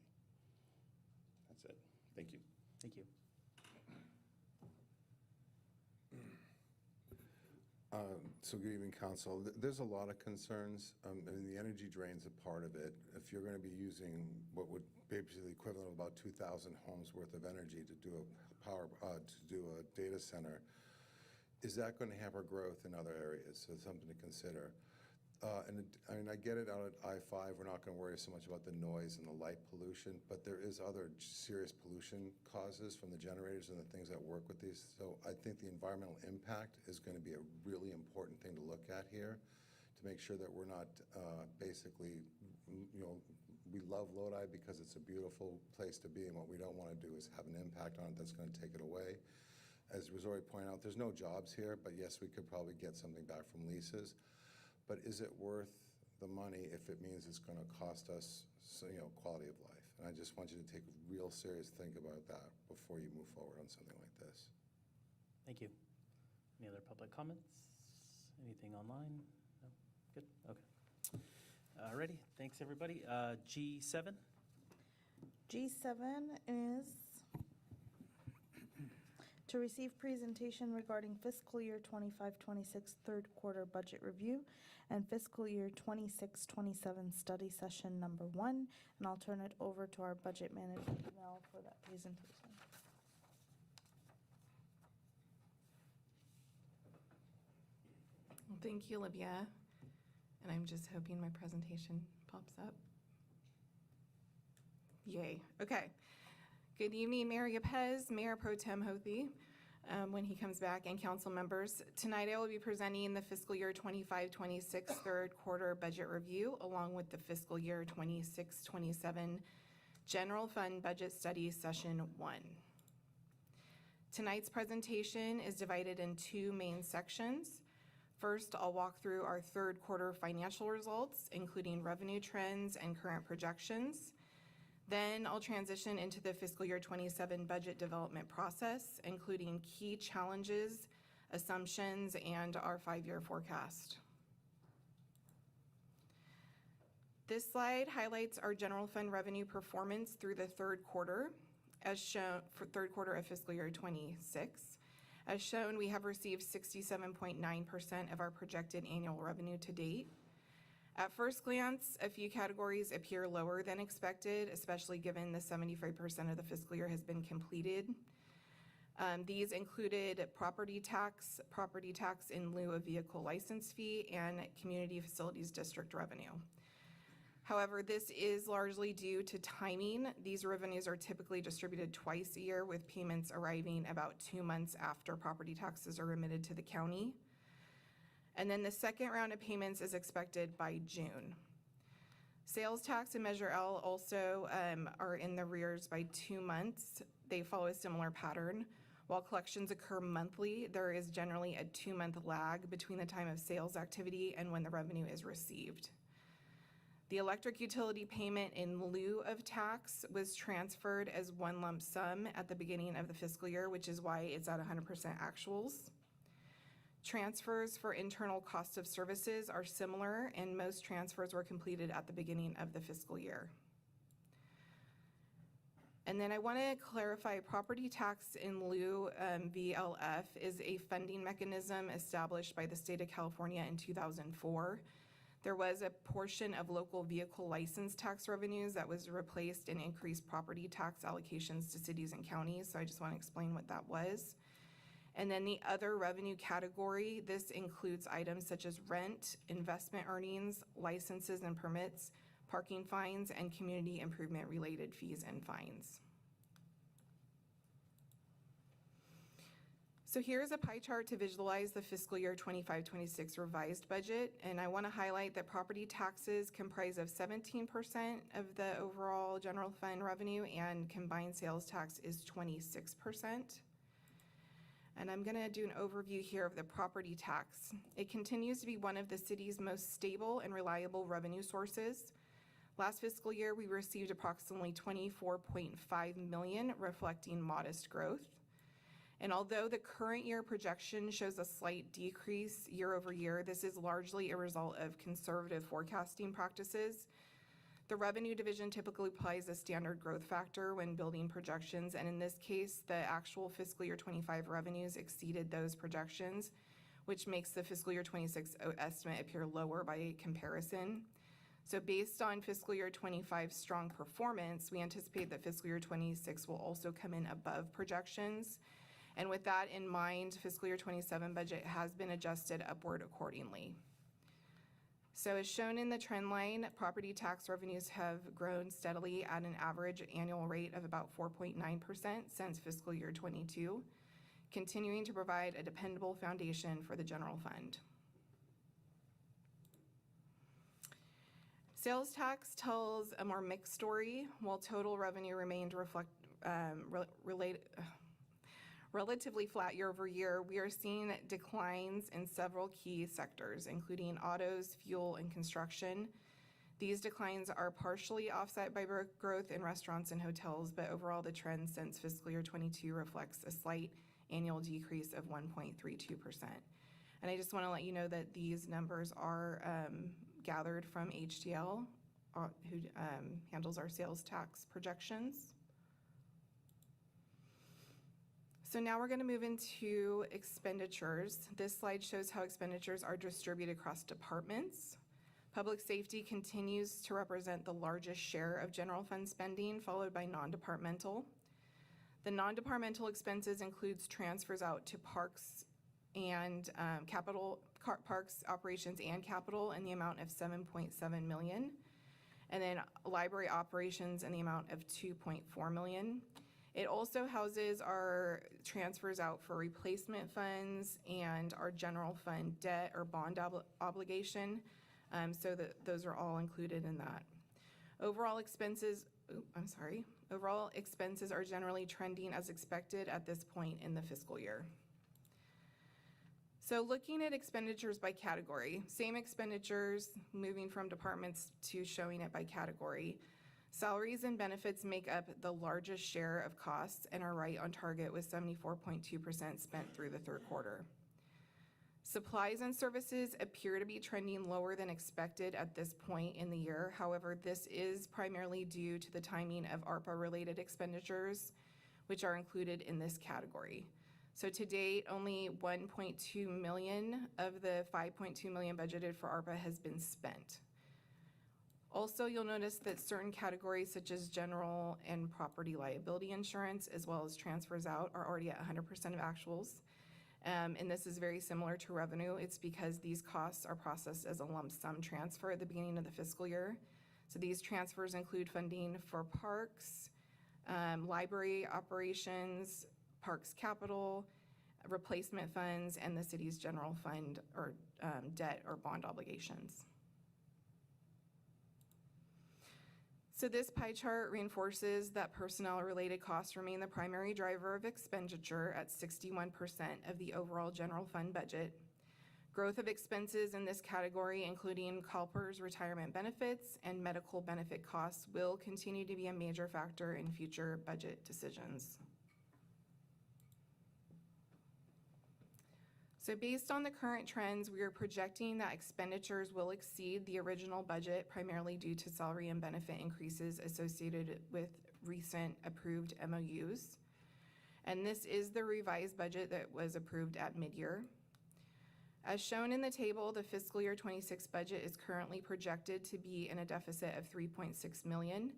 That's it. Thank you. Thank you. So good evening, council. There's a lot of concerns. I mean, the energy drain's a part of it. If you're going to be using what would basically the equivalent of about 2,000 homes worth of energy to do a data center, is that going to hamper growth in other areas? So it's something to consider. And I mean, I get it out at I-5, we're not going to worry so much about the noise and the light pollution, but there is other serious pollution causes from the generators and the things that work with these. So I think the environmental impact is going to be a really important thing to look at here to make sure that we're not basically, you know, we love Lodi because it's a beautiful place to be, and what we don't want to do is have an impact on it that's going to take it away. As was already pointed out, there's no jobs here, but yes, we could probably get something back from leases. But is it worth the money if it means it's going to cost us, quality of life? And I just want you to take a real serious think about that before you move forward on something like this. Thank you. Any other public comments? Anything online? No? Good, okay. Alrighty, thanks, everybody. G7? G7 is to receive presentation regarding fiscal year 25-26 third quarter budget review and fiscal year 26-27 study session number 1, and I'll turn it over to our budget manager, Mel, for that presentation. Well, thank you, Olivia. And I'm just hoping my presentation pops up. Yay. Okay. Good evening, Mayor Yepez, Mayor Pro Tem Hothey, when he comes back, and council members. Tonight I will be presenting the fiscal year 25-26 third quarter budget review, along with the fiscal year 26-27 general fund budget study session 1. Tonight's presentation is divided in 2 main sections. First, I'll walk through our third quarter financial results, including revenue trends and current projections. Then I'll transition into the fiscal year 27 budget development process, including key challenges, assumptions, and our 5-year forecast. This slide highlights our general fund revenue performance through the third quarter, as shown for third quarter of fiscal year 26. As shown, we have received 67.9% of our projected annual revenue to date. At first glance, a few categories appear lower than expected, especially given the 75% of the fiscal year has been completed. These included property tax in lieu of vehicle license fee, and community facilities district revenue. However, this is largely due to timing. These revenues are typically distributed twice a year, with payments arriving about 2 months after property taxes are remitted to the county. And then the second round of payments is expected by June. Sales tax and Measure L also are in the rears by 2 months. They follow a similar pattern. While collections occur monthly, there is generally a 2-month lag between the time of sales activity and when the revenue is received. The electric utility payment in lieu of tax was transferred as one lump sum at the beginning of the fiscal year, which is why it's at 100% actuals. Transfers for internal cost of services are similar, and most transfers were completed at the beginning of the fiscal year. And then I want to clarify, property tax in lieu, VLF, is a funding mechanism established by the state of California in 2004. There was a portion of local vehicle license tax revenues that was replaced in increased property tax allocations to cities and counties, so I just want to explain what that was. And then the other revenue category, this includes items such as rent, investment earnings, licenses and permits, parking fines, and community improvement related fees and fines. So here's a pie chart to visualize the fiscal year 25-26 revised budget, and I want to highlight that property taxes comprise of 17% of the overall general fund revenue, and combined sales tax is 26%. And I'm going to do an overview here of the property tax. It continues to be one of the city's most stable and reliable revenue sources. Last fiscal year, we received approximately $24.5 million, reflecting modest growth. And although the current year projection shows a slight decrease year over year, this is largely a result of conservative forecasting practices. The revenue division typically applies a standard growth factor when building projections, and in this case, the actual fiscal year 25 revenues exceeded those projections, which makes the fiscal year 26 estimate appear lower by comparison. So based on fiscal year 25's strong performance, we anticipate that fiscal year 26 will also come in above projections. And with that in mind, fiscal year 27 budget has been adjusted upward accordingly. So as shown in the trend line, property tax revenues have grown steadily at an average annual rate of about 4.9% since fiscal year 22, continuing to provide a dependable foundation for the general fund. Sales tax tells a more mixed story. While total revenue remained relatively flat year over year, we are seeing declines in several key sectors, including autos, fuel, and construction. These declines are partially offset by growth in restaurants and hotels, but overall the trend since fiscal year 22 reflects a slight annual decrease of 1.32%. And I just want to let you know that these numbers are gathered from HDL, who handles our sales tax projections. So now we're going to move into expenditures. This slide shows how expenditures are distributed across departments. Public safety continues to represent the largest share of general fund spending, followed by non-departmental. The non-departmental expenses includes transfers out to parks and parks operations and capital in the amount of $7.7 million. And then library operations in the amount of $2.4 million. It also houses our transfers out for replacement funds and our general fund debt or bond obligation. So that those are all included in that. Overall expenses are generally trending as expected at this point in the fiscal year. So looking at expenditures by category, same expenditures, moving from departments to showing it by category. Salaries and benefits make up the largest share of costs and are right on target with 74.2% spent through the third quarter. Supplies and services appear to be trending lower than expected at this point in the year. However, this is primarily due to the timing of ARPA-related expenditures, which are included in this category. So to date, only $1.2 million of the $5.2 million budgeted for ARPA has been spent. Also, you'll notice that certain categories such as general and property liability insurance, as well as transfers out, are already at 100% of actuals. And this is very similar to revenue. It's because these costs are processed as a lump sum transfer at the beginning of the fiscal year. So these transfers include funding for parks, library operations, parks capital, replacement funds, and the city's general fund or debt or bond obligations. So this pie chart reinforces that personnel-related costs remain the primary driver of expenditure at 61% of the overall general fund budget. Growth of expenses in this category, including CalPERS retirement benefits and medical benefit costs, will continue to be a major factor in future budget decisions. So based on the current trends, we are projecting that expenditures will exceed the original budget, primarily due to salary and benefit increases associated with recent approved MOUs. And this is the revised budget that was approved at mid-year. As shown in the table, the fiscal year 26 budget is currently projected to be in a deficit of $3.6 million.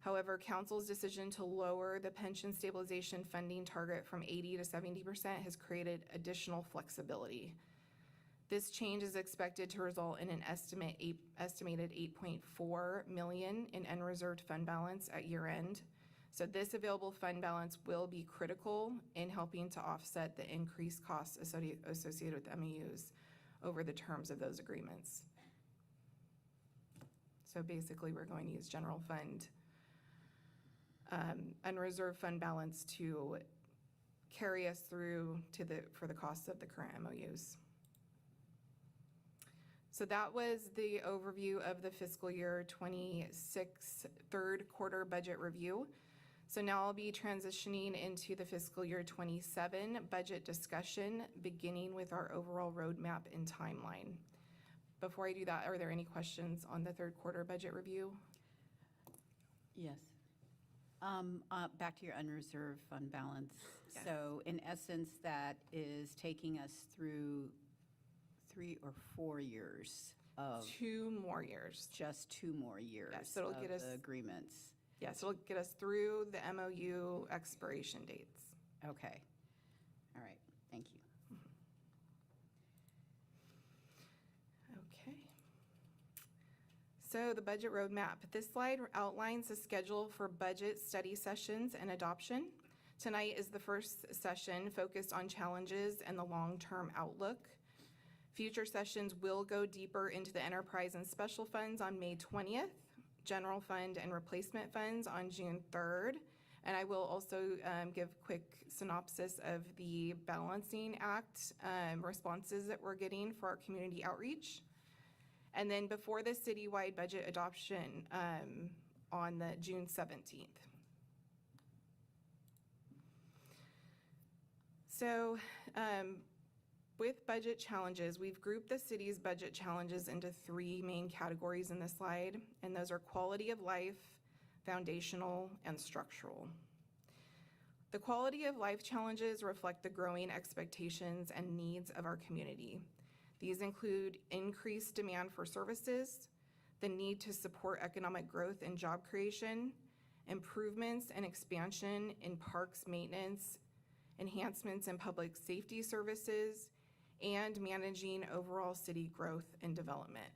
However, council's decision to lower the pension stabilization funding target from 80% to 70% has created additional flexibility. This change is expected to result in an estimated $8.4 million in unreserved fund balance at year end. So this available fund balance will be critical in helping to offset the increased costs associated with MOUs over the terms of those agreements. So basically, we're going to use general fund unreserved fund balance to carry us through for the costs of the current MOUs. So that was the overview of the fiscal year 26 third quarter budget review. So now I'll be transitioning into the fiscal year 27 budget discussion, beginning with our overall roadmap and timeline. Before I do that, are there any questions on the third quarter budget review? Yes. Back to your unreserved fund balance. Yes. So in essence, that is taking us through 3 or 4 years of. 2 more years. Just 2 more years. Yes, so it'll of get us. the agreements. Yes, it'll get us through the MOU expiration dates. Okay. All right. Thank you. Okay. So the budget roadmap. This slide outlines the schedule for budget study sessions and adoption. Tonight is the first session focused on challenges and the long-term outlook. Future sessions will go deeper into the enterprise and special funds on May 20th, general fund and replacement funds on June 3rd. And I will also give quick synopsis of the Balancing Act responses that we're getting for our community outreach. And then before the citywide budget adoption on the June 17th. So with budget challenges, we've grouped the city's budget challenges into 3 main categories in this slide, and those are quality of life, foundational, and structural. The quality of life challenges reflect the growing expectations and needs of our community. These include increased demand for services, the need to support economic growth and job creation, improvements and expansion in parks maintenance, enhancements in public safety services, and managing overall city growth and development.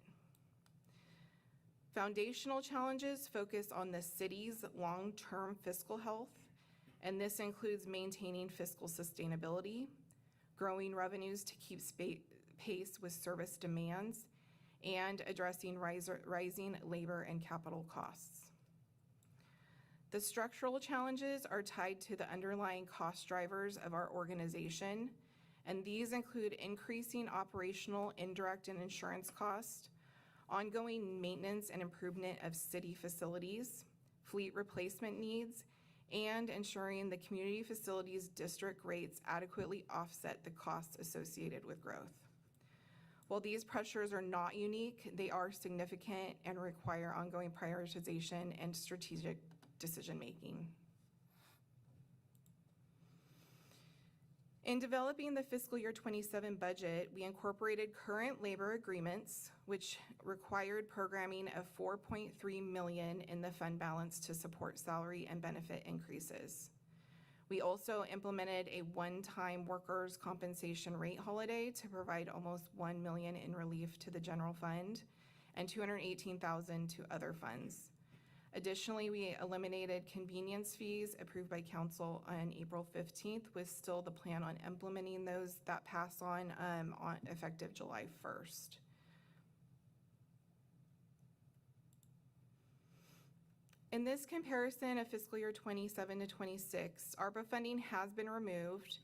Foundational challenges focus on the city's long-term fiscal health, and this includes maintaining fiscal sustainability, growing revenues to keep pace with service demands, and addressing rising labor and capital costs. The structural challenges are tied to the underlying cost drivers of our organization, and these include increasing operational, indirect, and insurance costs, ongoing maintenance and improvement of city facilities, fleet replacement needs, and ensuring the community facilities district rates adequately offset the costs associated with growth. While these pressures are not unique, they are significant and require ongoing prioritization and strategic decision-making. In developing the fiscal year 27 budget, we incorporated current labor agreements, which required programming of $4.3 million in the fund balance to support salary and benefit increases. We also implemented a one-time workers' compensation rate holiday to provide almost $1 million in relief to the general fund and $218,000 to other funds. Additionally, we eliminated convenience fees approved by council on April 15th, with still the plan on implementing those that pass on effective July 1st. In this comparison of fiscal year 27 to 26, ARPA funding has been removed,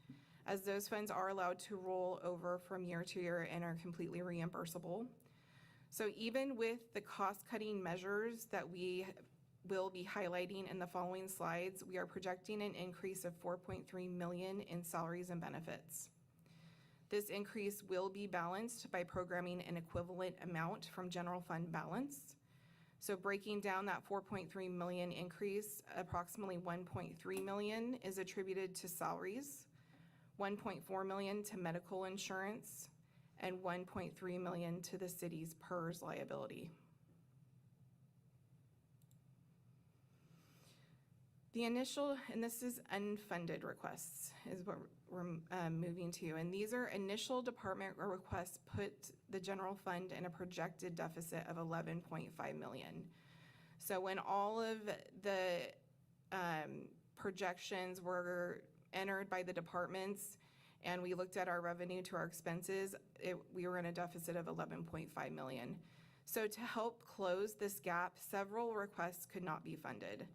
as those funds are allowed to roll over from year to year and are completely reimbursable. So even with the cost-cutting measures that we will be highlighting in the following slides, we are projecting an increase of $4.3 million in salaries and benefits. This increase will be balanced by programming an equivalent amount from general fund balance. So breaking down that $4.3 million increase, approximately $1.3 million is attributed to salaries, $1.4 million to medical insurance, and $1.3 million to the city's PERS liability. The initial, and this is unfunded requests, is what we're moving to. And these are initial department requests put the general fund in a projected deficit of $11.5 million. So when all of the projections were entered by the departments and we looked at our revenue to our expenses, we were in a deficit of $11.5 million. So to help close this gap, several requests could not be funded.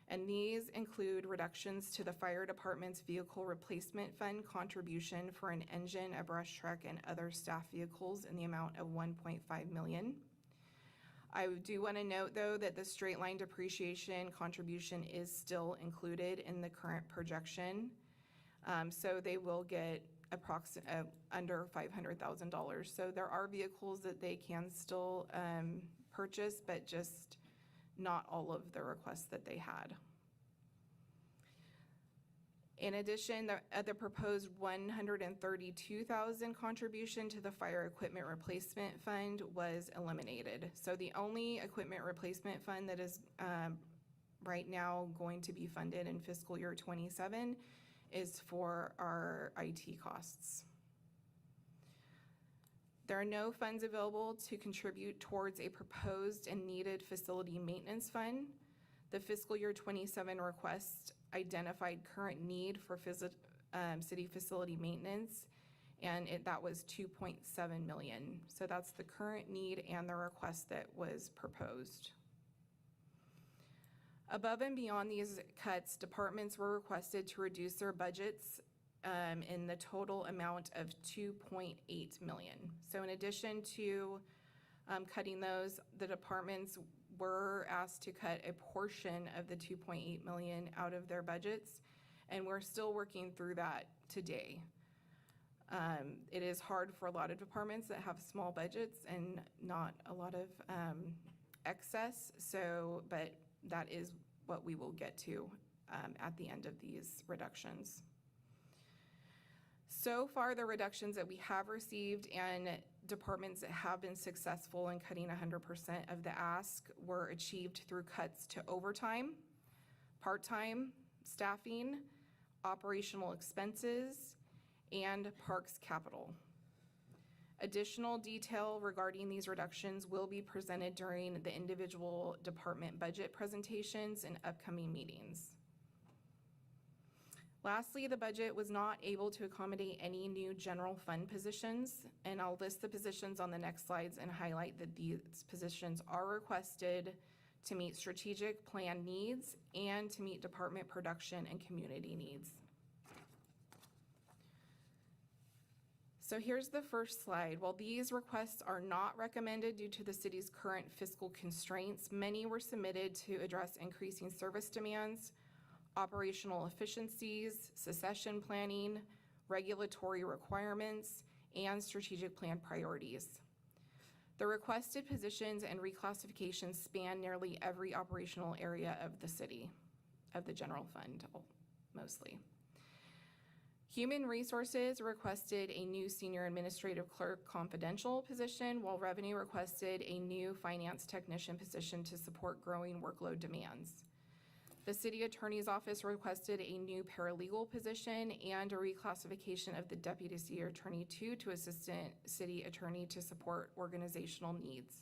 And these include reductions to the fire department's vehicle replacement fund contribution for an engine, a brush truck, and other staff vehicles in the amount of $1.5 million. I do want to note, though, that the straight line depreciation contribution is still included in the current projection. So they will get under $500,000. So there are vehicles that they can still purchase, but just not all of the requests that they had. In addition, the proposed $132,000 contribution to the fire equipment replacement fund was eliminated. So the only equipment replacement fund that is right now going to be funded in fiscal year 27 is for our IT costs. There are no funds available to contribute towards a proposed and needed facility maintenance fund. The fiscal year 27 request identified current need for city facility maintenance, and that was $2.7 million. So that's the current need and the request that was proposed. Above and beyond these cuts, departments were requested to reduce their budgets in the total amount of $2.8 million. So in addition to cutting those, the departments were asked to cut a portion of the $2.8 million out of their budgets, and we're still working through that today. It is hard for a lot of departments that have small budgets and not a lot of excess, but that is what we will get to at the end of these reductions. So far, the reductions that we have received and departments that have been successful in cutting 100% of the ask were achieved through cuts to overtime, part-time staffing, operational expenses, and parks capital. Additional detail regarding these reductions will be presented during the individual department budget presentations in upcoming meetings. Lastly, the budget was not able to accommodate any new general fund positions, and I'll list the positions on the next slides and highlight that these positions are requested to meet strategic plan needs and to meet department production and community needs. So here's the first slide. While these requests are not recommended due to the city's current fiscal constraints, many were submitted to address increasing service demands, operational efficiencies, succession planning, regulatory requirements, and strategic plan priorities. The requested positions and reclassifications span nearly every operational area of the city, of the general fund mostly. Human Resources requested a new Senior Administrative Clerk confidential position, while Revenue requested a new Finance Technician position to support growing workload demands. The City Attorney's Office requested a new paralegal position and a reclassification of the Deputy City Attorney 2 to Assistant City Attorney to support organizational needs.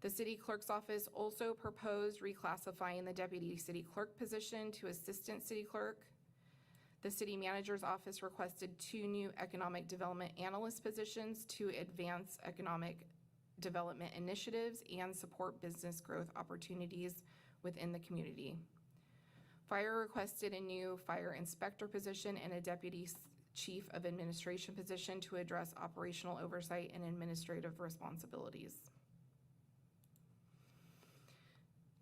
The City Clerk's Office also proposed reclassifying the Deputy City Clerk position to Assistant City Clerk. The City Manager's Office requested 2 new Economic Development Analyst positions to advance economic development initiatives and support business growth opportunities within the community. Fire requested a new Fire Inspector position and a Deputy Chief of Administration position to address operational oversight and administrative responsibilities.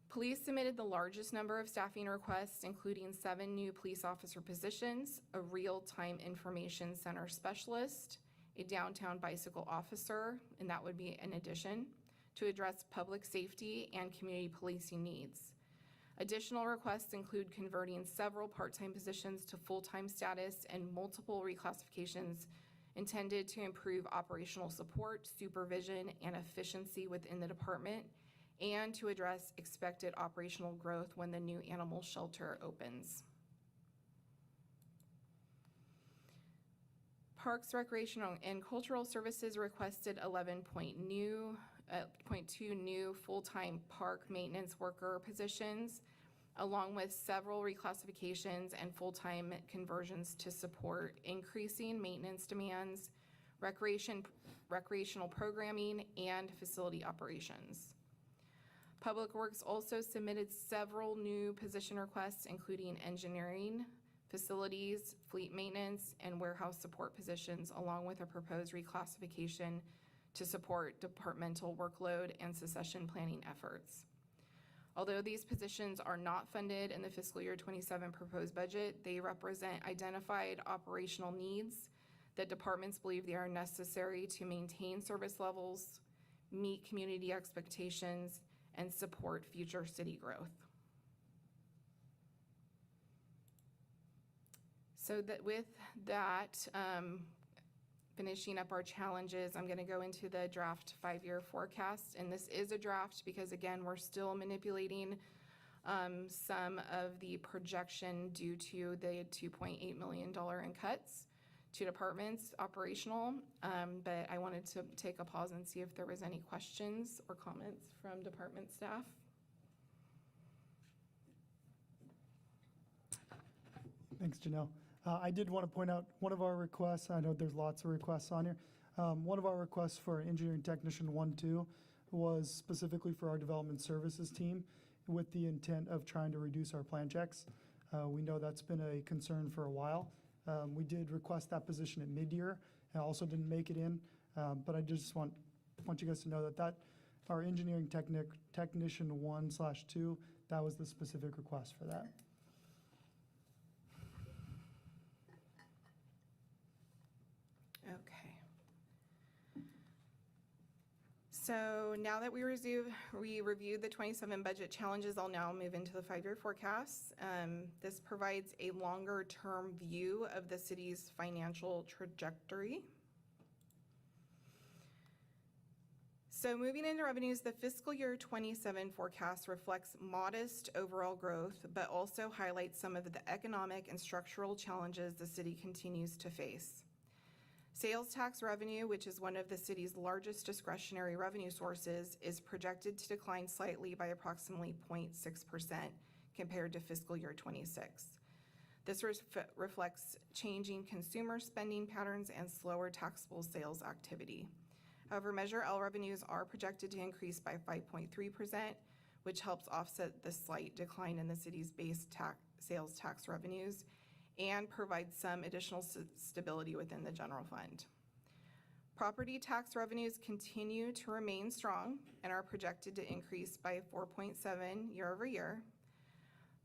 Police submitted the largest number of staffing requests, including 7 new police officer positions, a real-time information center specialist, a downtown bicycle officer, and that would be an addition, to address public safety and community policing needs. Additional requests include converting several part-time positions to full-time status and multiple reclassifications intended to improve operational support, supervision, and efficiency within the department, and to address expected operational growth when the new animal shelter opens. Parks, Recreational, and Cultural Services requested 11.2 new full-time park maintenance worker positions, along with several reclassifications and full-time conversions to support increasing maintenance demands, recreational programming, and facility operations. Public Works also submitted several new position requests, including engineering, facilities, fleet maintenance, and warehouse support positions, along with a proposed reclassification to support departmental workload and succession planning efforts. Although these positions are not funded in the fiscal year 27 proposed budget, they represent identified operational needs that departments believe they are necessary to maintain service levels, meet community expectations, and support future city growth. So that with that, finishing up our challenges, I'm going to go into the draft 5-year forecast. And this is a draft because, again, we're still manipulating some of the projection due to the $2.8 million in cuts to departments operational. But I wanted to take a pause and see if there was any questions or comments from department staff. Thanks, Janelle. I did want to point out one of our requests. I know there's lots of requests on here. One of our requests for engineering technician 1-2 was specifically for our development services team with the intent of trying to reduce our plan checks. We know that's been a concern for a while. We did request that position at mid-year. I also didn't make it in, but I just want you guys to know that our engineering technician 1/2, that was the specific request for that. So now that we reviewed the 27 budget challenges, I'll now move into the 5-year forecast. This provides a longer-term view of the city's financial trajectory. So moving into revenues, the fiscal year 27 forecast reflects modest overall growth, but also highlights some of the economic and structural challenges the city continues to face. Sales tax revenue, which is one of the city's largest discretionary revenue sources, is projected to decline slightly by approximately 0.6% compared to fiscal year 26. This reflects changing consumer spending patterns and slower taxable sales activity. However, Measure L revenues are projected to increase by 5.3%, which helps offset the slight decline in the city's base sales tax revenues and provides some additional stability within the general fund. Property tax revenues continue to remain strong and are projected to increase by 4.7% year over year.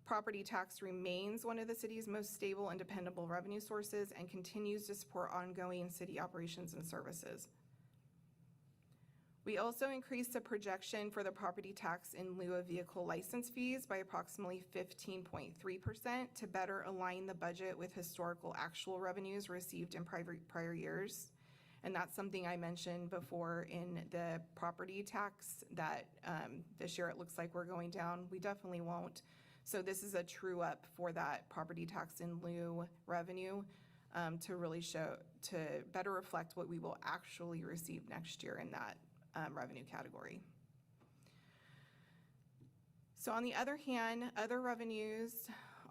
Property tax remains one of the city's most stable and dependable revenue sources and continues to support ongoing city operations and services. We also increased the projection for the property tax in lieu of vehicle license fees by approximately 15.3% to better align the budget with historical actual revenues received in prior years. And that's something I mentioned before in the property tax that this year it looks like we're going down. We definitely won't. So this is a true up for that property tax in lieu revenue to really to better reflect what we will actually receive next year in that revenue category. So on the other hand, other revenues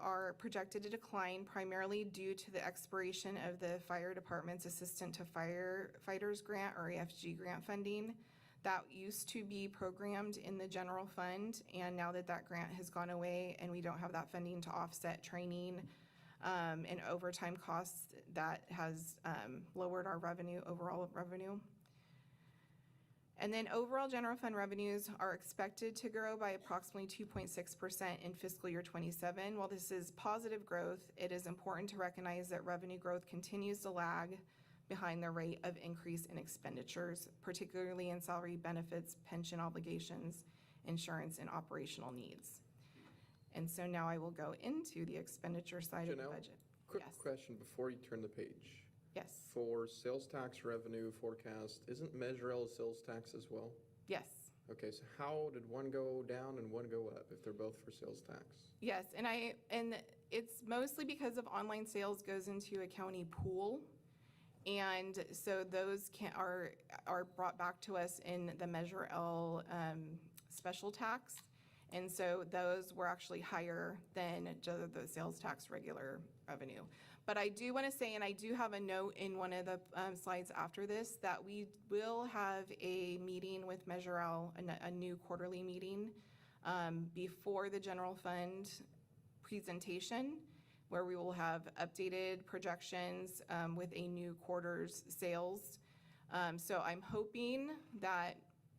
are projected to decline primarily due to the expiration of the fire department's Assistant to Firefighters Grant, or AFG grant funding. That used to be programmed in the general fund, and now that that grant has gone away and we don't have that funding to offset training and overtime costs, that has lowered our overall revenue. And then overall general fund revenues are expected to grow by approximately 2.6% in fiscal year 27. While this is positive growth, it is important to recognize that revenue growth continues to lag behind the rate of increase in expenditures, particularly in salary, benefits, pension obligations, insurance, and operational needs. And so now I will go into the expenditure side of the budget. Quick question before you turn the page. Yes. For sales tax revenue forecast, isn't Measure L sales tax as well? Yes. Okay, so how did one go down and one go up if they're both for sales tax? Yes, and it's mostly because of online sales goes into a county pool. And so those are brought back to us in the Measure L special tax. And so those were actually higher than the sales tax regular revenue. But I do want to say, and I do have a note in one of the slides after this, that we will have a meeting with Measure L, a new quarterly meeting before the general fund presentation, where we will have updated projections with a new quarter's sales. So I'm hoping that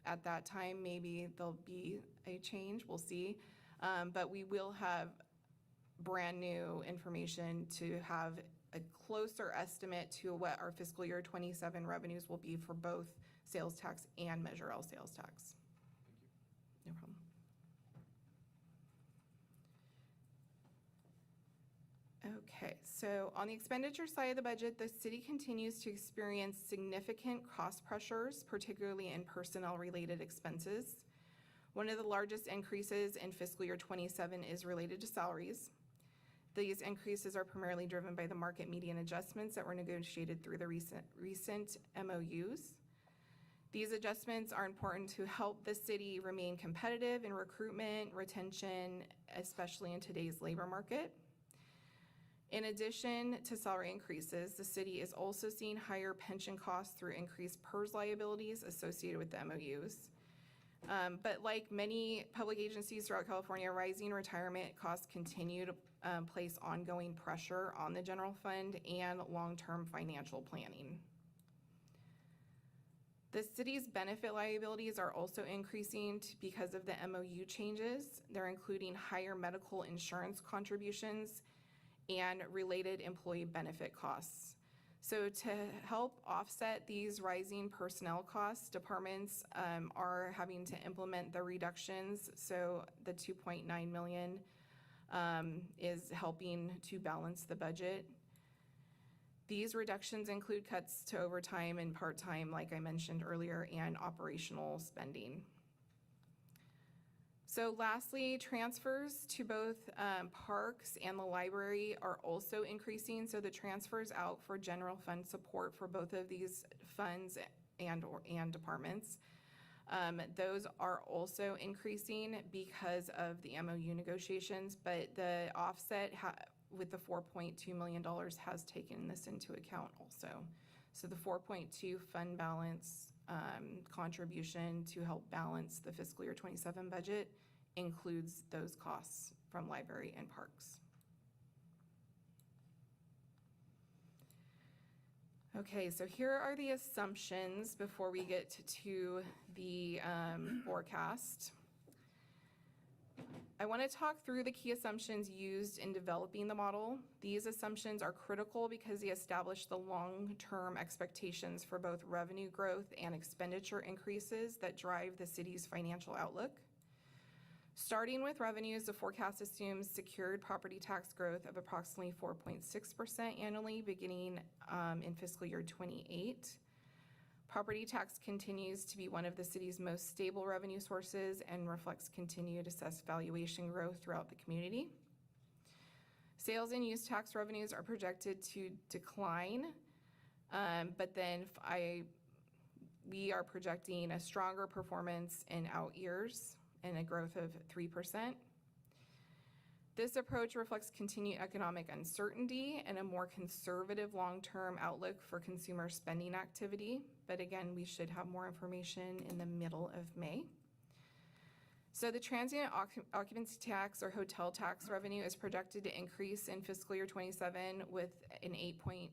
at that time, maybe there'll be a change, we'll see. But we will have brand new information to have a closer estimate to what our fiscal year 27 revenues will be for both sales tax and Measure L sales tax. No problem. Okay, so on the expenditure side of the budget, the city continues to experience significant cost pressures, particularly in personnel-related expenses. One of the largest increases in fiscal year 27 is related to salaries. These increases are primarily driven by the market median adjustments that were negotiated through the recent MOUs. These adjustments are important to help the city remain competitive in recruitment, retention, especially in today's labor market. In addition to salary increases, the city is also seeing higher pension costs through increased PERS liabilities associated with the MOUs. But like many public agencies throughout California, rising retirement costs continue to place ongoing pressure on the general fund and long-term financial planning. The city's benefit liabilities are also increasing because of the MOU changes. They're including higher medical insurance contributions and related employee benefit costs. So to help offset these rising personnel costs, departments are having to implement the reductions. So the 2.9 million is helping to balance the budget. These reductions include cuts to overtime and part-time, like I mentioned earlier, and operational spending. So lastly, transfers to both parks and the library are also increasing. So the transfers out for general fund support for both of these funds and departments, those are also increasing because of the MOU negotiations, but the offset with the $4.2 million has taken this into account also. So the 4.2 fund balance contribution to help balance the fiscal year 27 budget includes those costs from library and parks. Okay, so here are the assumptions before we get to the forecast. I want to talk through the key assumptions used in developing the model. These assumptions are critical because they establish the long-term expectations for both revenue growth and expenditure increases that drive the city's financial outlook. Starting with revenues, the forecast assumes secured property tax growth of approximately 4.6% annually beginning in fiscal year 28. Property tax continues to be one of the city's most stable revenue sources and reflects continued assessed valuation growth throughout the community. Sales and use tax revenues are projected to decline, but then we are projecting a stronger performance in out years and a growth of 3%. This approach reflects continued economic uncertainty and a more conservative long-term outlook for consumer spending activity. But again, we should have more information in the middle of May. So the transient occupancy tax or hotel tax revenue is projected to increase in fiscal year 27 with an 8.6%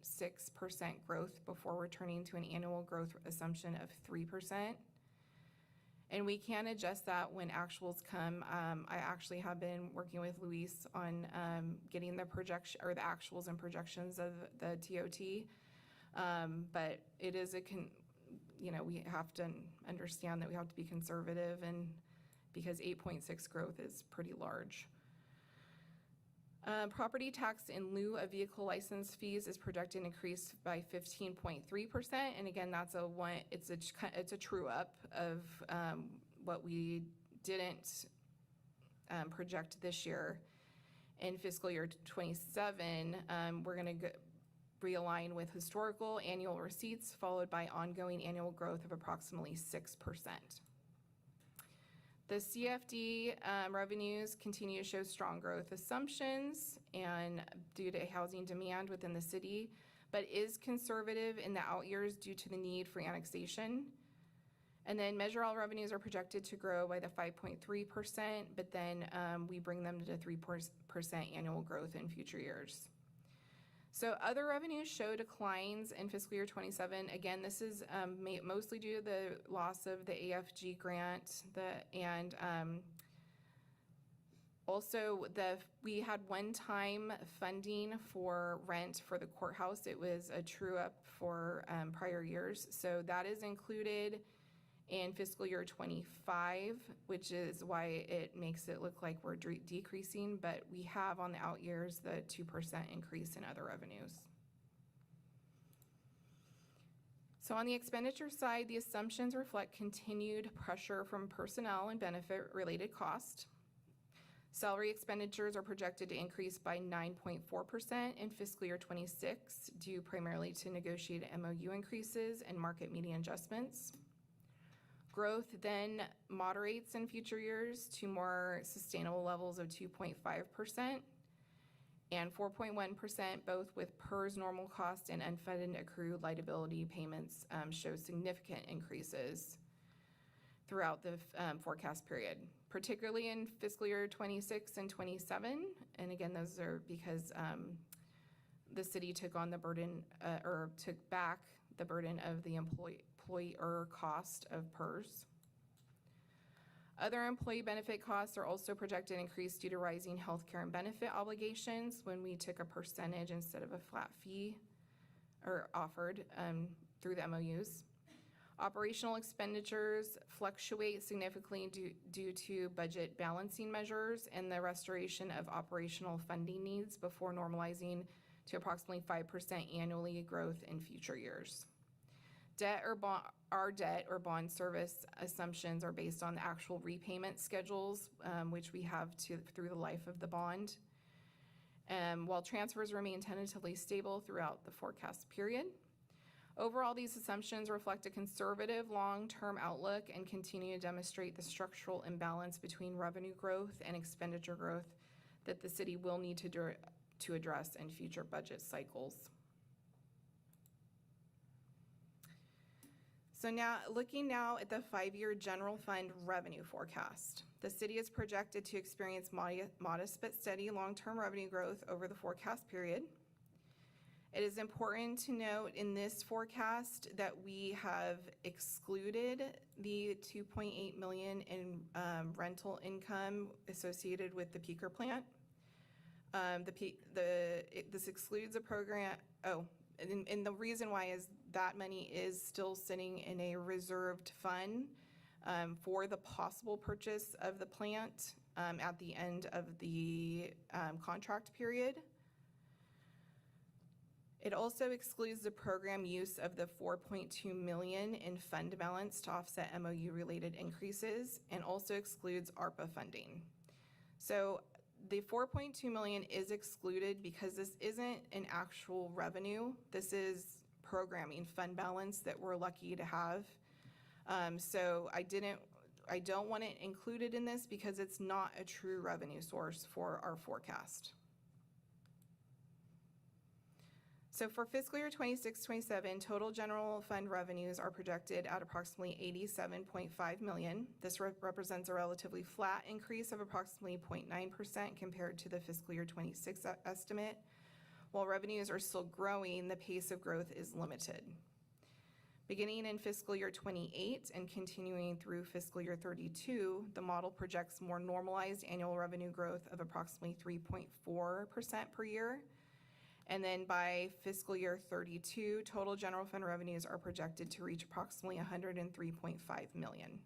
growth before returning to an annual growth assumption of 3%. And we can adjust that when actuals come. I actually have been working with Luis on getting the projection or the actuals and projections of the TOT. But it is we have to understand that we have to be conservative, and because 8.6 growth is pretty large. Property tax in lieu of vehicle license fees is projected to increase by 15.3%, and again, that's it's a true up of what we didn't project this year. In fiscal year 27, we're going to realign with historical annual receipts, followed by ongoing annual growth of approximately 6%. The CFD revenues continue to show strong growth assumptions and due to housing demand within the city, but is conservative in the out years due to the need for annexation. And then Measure All revenues are projected to grow by the 5.3%, but then we bring them to 3% annual growth in future years. So other revenues show declines in fiscal year 27. Again, this is mostly due to the loss of the AFG grant, also we had one-time funding for rent for the courthouse. It was a true up for prior years. So that is included in fiscal year 25, which is why it makes it look like we're decreasing, but we have on the out years the 2% increase in other revenues. So on the expenditure side, the assumptions reflect continued pressure from personnel and benefit related cost. Salary expenditures are projected to increase by 9.4% in fiscal year 26, due primarily to negotiated MOU increases and market median adjustments. Growth then moderates in future years to more sustainable levels of 2.5% and 4.1%, both with PERS normal cost and unfunded accrued liability payments show significant increases throughout the forecast period, particularly in fiscal year 26 and 27. And again, those are because the city took on the burden or took back the burden of the employer cost of PERS. Other employee benefit costs are also projected to increase due to rising healthcare and benefit obligations when we took a percentage instead of a flat fee or offered through the MOUs. Operational expenditures fluctuate significantly due to budget balancing measures and the restoration of operational funding needs before normalizing to approximately 5% annually growth in future years. Our debt or bond service assumptions are based on the actual repayment schedules, which we have through the life of the bond. While transfers remain tentatively stable throughout the forecast period. Overall, these assumptions reflect a conservative long-term outlook and continue to demonstrate the structural imbalance between revenue growth and expenditure growth that the city will need to address in future budget cycles. So now, looking now at the 5-year general fund revenue forecast, the city is projected to experience modest but steady long-term revenue growth over the forecast period. It is important to note in this forecast that we have excluded the $2.8 million in rental income associated with the peaker plant. This excludes a program, and the reason why is that money is still sitting in a reserved fund for the possible purchase of the plant at the end of the contract period. It also excludes the program use of the $4.2 million in fund balance to offset MOU-related increases, and also excludes ARPA funding. So the $4.2 million is excluded because this isn't an actual revenue. This is programming fund balance that we're lucky to have. So I don't want it included in this because it's not a true revenue source for our forecast. So for fiscal year 26-27, total general fund revenues are projected at approximately $87.5 million. This represents a relatively flat increase of approximately 0.9% compared to the fiscal year 26 estimate. While revenues are still growing, the pace of growth is limited. Beginning in fiscal year 28 and continuing through fiscal year 32, the model projects more normalized annual revenue growth of approximately 3.4% per year. And then by fiscal year 32, total general fund revenues are projected to reach approximately $103.5 million.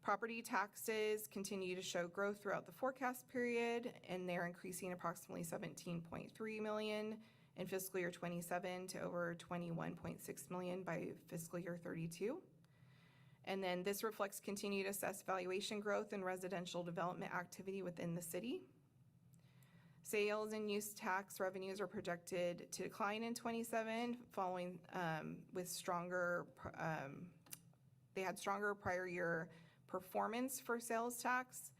Property taxes continue to show growth throughout the forecast period, and they're increasing approximately $17.3 million in fiscal year 27 to over $21.6 million by fiscal year 32. And then this reflects continued assessed valuation growth and residential development activity within the city. Sales and use tax revenues are projected to decline in 27, following with stronger, they had stronger prior year performance for sales tax.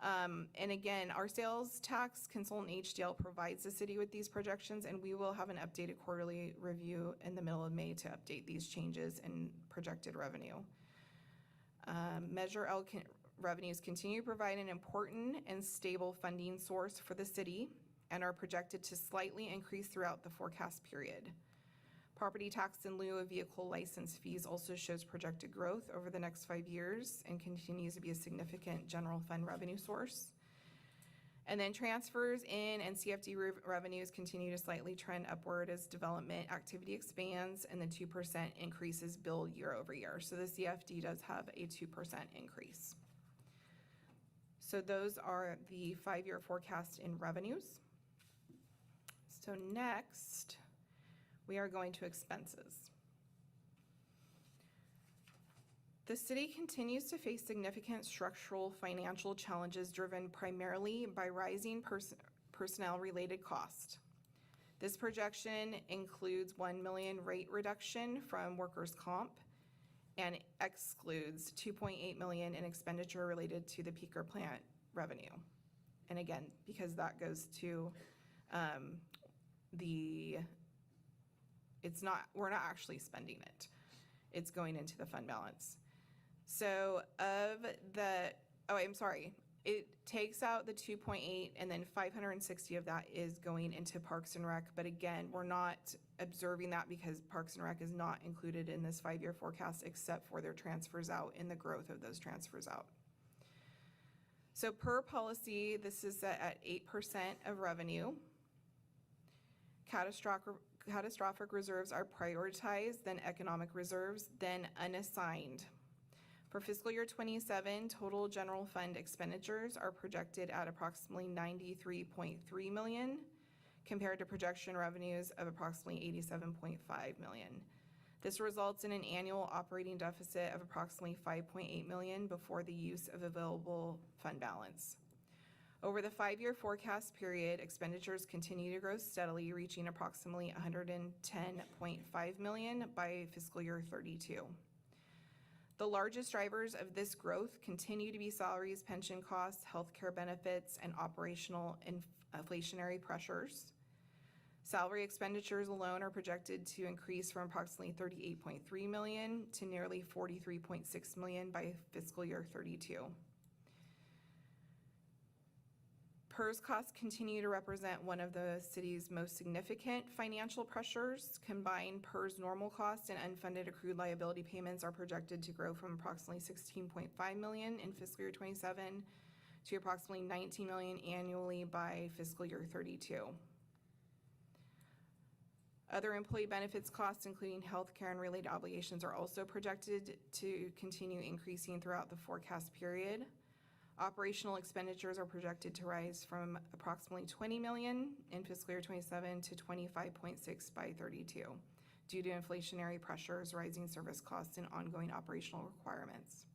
And again, our sales tax consultant HDL provides the city with these projections, and we will have an updated quarterly review in the middle of May to update these changes in projected revenue. Measure L revenues continue to provide an important and stable funding source for the city and are projected to slightly increase throughout the forecast period. Property tax in lieu of vehicle license fees also shows projected growth over the next 5 years and continues to be a significant general fund revenue source. And then transfers in and CFD revenues continue to slightly trend upward as development activity expands and the 2% increases build year over year. So the CFD does have a 2% increase. So those are the 5-year forecast in revenues. So next, we are going to expenses. The city continues to face significant structural financial challenges driven primarily by rising personnel-related costs. This projection includes $1 million rate reduction from workers' comp and excludes $2.8 million in expenditure related to the peaker plant revenue. And again, because that goes to we're not actually spending it. It's going into the fund balance. So it takes out the 2.8 and then 560 of that is going into Parks and Rec. But again, we're not observing that because Parks and Rec is not included in this 5-year forecast except for their transfers out and the growth of those transfers out. So per policy, this is set at 8% of revenue. catastrophic reserves are prioritized, then economic reserves, then unassigned. For fiscal year '27, total general fund expenditures are projected at approximately $93.3 million, compared to projection revenues of approximately $87.5 million. This results in an annual operating deficit of approximately $5.8 million before the use of available fund balance. Over the 5-year forecast period, expenditures continue to grow steadily, reaching approximately $110.5 million by fiscal year '32. The largest drivers of this growth continue to be salaries, pension costs, healthcare benefits, and operational inflationary pressures. Salary expenditures alone are projected to increase from approximately $38.3 million to nearly $43.6 million by fiscal year '32. PERS costs continue to represent one of the city's most significant financial pressures. Combined PERS normal costs and unfunded accrued liability payments are projected to grow from approximately $16.5 million in fiscal year '27 to approximately $19 million annually by fiscal year '32. Other employee benefits costs, including healthcare and related obligations, are also projected to continue increasing throughout the forecast period. Operational expenditures are projected to rise from approximately $20 million in fiscal year '27 to $25.6 by '32 due to inflationary pressures, rising service costs, and ongoing operational requirements.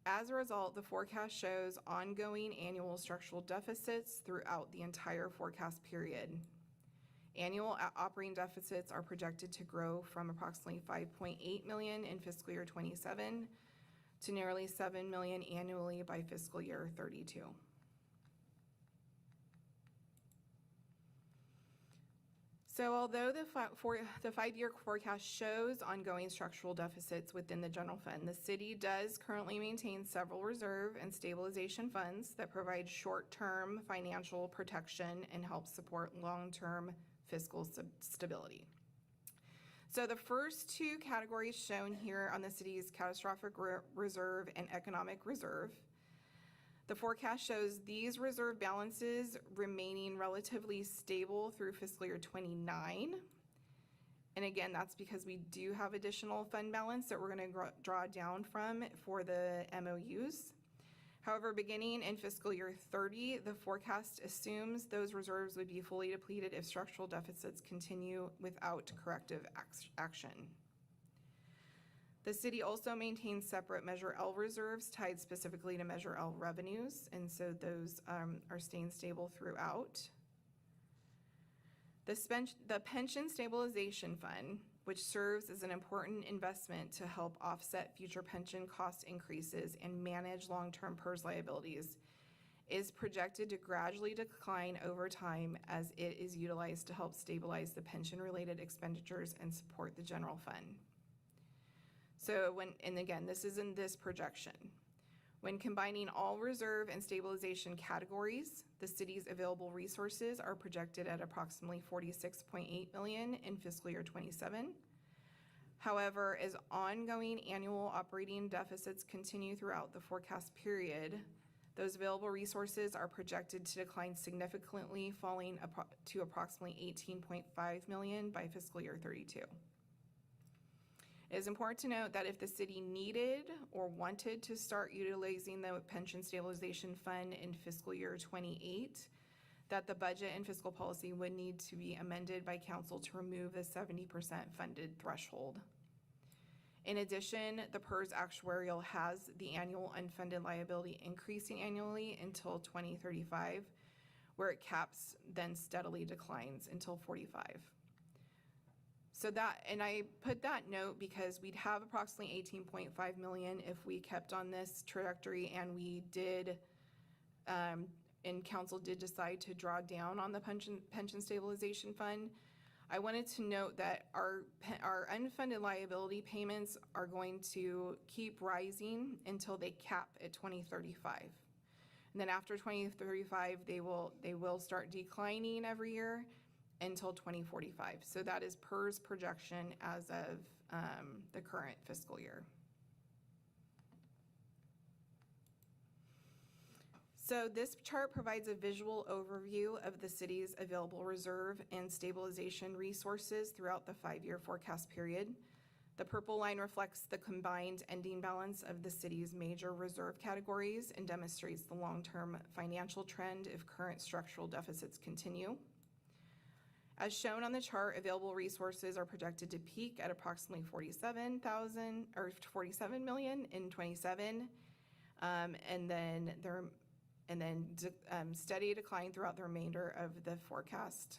As a result, the forecast shows ongoing annual structural deficits throughout the entire forecast period. Annual operating deficits are projected to grow from approximately $5.8 million in fiscal year '27 to nearly $7 million annually by fiscal year '32. So although the 5-year forecast shows ongoing structural deficits within the general fund, the city does currently maintain several reserve and stabilization funds that provide short-term financial protection and help support long-term fiscal stability. So the first two categories shown here on the city's catastrophic reserve and economic reserve. The forecast shows these reserve balances remaining relatively stable through fiscal year '29. And again, that's because we do have additional fund balance that we're going to draw down from for the MOUs. However, beginning in fiscal year '30, the forecast assumes those reserves would be fully depleted if structural deficits continue without corrective action. The city also maintains separate Measure L reserves tied specifically to Measure L revenues, and so those are staying stable throughout. The Pension Stabilization Fund, which serves as an important investment to help offset future pension cost increases and manage long-term PERS liabilities, is projected to gradually decline over time as it is utilized to help stabilize the pension-related expenditures and support the general fund. So and again, this is in this projection. When combining all reserve and stabilization categories, the city's available resources are projected at approximately $46.8 million in fiscal year '27. However, as ongoing annual operating deficits continue throughout the forecast period, those available resources are projected to decline significantly, falling to approximately $18.5 million by fiscal year '32. It is important to note that if the city needed or wanted to start utilizing the Pension Stabilization Fund in fiscal year '28, that the budget and fiscal policy would need to be amended by council to remove the 70% funded threshold. In addition, the PERS actuarial has the annual unfunded liability increasing annually until 2035, where it caps then steadily declines until '45. So that, and I put that note because we'd have approximately $18.5 million if we kept on this trajectory, and we did, and council did decide to draw down on the pension stabilization fund. I wanted to note that our unfunded liability payments are going to keep rising until they cap at 2035. And then after 2035, they will start declining every year until 2045. So that is PERS projection as of the current fiscal year. So this chart provides a visual overview of the city's available reserve and stabilization resources throughout the 5-year forecast period. The purple line reflects the combined ending balance of the city's major reserve categories and demonstrates the long-term financial trend if current structural deficits continue. As shown on the chart, available resources are projected to peak at approximately 47 million in '27, and then steady decline throughout the remainder of the forecast.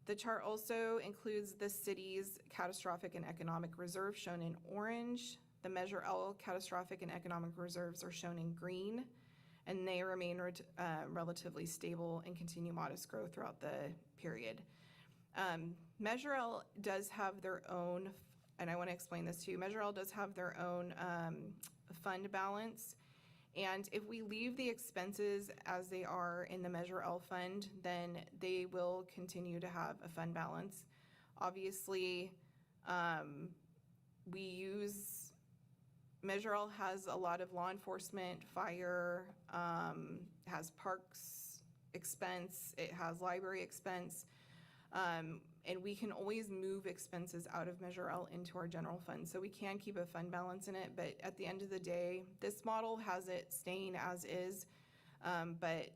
The chart also includes the city's catastrophic and economic reserve shown in orange. The Measure L catastrophic and economic reserves are shown in green, and they remain relatively stable and continue modest growth throughout the period. Measure L does have their own, and I want to explain this to you, Measure L does have their own fund balance. And if we leave the expenses as they are in the Measure L fund, then they will continue to have a fund balance. Obviously, Measure L has a lot of law enforcement, fire, has parks expense, it has library expense, and we can always move expenses out of Measure L into our general fund. So we can keep a fund balance in it, but at the end of the day, this model has it staying as is, but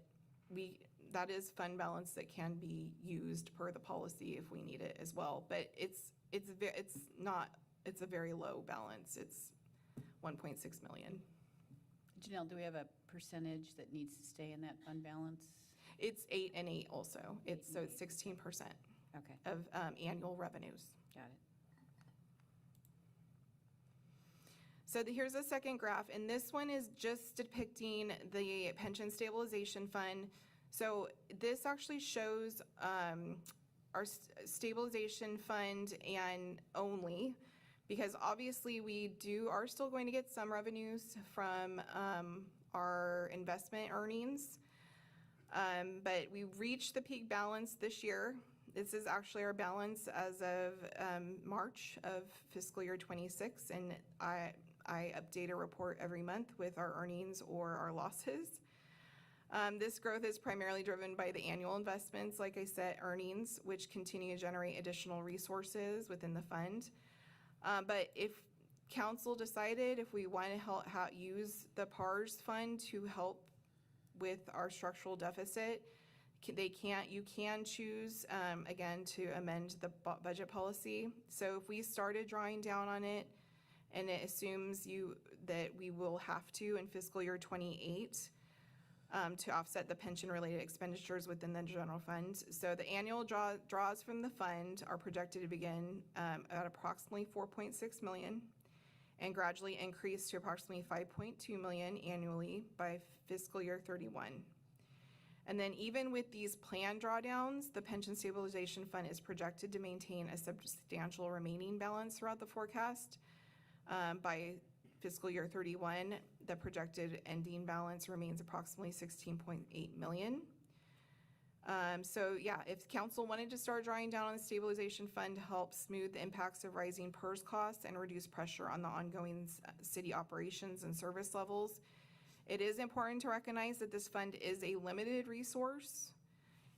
that is fund balance that can be used per the policy if we need it as well. But it's a very low balance. It's 1.6 million. Janelle, do we have a percentage that needs to stay in that fund balance? It's 8 and 8 also. It's 16%. Okay. Of annual revenues. Got it. So here's a second graph, and this one is just depicting the pension stabilization fund. So this actually shows our stabilization fund and only, because obviously we are still going to get some revenues from our investment earnings, but we reached the peak balance this year. This is actually our balance as of March of fiscal year 26, and I update a report every month with our earnings or our losses. This growth is primarily driven by the annual investments, like I said, earnings, which continue to generate additional resources within the fund. But if council decided if we want to use the PARS fund to help with our structural deficit, you can choose, again, to amend the budget policy. So if we started drawing down on it, and it assumes that we will have to in fiscal year 28 to offset the pension-related expenditures within the general fund. So the annual draws from the fund are projected to begin at approximately 4.6 million and gradually increase to approximately 5.2 million annually by fiscal year 31. And then even with these planned drawdowns, the pension stabilization fund is projected to maintain a substantial remaining balance throughout the forecast. By fiscal year 31, the projected ending balance remains approximately 16.8 million. So yeah, if council wanted to start drawing down on the stabilization fund to help smooth the impacts of rising PERS costs and reduce pressure on the ongoing city operations and service levels, it is important to recognize that this fund is a limited resource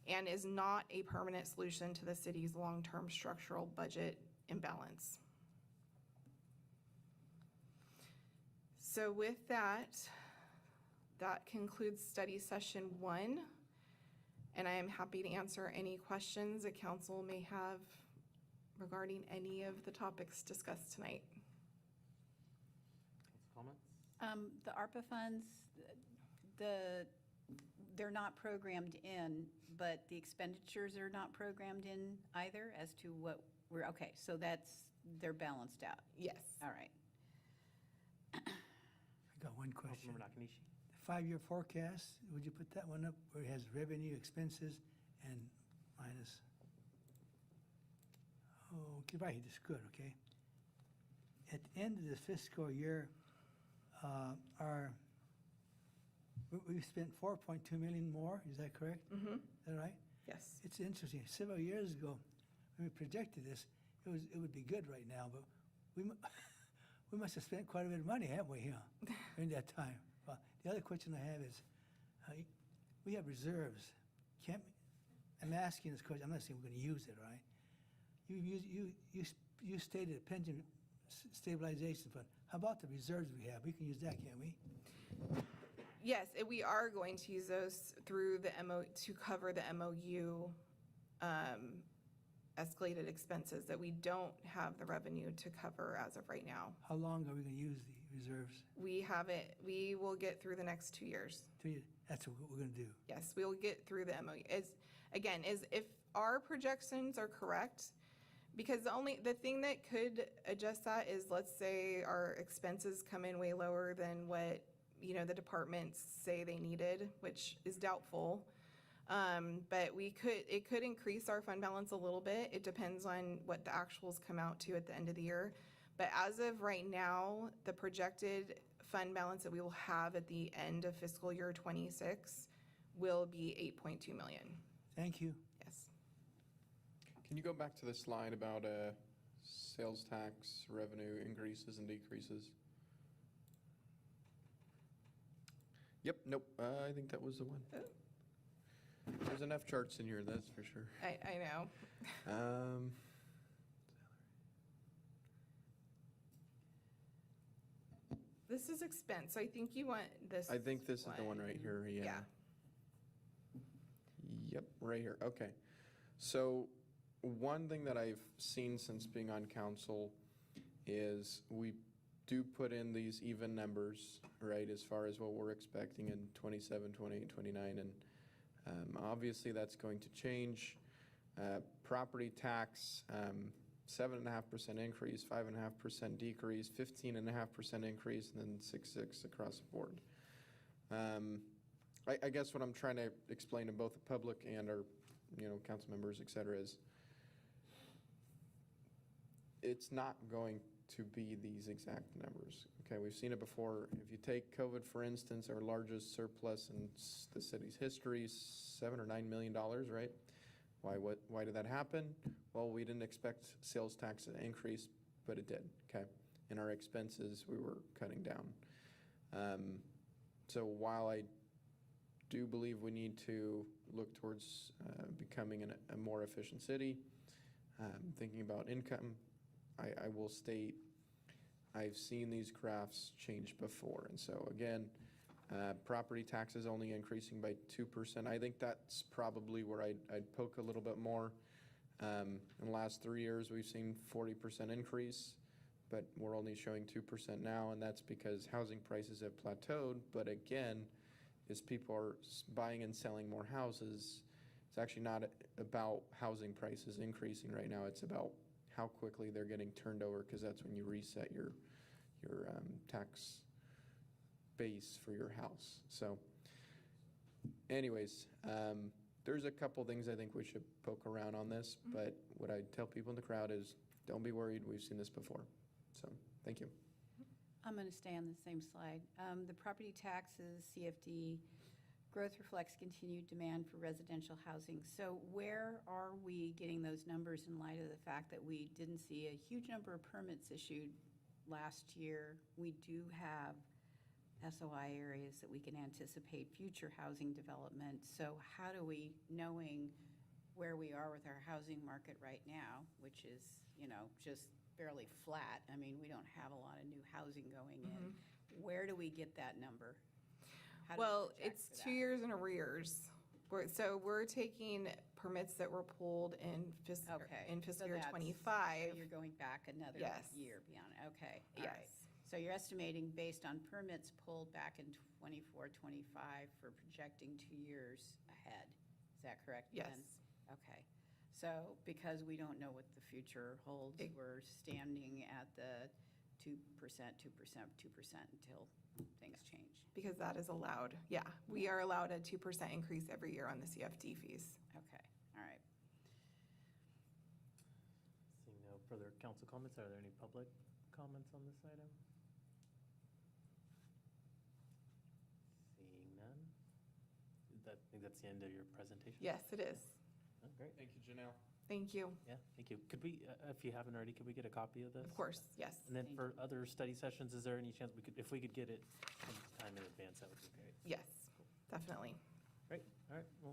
and is not a permanent solution to the city's long-term structural budget imbalance. So with that concludes study session 1, and I am happy to answer any questions that council may have regarding any of the topics discussed tonight. Comments? The ARPA funds, they're not programmed in, but the expenditures are not programmed in either as to what okay, so they're balanced out. Yes. All right. I got one question. Councilmember Nakanishi. The 5-year forecast, would you put that one up where it has revenue, expenses, and minus? Oh, okay, right, this is good, okay. At the end of this fiscal year, we've spent 4.2 million more, is that correct? Mm-hmm. Is that right? Yes. It's interesting. Several years ago, when we projected this, it would be good right now, but we must have spent quite a bit of money, haven't we, during that time? Well, The other question I have is, we have reserves. I'm asking this question, I'm not saying we're going to use it, all right? You stated a pension stabilization fund. How about the reserves we have? We can use that, can't we? Yes, we are going to use those through the to cover the MOU escalated expenses that we don't have the revenue to cover as of right now. How long are we going to use the reserves? We will get through the next 2 years. 2 years. That's what we're going to do. Yes, we will get through the MOU. If our projections are correct, because the thing that could adjust that is, let's say our expenses come in way lower than what, the departments say they needed, which is doubtful. But it could increase our fund balance a little bit. It depends on what the actuals come out to at the end of the year. But as of right now, the projected fund balance that we will have at the end of fiscal year 26 will be $8.2 million. Thank you. Yes. Can you go back to the slide about sales tax revenue increases and decreases? Yep, nope, I think that was the one. There's enough charts in here, that's for sure. I know. This is expense, so I think you want this. I think this is the one right here, yeah. Yeah. Yep, right here, okay. So one thing that I've seen since being on council is we do put in these even numbers, right, as far as what we're expecting in 27, 28, 29, and obviously that's going to change. Property tax, 7.5% increase, 5.5% decrease, 15.5% increase, and then 6.6 across the board. I guess what I'm trying to explain to both the public and our, council members, et cetera, is it's not going to be these exact numbers. Okay, we've seen it before. If you take COVID, for instance, our largest surplus in the city's history, $7 or $9 million, right? Why did that happen? Well, we didn't expect sales tax to increase, but it did, okay? And our expenses, we were cutting down. So while I do believe we need to look towards becoming a more efficient city, thinking about income, I will state I've seen these graphs change before. And so again, property taxes only increasing by 2%. I think that's probably where I'd poke a little bit more. In the last 3 years, we've seen 40% increase, but we're only showing 2% now, and that's because housing prices have plateaued. But again, as people are buying and selling more houses, it's actually not about housing prices increasing right now. It's about how quickly they're getting turned over, because that's when you reset your tax base for your house. So anyways, there's a couple things I think we should poke around on this, but what I tell people in the crowd is don't be worried. We've seen this before. So thank you. I'm going to stay on the same slide. The property taxes, CFD, growth reflects continued demand for residential housing. So where are we getting those numbers in light of the fact that we didn't see a huge number of permits issued last year? We do have SOI areas that we can anticipate future housing development. So how do we, knowing where we are with our housing market right now, which is, just fairly flat. I mean, we don't have a lot of new housing going in. Where do we get that number? How do we Well, project it's for 2 that? years in arrears. We're taking permits that were pulled in fiscal So year that's- 25. So you're going back another Yes. year beyond, okay. all right. Yes. So you're estimating based on permits pulled back in 24, 25 for projecting 2 years ahead. Is that correct? then? Yes. Okay. So because we don't know what the future holds, we're standing at the 2%, 2%, 2% until things change. Because that is allowed. Yeah, we are allowed a 2% increase every year on the CFD fees. Okay, all right. Seeing no further council comments, are there any public comments on this item? Seeing none. I think that's the end of your presentation? Yes, it is. Oh, great. Thank you, Janelle. Thank you. Yeah, thank you. Could we, if you haven't already, could we get a copy of this? Of course, yes. And then for other study sessions, is there any chance we could, if we could get it some time in advance, that would be great. Yes, definitely. Great, all right, well,